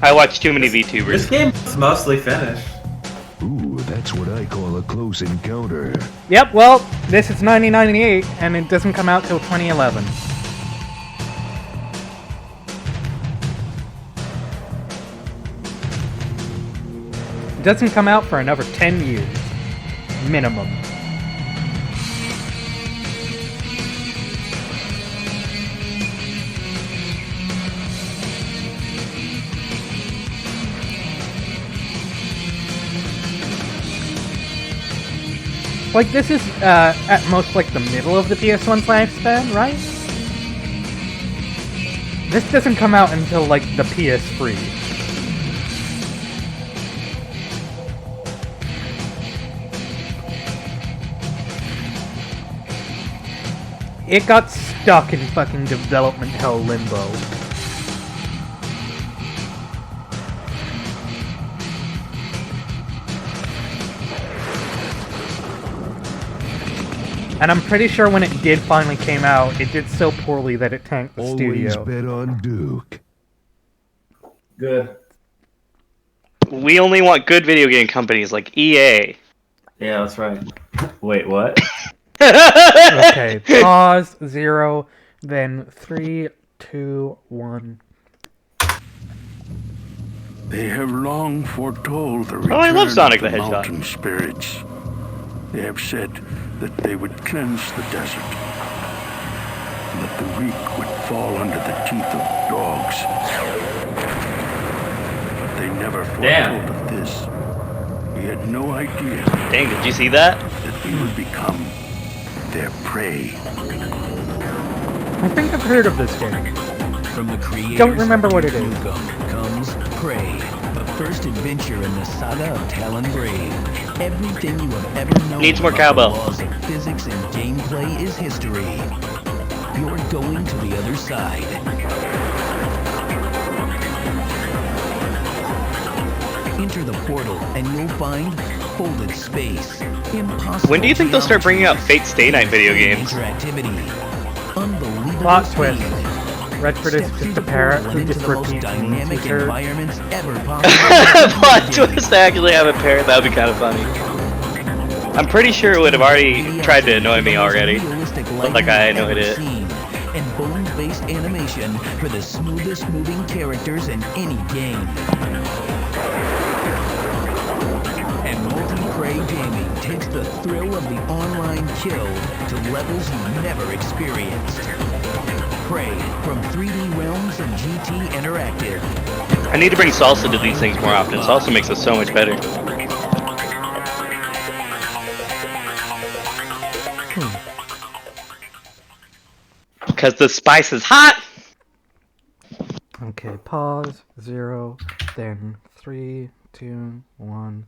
I watch too many VTubers. This game is mostly finished. Ooh, that's what I call a close encounter. Yep, well, this is 1998, and it doesn't come out till 2011. doesn't come out for another 10 years. Minimum. Like, this is, at most, like, the middle of the PS1's lifespan, right? This doesn't come out until, like, the PS3. It got stuck in fucking development hell limbo. And I'm pretty sure when it did finally came out, it did so poorly that it tanked the studio. Always bet on Duke. Good. We only want good video game companies like EA. Yeah, that's right. Wait, what? Okay, pause, 0, then 3, 2, 1. They have long foretold the Oh, I love return Sonic of the the Hedgehog. mountain spirits. They have said that they would cleanse the desert, and that the weak would fall under the teeth of dogs. But they never Damn. foretold of this. We had no idea Dang, did you see that? that we would become their prey. I think I've heard of this game. From the creators Don't remember what it of is. Duke comes Prey, the first adventure in the saga of Talonbrave. Everything you have ever known Needs more about cowbell. the laws of physics and gameplay is history. You're going to the other side. Enter the portal and you'll find folded space. Impossible When do you think they'll start bringing out Fate Stay Night video games? interactivity. Unbelievable Plot speed. twist. Redford is Step through just the a parrot portal who and into just the most repeats dynamic memes he heard. environments ever possible. Plot twist to actually have a parrot, that would be kind of funny. I'm pretty sure it would have already tried to annoy me already. But like I annoyed it. And bones-based animation for the smoothest moving characters in any game. And multi-prey gaming takes the thrill of the online kill to levels you've never experienced. Prey from 3D Realms and GT Interactive. I need to bring salsa to these things more often. Salsa makes it so much better. Because the spice is hot! Okay, pause, 0, then 3, 2, 1.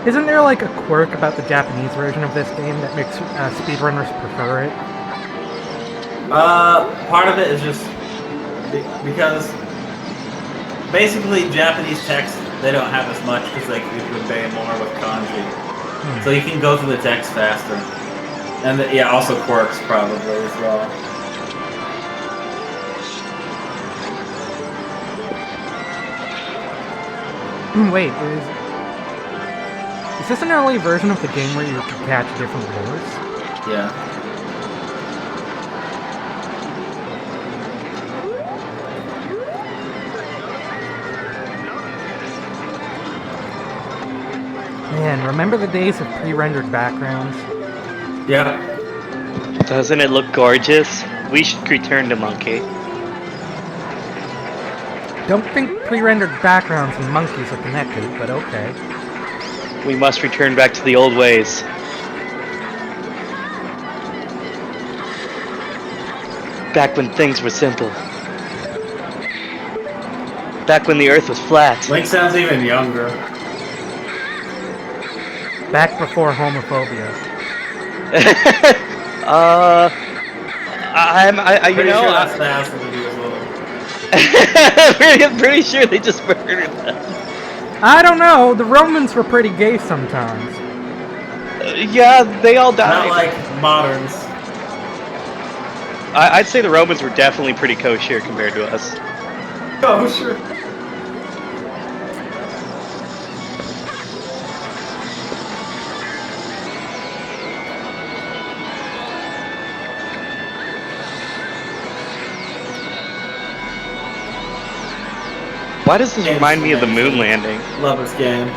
Isn't there like a quirk about the Japanese version of this game that makes speedrunners prefer it? Part of it is just because basically Japanese text, they don't have as much because they can convey more with kanji. So you can go through the text faster. And yeah, also quirks probably as well. Wait, is this an early version of the game where you can catch different lures? Yeah. Man, remember the days of pre-rendered backgrounds? Yeah. Doesn't it look gorgeous? We should return to Monkey. Don't think pre-rendered backgrounds and monkeys are connected, but okay. We must return back to the old ways. Back when things were simple. Back when the earth was flat. Link sounds even younger. Back before homophobia. you Pretty know, sure that's the house when he was little. pretty sure they just murdered them. I don't know, the Romans were pretty gay sometimes. Yeah, they all died. Not like moderns. I'd say the Romans were definitely pretty kosher compared to us. Oh, sure. Why does this remind me of the moon landing? Love this game.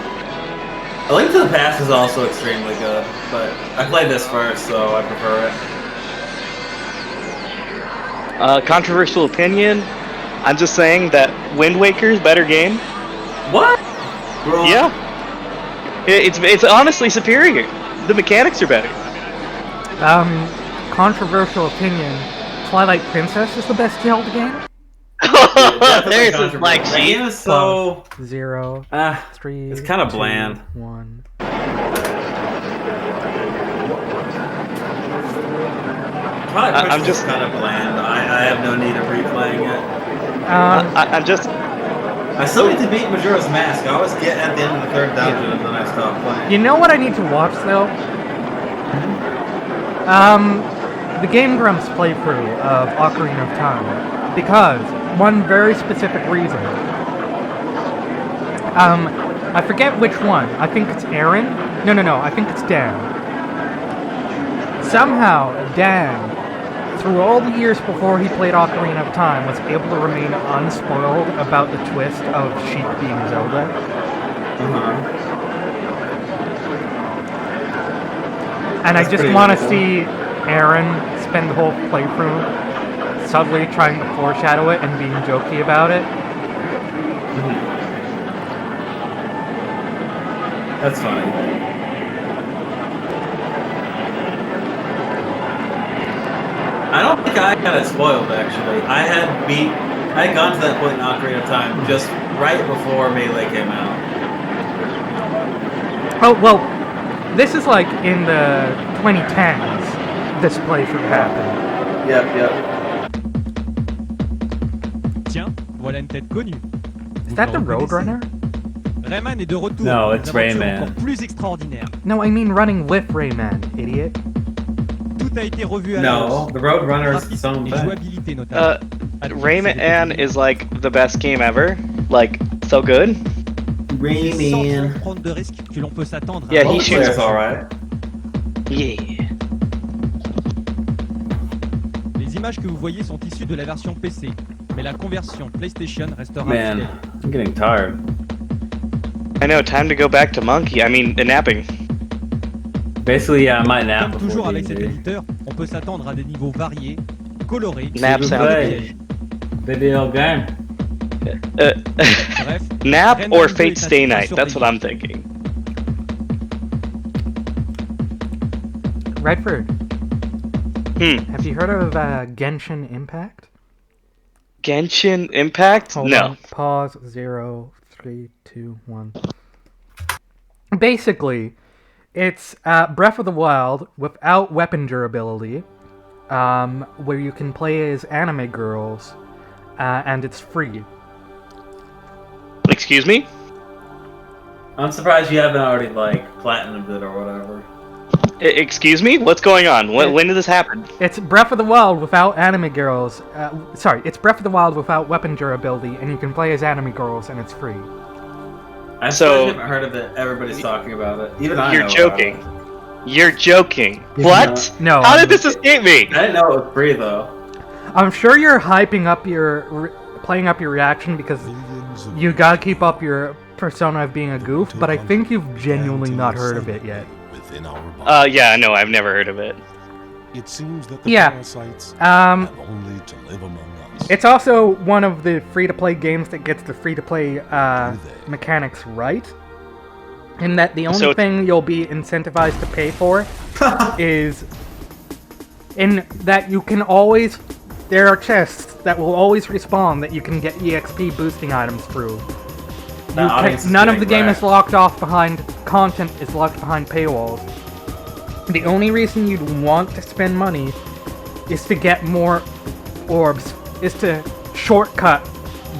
A Link to the Past is also extremely good, but I played this first, so I prefer it. Controversial opinion. I'm just saying that Wind Waker's better game. What? Bro. Yeah. It's honestly superior. The mechanics are better. Controversial opinion. Twilight Princess is the best Zelda game? There's his black The sheep. game is so... 0, 3, it's kind of 2, bland. 1. I'm just kind of bland. I have no need of replaying it. I'm just... I still need to beat Majora's Mask. I always get at the end of the third dungeon and then I stop playing. You know what I need to watch though? The Game Grumps playthrough of Ocarina of Time. Because one very specific reason. I forget which one. I think it's Aaron. No. I think it's Dan. Somehow, Dan, through all the years before he played Ocarina of Time, was able to remain unspoiled about the twist of Sheik being Zelda. And I just want to see Aaron spend the whole playthrough subtly trying to foreshadow it and being jokey about it. That's funny. I don't think I got it spoiled, actually. I had gone to that point in Ocarina of Time just right before Melee came out. Oh, well, this is like in the 2010s, this playthrough happened. Yep. Tiens, voilà une tête connue. Is that the Roadrunner? Rayman est de retour. No, it's Une aventure Rayman. encore plus extraordinaire. No, I mean running with Rayman, idiot. Tout a été revu à No, l'avance. the Roadrunner is its own Et thing. jouabilité notamment. Rayman is like the best game ever. Like, so good. Rayman. Sans prendre de risques que l'on peut s'attendre. Yeah, he shoots. Multiplayer's alright. Yeah. Les images que vous voyez sont issues de la version PC, mais la conversion PlayStation restera Man, fidèle. I'm getting tired. I know, time to go back to Monkey. I mean, napping. Basically, yeah, I might nap Comme before toujours avec cet D&D. éditeur, on peut s'attendre à des niveaux variés, colorés, Nap et sound. piégés. Video game. Bref, Nap Rayman or 2 Fate est un Stay titre à Night. That's what surveiller. I'm thinking. Redford, have you heard of Genshin Impact? Genshin Impact? Hold No. on. Pause. 0, 3, 2, 1. Basically, it's Breath of the Wild without weapon durability, where you can play as anime girls, and it's free. Excuse me? I'm surprised you haven't already, platinumed it or whatever. Excuse me? What's going on? When did this happen? It's Breath of the Wild without anime girls. It's Breath of the Wild without weapon durability, and you can play as anime girls, and it's free. I still haven't heard of it. Everybody's talking about it. Even I You're know joking. about You're joking. Yeah. What? No. How did this escape me? it. I didn't know it was free, though. I'm sure you're hyping up playing up your reaction because you gotta keep up your persona of being a goof, but I think you've genuinely not heard of it yet. Yeah, no, I've never heard of it. It seems that the Yeah. parasites Um, have only to live among us. It's also one of the free-to-play games that gets the free-to-play mechanics right. In that the only So- thing you'll be incentivized to pay for is in that you can always... There are chests that will always respawn that you can get EXP boosting items through. None of the game is locked off behind... Content is locked behind paywalls. The only reason you'd want to spend money is to get more orbs, is to shortcut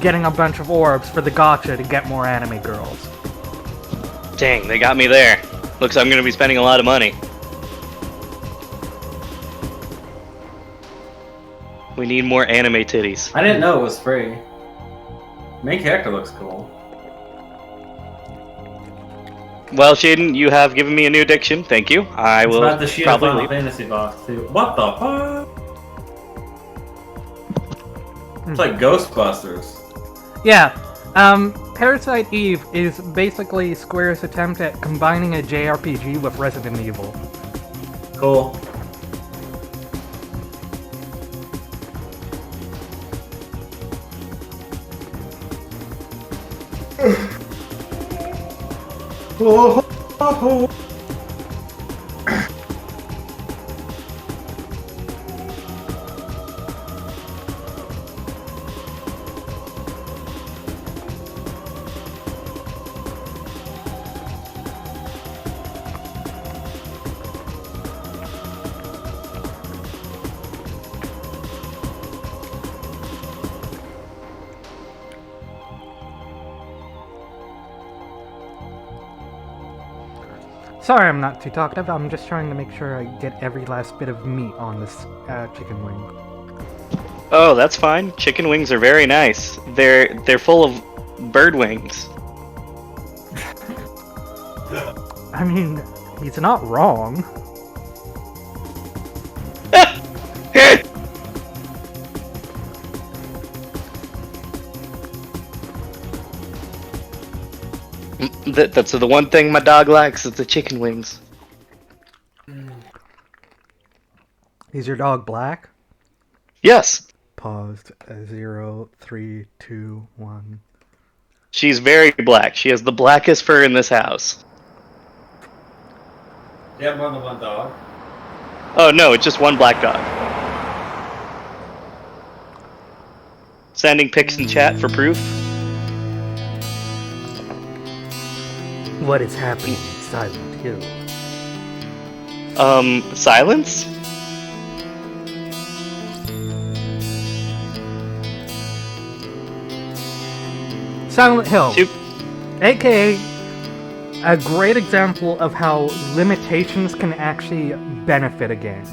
getting a bunch of orbs for the gacha to get more anime girls. Dang, they got me there. Looks like I'm gonna be spending a lot of money. We need more anime titties. I didn't know it was free. Main character looks cool. Well, Shaden, you have given me a new addiction. Thank you. I It's will about the Shield probably Final leave. Fantasy box, too. What the fuck? It's like Ghostbusters. Yeah, Parasite Eve is basically Square's attempt at combining a JRPG with Resident Evil. Cool. Sorry I'm not too talkative, I'm just trying to make sure I get every last bit of meat on this chicken wing. Oh, that's fine. Chicken wings are very nice. They're full of bird wings. I mean, he's not wrong. That's the one thing my dog likes, is the chicken wings. Is your dog black? Yes. Paused. 0, 3, 2, 1. She's very black. She has the blackest fur in this house. You have more than one dog? Oh no, it's just one black dog. Sending pics in chat for proof. What is happening in Silent Hill? Silence? Silent Hill. AKA a great example of how limitations can actually benefit a game.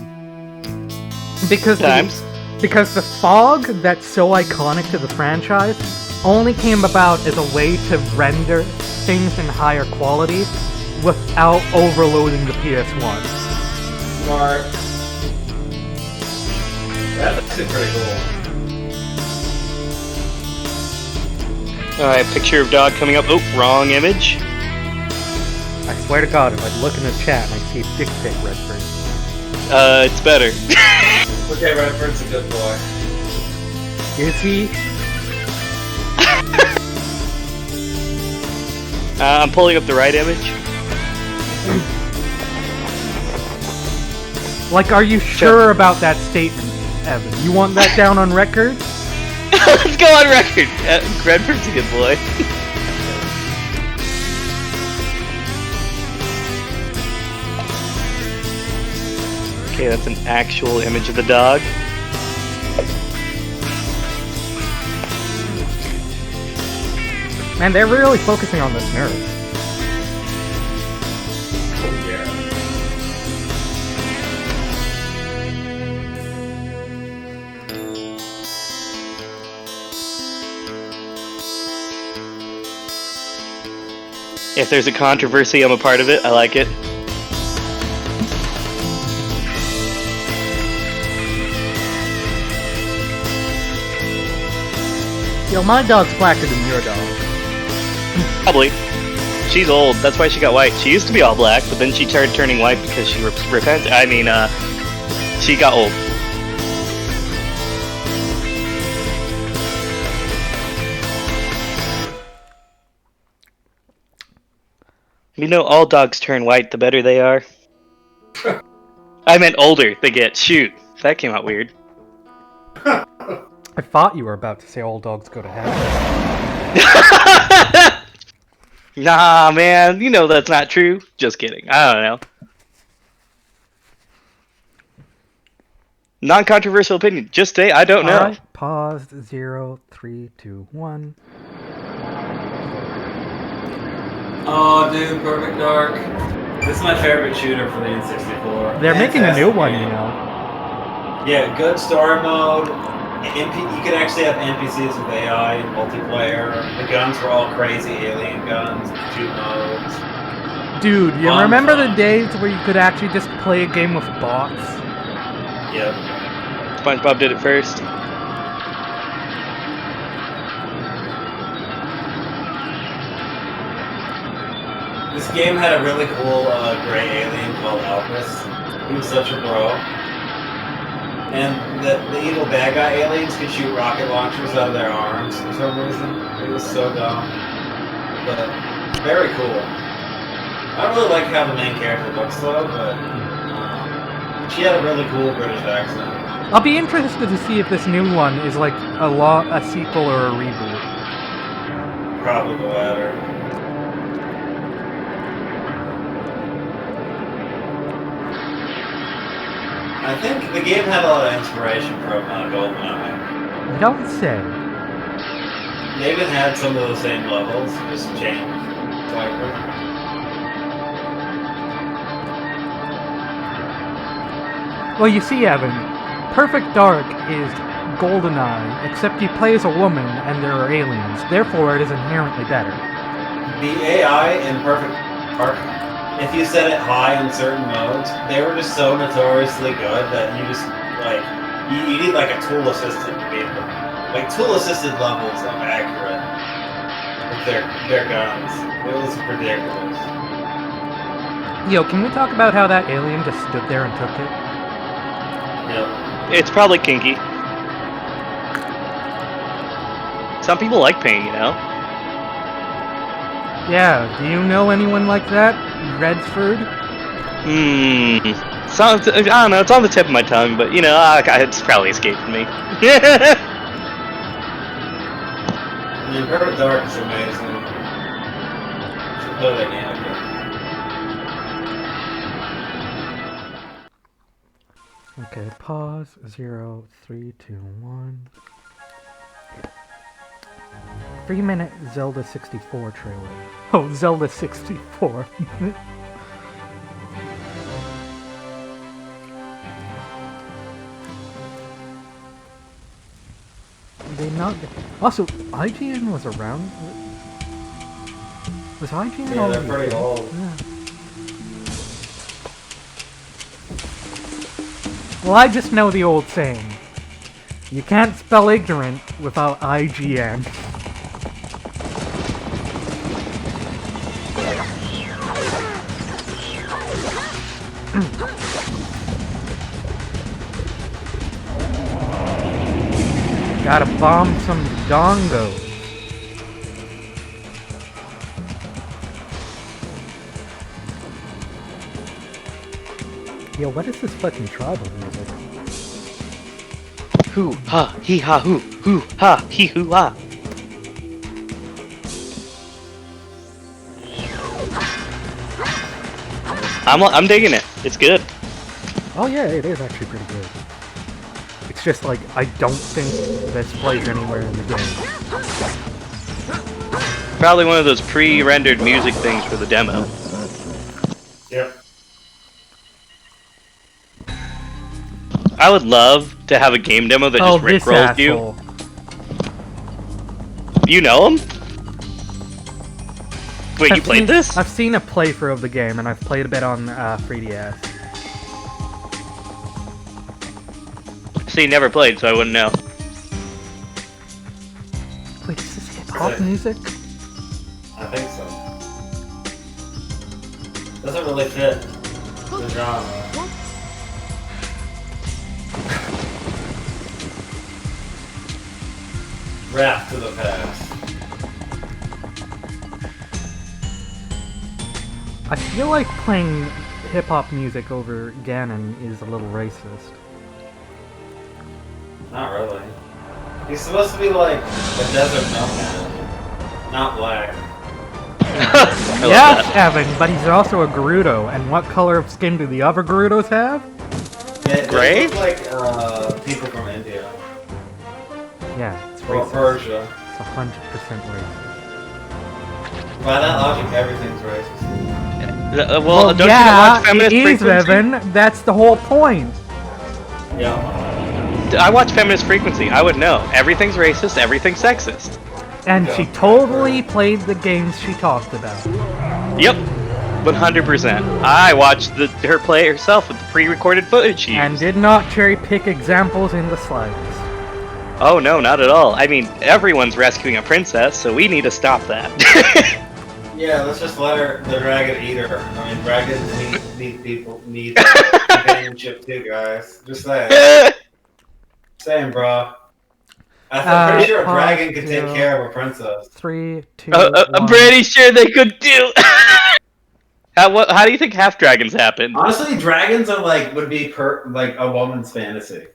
Because the fog that's so iconic to the franchise only came about as a way to render things in higher quality without overloading the PS1. Smart. That's actually pretty cool. Alright, picture of dog coming up. Oh, wrong image. I swear to God, if I look in the chat and I see a dick pic, Redford. It's better. Okay, Redford's a good boy. Is he? I'm pulling up the right image. Like, are you sure about that statement, Evan? You want that down on record? Let's go on record. Redford's a good boy. Okay, that's an actual image of the dog. Man, they're really focusing on this nerd. If there's a controversy, I'm a part of it. I like it. Yo, my dog's blacker than your dog. Probably. She's old. That's why she got white. She used to be all black, but then she started turning white because she repented. I mean, she got old. You know, all dogs turn white the better they are. I meant older they get. Shoot. That came out weird. I thought you were about to say all dogs go to heaven. Nah, man. You know that's not true. Just kidding. I don't know. Non-controversial opinion. Just say I don't know. Alright, paused. 0, 3, 2, 1. Oh, dude, Perfect Dark. This is my favorite shooter for the N64. They're making a new one, you know. Yeah, good story mode. You could actually have NPCs with AI in multiplayer. The guns were all crazy alien guns, 2 modes. Dude, you remember the days where you could actually just play a game with bots? Yep. SpongeBob did it first. This game had a really cool gray alien called Elvis. He was such a bro. And the evil bad guy aliens could shoot rocket launchers out of their arms for some reason. It was so dumb. But very cool. I don't really like how the main character looks though, but she had a really cool British accent. I'll be interested to see if this new one is like a sequel or a reboot. Probably the latter. I think the game had a lot of inspiration from GoldenEye. You don't say. They even had some of the same levels, just changed slightly. Well, you see, Evan, Perfect Dark is GoldenEye, except you play as a woman and there are aliens. Therefore, it is inherently better. The AI in Perfect Dark, if you set it high in certain modes, they were just so notoriously good that you just, like, you need like a tool assistant to beat them. Like, tool assisted levels of accurate with their guns. It was ridiculous. Yo, can we talk about how that alien just stood there and took it? Yep. It's probably kinky. Some people like pain, you know? Yeah, do you know anyone like that? Redsford? I don't know, it's on the tip of my tongue, but, you know, it's probably escaped me. I mean, Perfect Dark is amazing. Should play that game again. Okay, pause, 0, 3, 2, 1. 3-minute Zelda 64 trailer. Oh, Zelda 64. They not. Also, IGN was around. Was IGN Yeah, already? they're pretty old. Yeah. Well, I just know the old saying. You can't spell ignorant without IGN. Gotta bomb some dongos. Yo, what is this fucking tribal music? Hoo ha hee ha hoo ha hee hoo ha. I'm digging it. It's good. Oh yeah, it is actually pretty good. It's just like, I don't think this plays anywhere in the game. Probably one of those pre-rendered music things for the demo. Yep. I would love to have a game demo that just rickrolls you. You know him? Wait, you played this? I've seen a playthrough of the game, and I've played a bit on 3DS. So you never played, so I wouldn't know. Wait, is this hip-hop music? I think so. Doesn't really fit the genre. Wrath to the past. I feel like playing hip-hop music over Ganon is a little racist. Not really. He's supposed to be like a desert nomad, not black. Yes, Evan, but he's also a Gerudo. And what color of skin do the other Gerudos have? Yeah, Gray? They look like people from India. Yeah, it's Or racist. Persia. It's 100% racist. By that logic, everything's racist. Well, don't you yeah, watch Feminist it is, Frequency? Evan. That's the whole point. Yeah. I watch Feminist Frequency. I would know. Everything's racist, everything's sexist. And she totally played the games she talked about. Yep. 100%. I watched her play herself with the pre-recorded footage she And used. did not cherry pick examples in the slightest. Oh no, not at all. I mean, everyone's rescuing a princess, so we need to stop that. Yeah, let's just let the dragon eat her. I mean, dragons need companionship too, guys. Just saying. Saying, bro. I'm pretty sure a dragon could take care of a princess. 3, 2, I'm pretty sure they could do. How do you think half dragons happen? Honestly, dragons are would be like a woman's fantasy.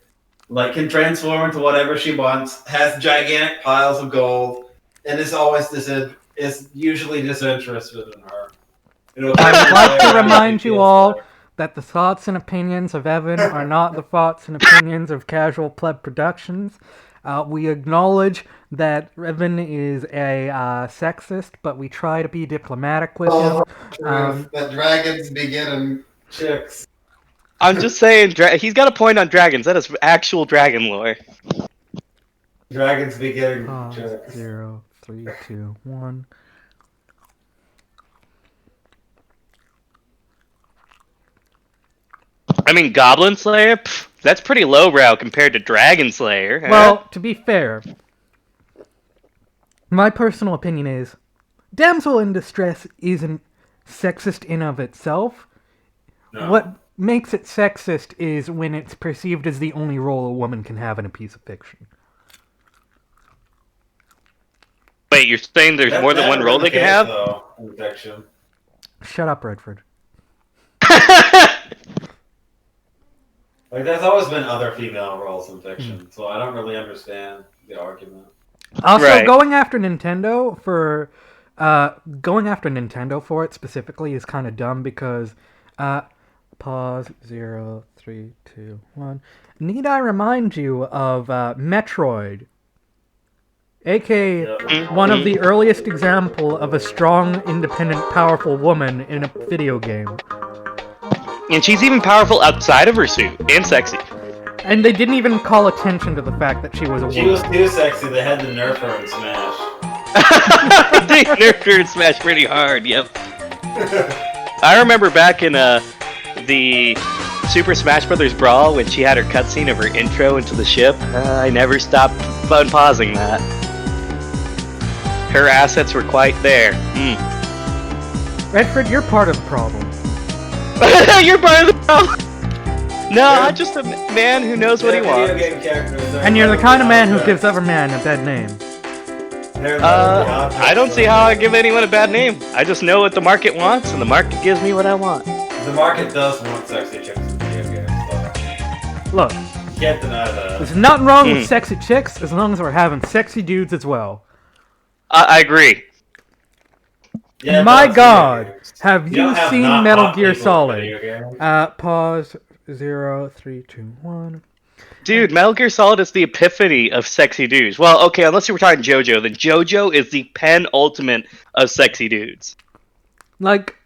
Like, can transform into whatever she wants, has gigantic piles of gold, and is always is usually disinterested in her. I would like to remind you all that the thoughts and opinions of Evan are not the thoughts and opinions of Casual Pleb Productions. We acknowledge that Evan is a sexist, but we try to be diplomatic with him. That dragons be getting chicks. I'm just saying, he's got a point on dragons. That is actual dragon lore. Dragons be getting chicks. 0, 3, 2, 1. I mean, Goblin Slayer? Pff, that's pretty lowbrow compared to Dragon Slayer. Huh? Well, to be fair, my personal opinion is, damsel in distress isn't sexist in of itself. No. What makes it sexist is when it's perceived as the only role a woman can have in a piece of fiction. Wait, you're saying there's more than one role they can have? Though, in fiction. Shut up, Redford. Like, there's always been other female roles in fiction, so I don't really understand the argument. Also, going after Nintendo for it specifically is kind of dumb because, pause, 0, 3, 2, 1. Need I remind you of Metroid, aka one of the earliest example of a strong, independent, powerful woman in a video game. And she's even powerful outside of her suit, and sexy. And they didn't even call attention to the fact that she was a woman. She was too sexy, they had to nerf her in Smash. They nerfed her in Smash pretty hard, yep. I remember back in the Super Smash Bros. Brawl when she had her cutscene of her intro into the ship. I never stopped pausing that. Her assets were quite there. Redford, you're part of the problem. You're part of the problem. No, I'm just a man who knows what he wants. And you're the kind of man who gives other man a bad name. I don't see how I give anyone a bad name. I just know what the market wants, and the market gives me what I want. The market does want sexy chicks in video games, so... Look. You can't deny that. There's nothing wrong with sexy chicks as long as we're having sexy dudes as well. I agree. Yeah, my God, have you seen Metal Gear Solid? Pause. 0, 3, 2, 1. Dude, Metal Gear Solid is the epiphany of sexy dudes. Well, okay, unless you were talking JoJo, then JoJo is the penultimate of sexy dudes. Like,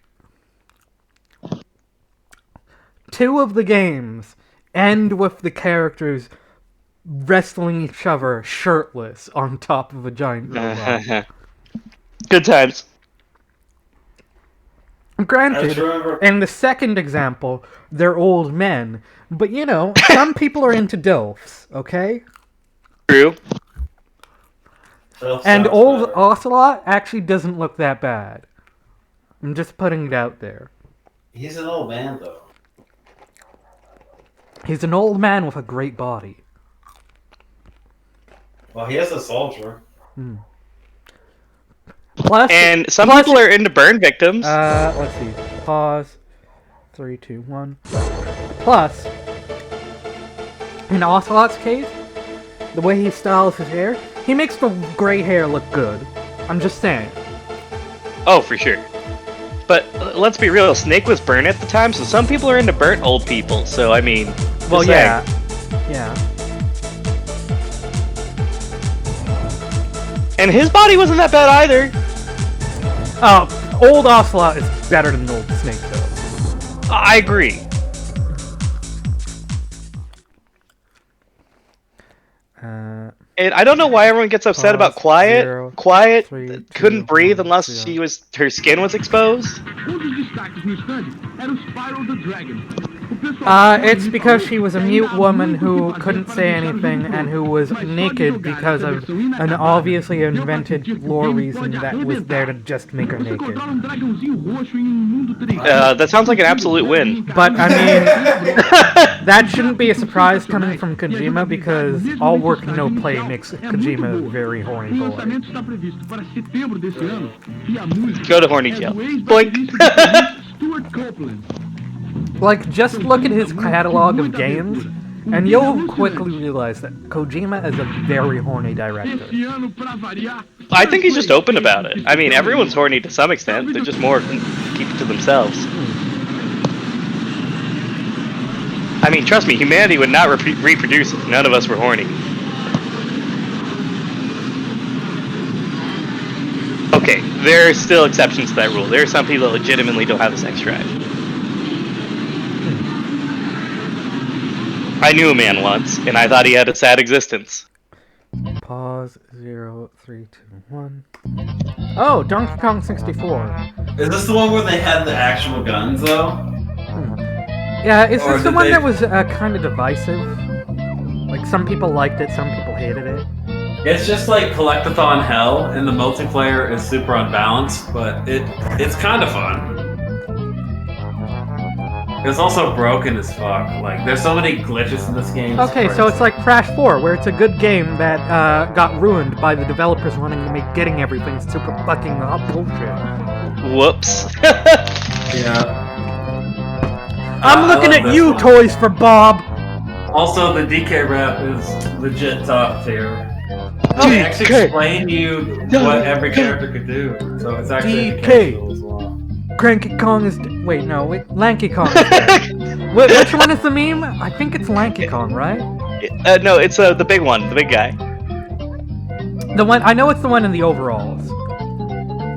2 of the games end with the characters wrestling each other shirtless on top of a giant robot. Good times. Granted, in the second example, they're old men. But, you know, some people are into DILFs, okay? True. And old Ocelot actually doesn't look that bad. I'm just putting it out there. He's an old man, though. He's an old man with a great body. Well, he is a soldier. Plus, and some people are into burn victims. Let's see. Pause. 3, 2, 1. Plus, in Ocelot's case, the way he styles his hair, he makes the gray hair look good. I'm just saying. Oh, for sure. But let's be real, Snake was burnt at the time, so some people are into burnt old people. So, I mean... Well, yeah. Yeah. And his body wasn't that bad either. Old Ocelot is better than old Snake, though. I agree. And I don't know why everyone gets upset about Quiet. Quiet couldn't breathe unless her skin was exposed. Onde os destaques no stand era o Spyro the Dragon. It's because she was a mute woman who couldn't say anything and who was naked because of an obviously invented lore reason that was there to just make her naked. That sounds like an absolute win. But, I mean, that shouldn't be a surprise coming from Kojima because all work, no play makes Kojima a very horny boy. Go to horny jail. Boink. Like, just look at his catalog of games, and you'll quickly realize that Kojima is a very horny director. I think he's just open about it. I mean, everyone's horny to some extent. They're just more keep it to themselves. I mean, trust me, humanity would not reproduce if none of us were horny. Okay, there are still exceptions to that rule. There are some people that legitimately don't have a sex drive. I knew a man once, and I thought he had a sad existence. Pause, 0, 3, 2, 1. Oh, Donkey Kong 64. Is this the one where they had the actual guns, though? Yeah, is this the one that was kind of divisive? Like, some people liked it, some people hated it. It's just like Collectathon Hell, and the multiplayer is super unbalanced, but it's kind of fun. It's also broken as fuck. Like, there's so many glitches in this game. Okay, so it's like Crash 4, where it's a good game that got ruined by the developers wanting to make getting everything super fucking bullshit. Whoops. Yeah. I'm looking at you, Toys for Bob! Also, the DK rap is legit top tier. DK. They actually explain you what every character could do, so it's actually educational as well. Cranky Kong is... Wait, no, Lanky Kong is dead. Which one is the meme? I think it's Lanky Kong, right? No, it's the big one, the big guy. The one... I know it's the one in the overalls.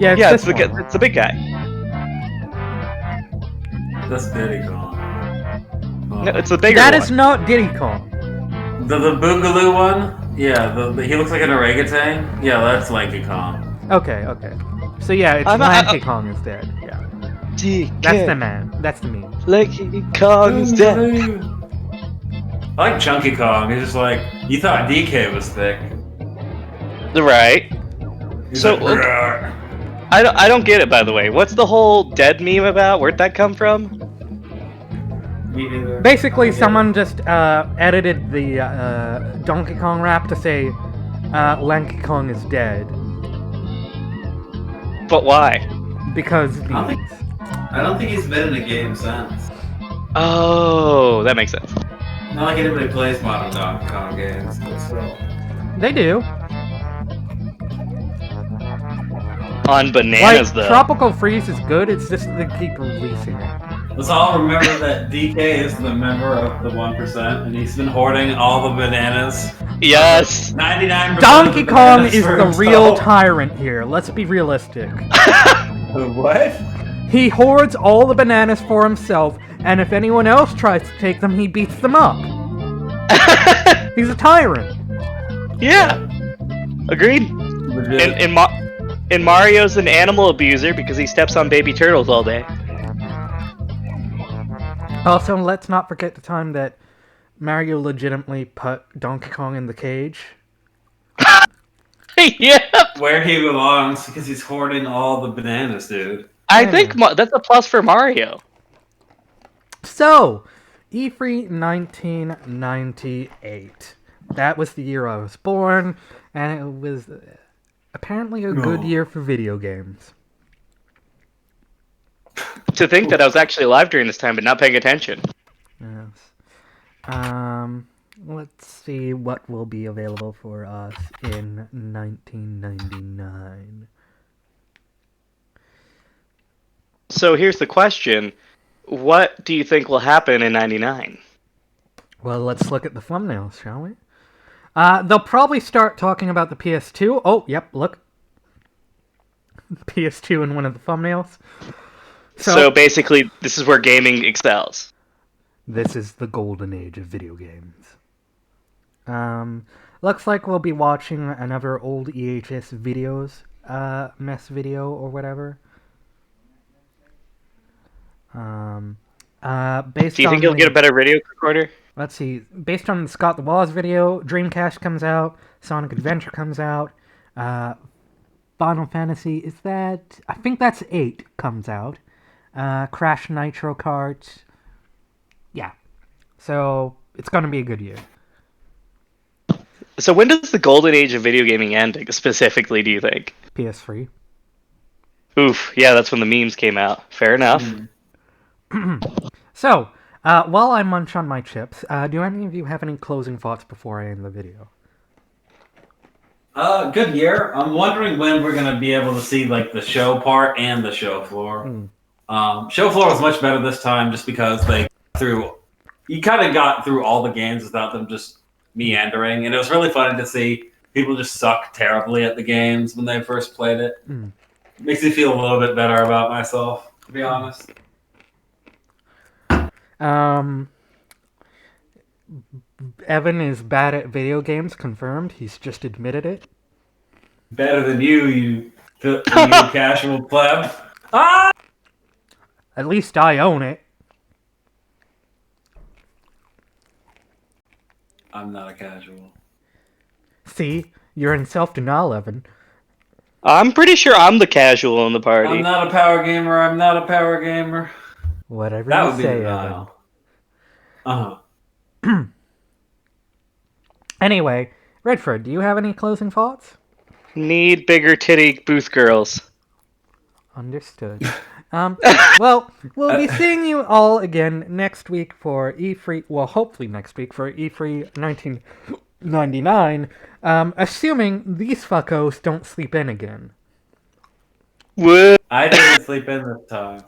Yeah, it's the big guy. That's Diddy Kong. No, it's the bigger That one. is not Diddy Kong. The Boogaloo one? Yeah, he looks like an orangutan. Yeah, that's Lanky Kong. Okay. So yeah, it's Lanky Kong is dead. Yeah. DK. That's the man. That's the meme. Lanky Kong is dead. I like Chunky Kong. He's just like, you thought DK was thick. Right. He's So, like, I don't get it, by the way. What's the whole dead meme about? Where'd that come from? Basically, someone just edited the Donkey Kong rap to say Lanky Kong is dead. But why? Because I don't think he's been in a game since. Oh, that makes sense. Not like anybody plays modern Donkey Kong games, but still. They do. On bananas, Like, though. Tropical Freeze is good, it's just they keep releasing it. Let's all remember that DK is the member of the 1%, and he's been hoarding all the bananas. Yes! 99% Donkey of the Kong bananas is for the real himself. tyrant here, let's be realistic. What? He hoards all the bananas for himself, and if anyone else tries to take them, he beats them up. He's a tyrant. Yeah. Agreed. And Mario's an animal abuser because he steps on baby turtles all day. Also, let's not forget the time that Mario legitimately put Donkey Kong in the cage. Yep. Where he belongs, because he's hoarding all the bananas, dude. I think that's a plus for Mario. So, E3 1998. That was the year I was born, and it was apparently a good year for video games. To think that I was actually alive during this time but not paying attention. Yes. Let's see what will be available for us in 1999. So here's the question. What do you think will happen in 99? Well, let's look at the thumbnails, shall we? They'll probably start talking about the PS2. Oh, yep, look. PS2 in one of the thumbnails. So basically, this is where gaming excels. This is the golden age of video games. Looks like we'll be watching another old EHS videos, mess video or whatever. Based Do you on think you'll the, get a better video recorder? Let's see. Based on the Scott the Woz video, Dreamcast comes out, Sonic Adventure comes out, Final Fantasy, is that... I think that's 8 comes out. Crash Nitro Kart. Yeah. So, it's gonna be a good year. So when does the golden age of video gaming end, specifically, do you think? PS3. Oof, yeah, that's when the memes came out. Fair enough. So, while I munch on my chips, do any of you have any closing thoughts before I end the video? Good year. I'm wondering when we're gonna be able to see like the show part and the show floor. Show floor was much better this time, just because you kind of got through all the games without them just meandering, and it was really funny to see people just suck terribly at the games when they first played it. Makes me feel a little bit better about myself, to be honest. Evan is bad at video games, confirmed. He's just admitted it. Better than you casual pleb. Ah! At least I own it. I'm not a casual. See? You're in self-denial, Evan. I'm pretty sure I'm the casual in the party. I'm not a power gamer. I'm not a power gamer. Whatever That you would be say, denial. Evan. Anyway, Redford, do you have any closing thoughts? Need bigger titty booth girls. Understood. Well, we'll be seeing you all again next week for E3. Well, hopefully next week for E3 1999. Assuming these fuckos don't sleep in again. What? I didn't sleep in this time.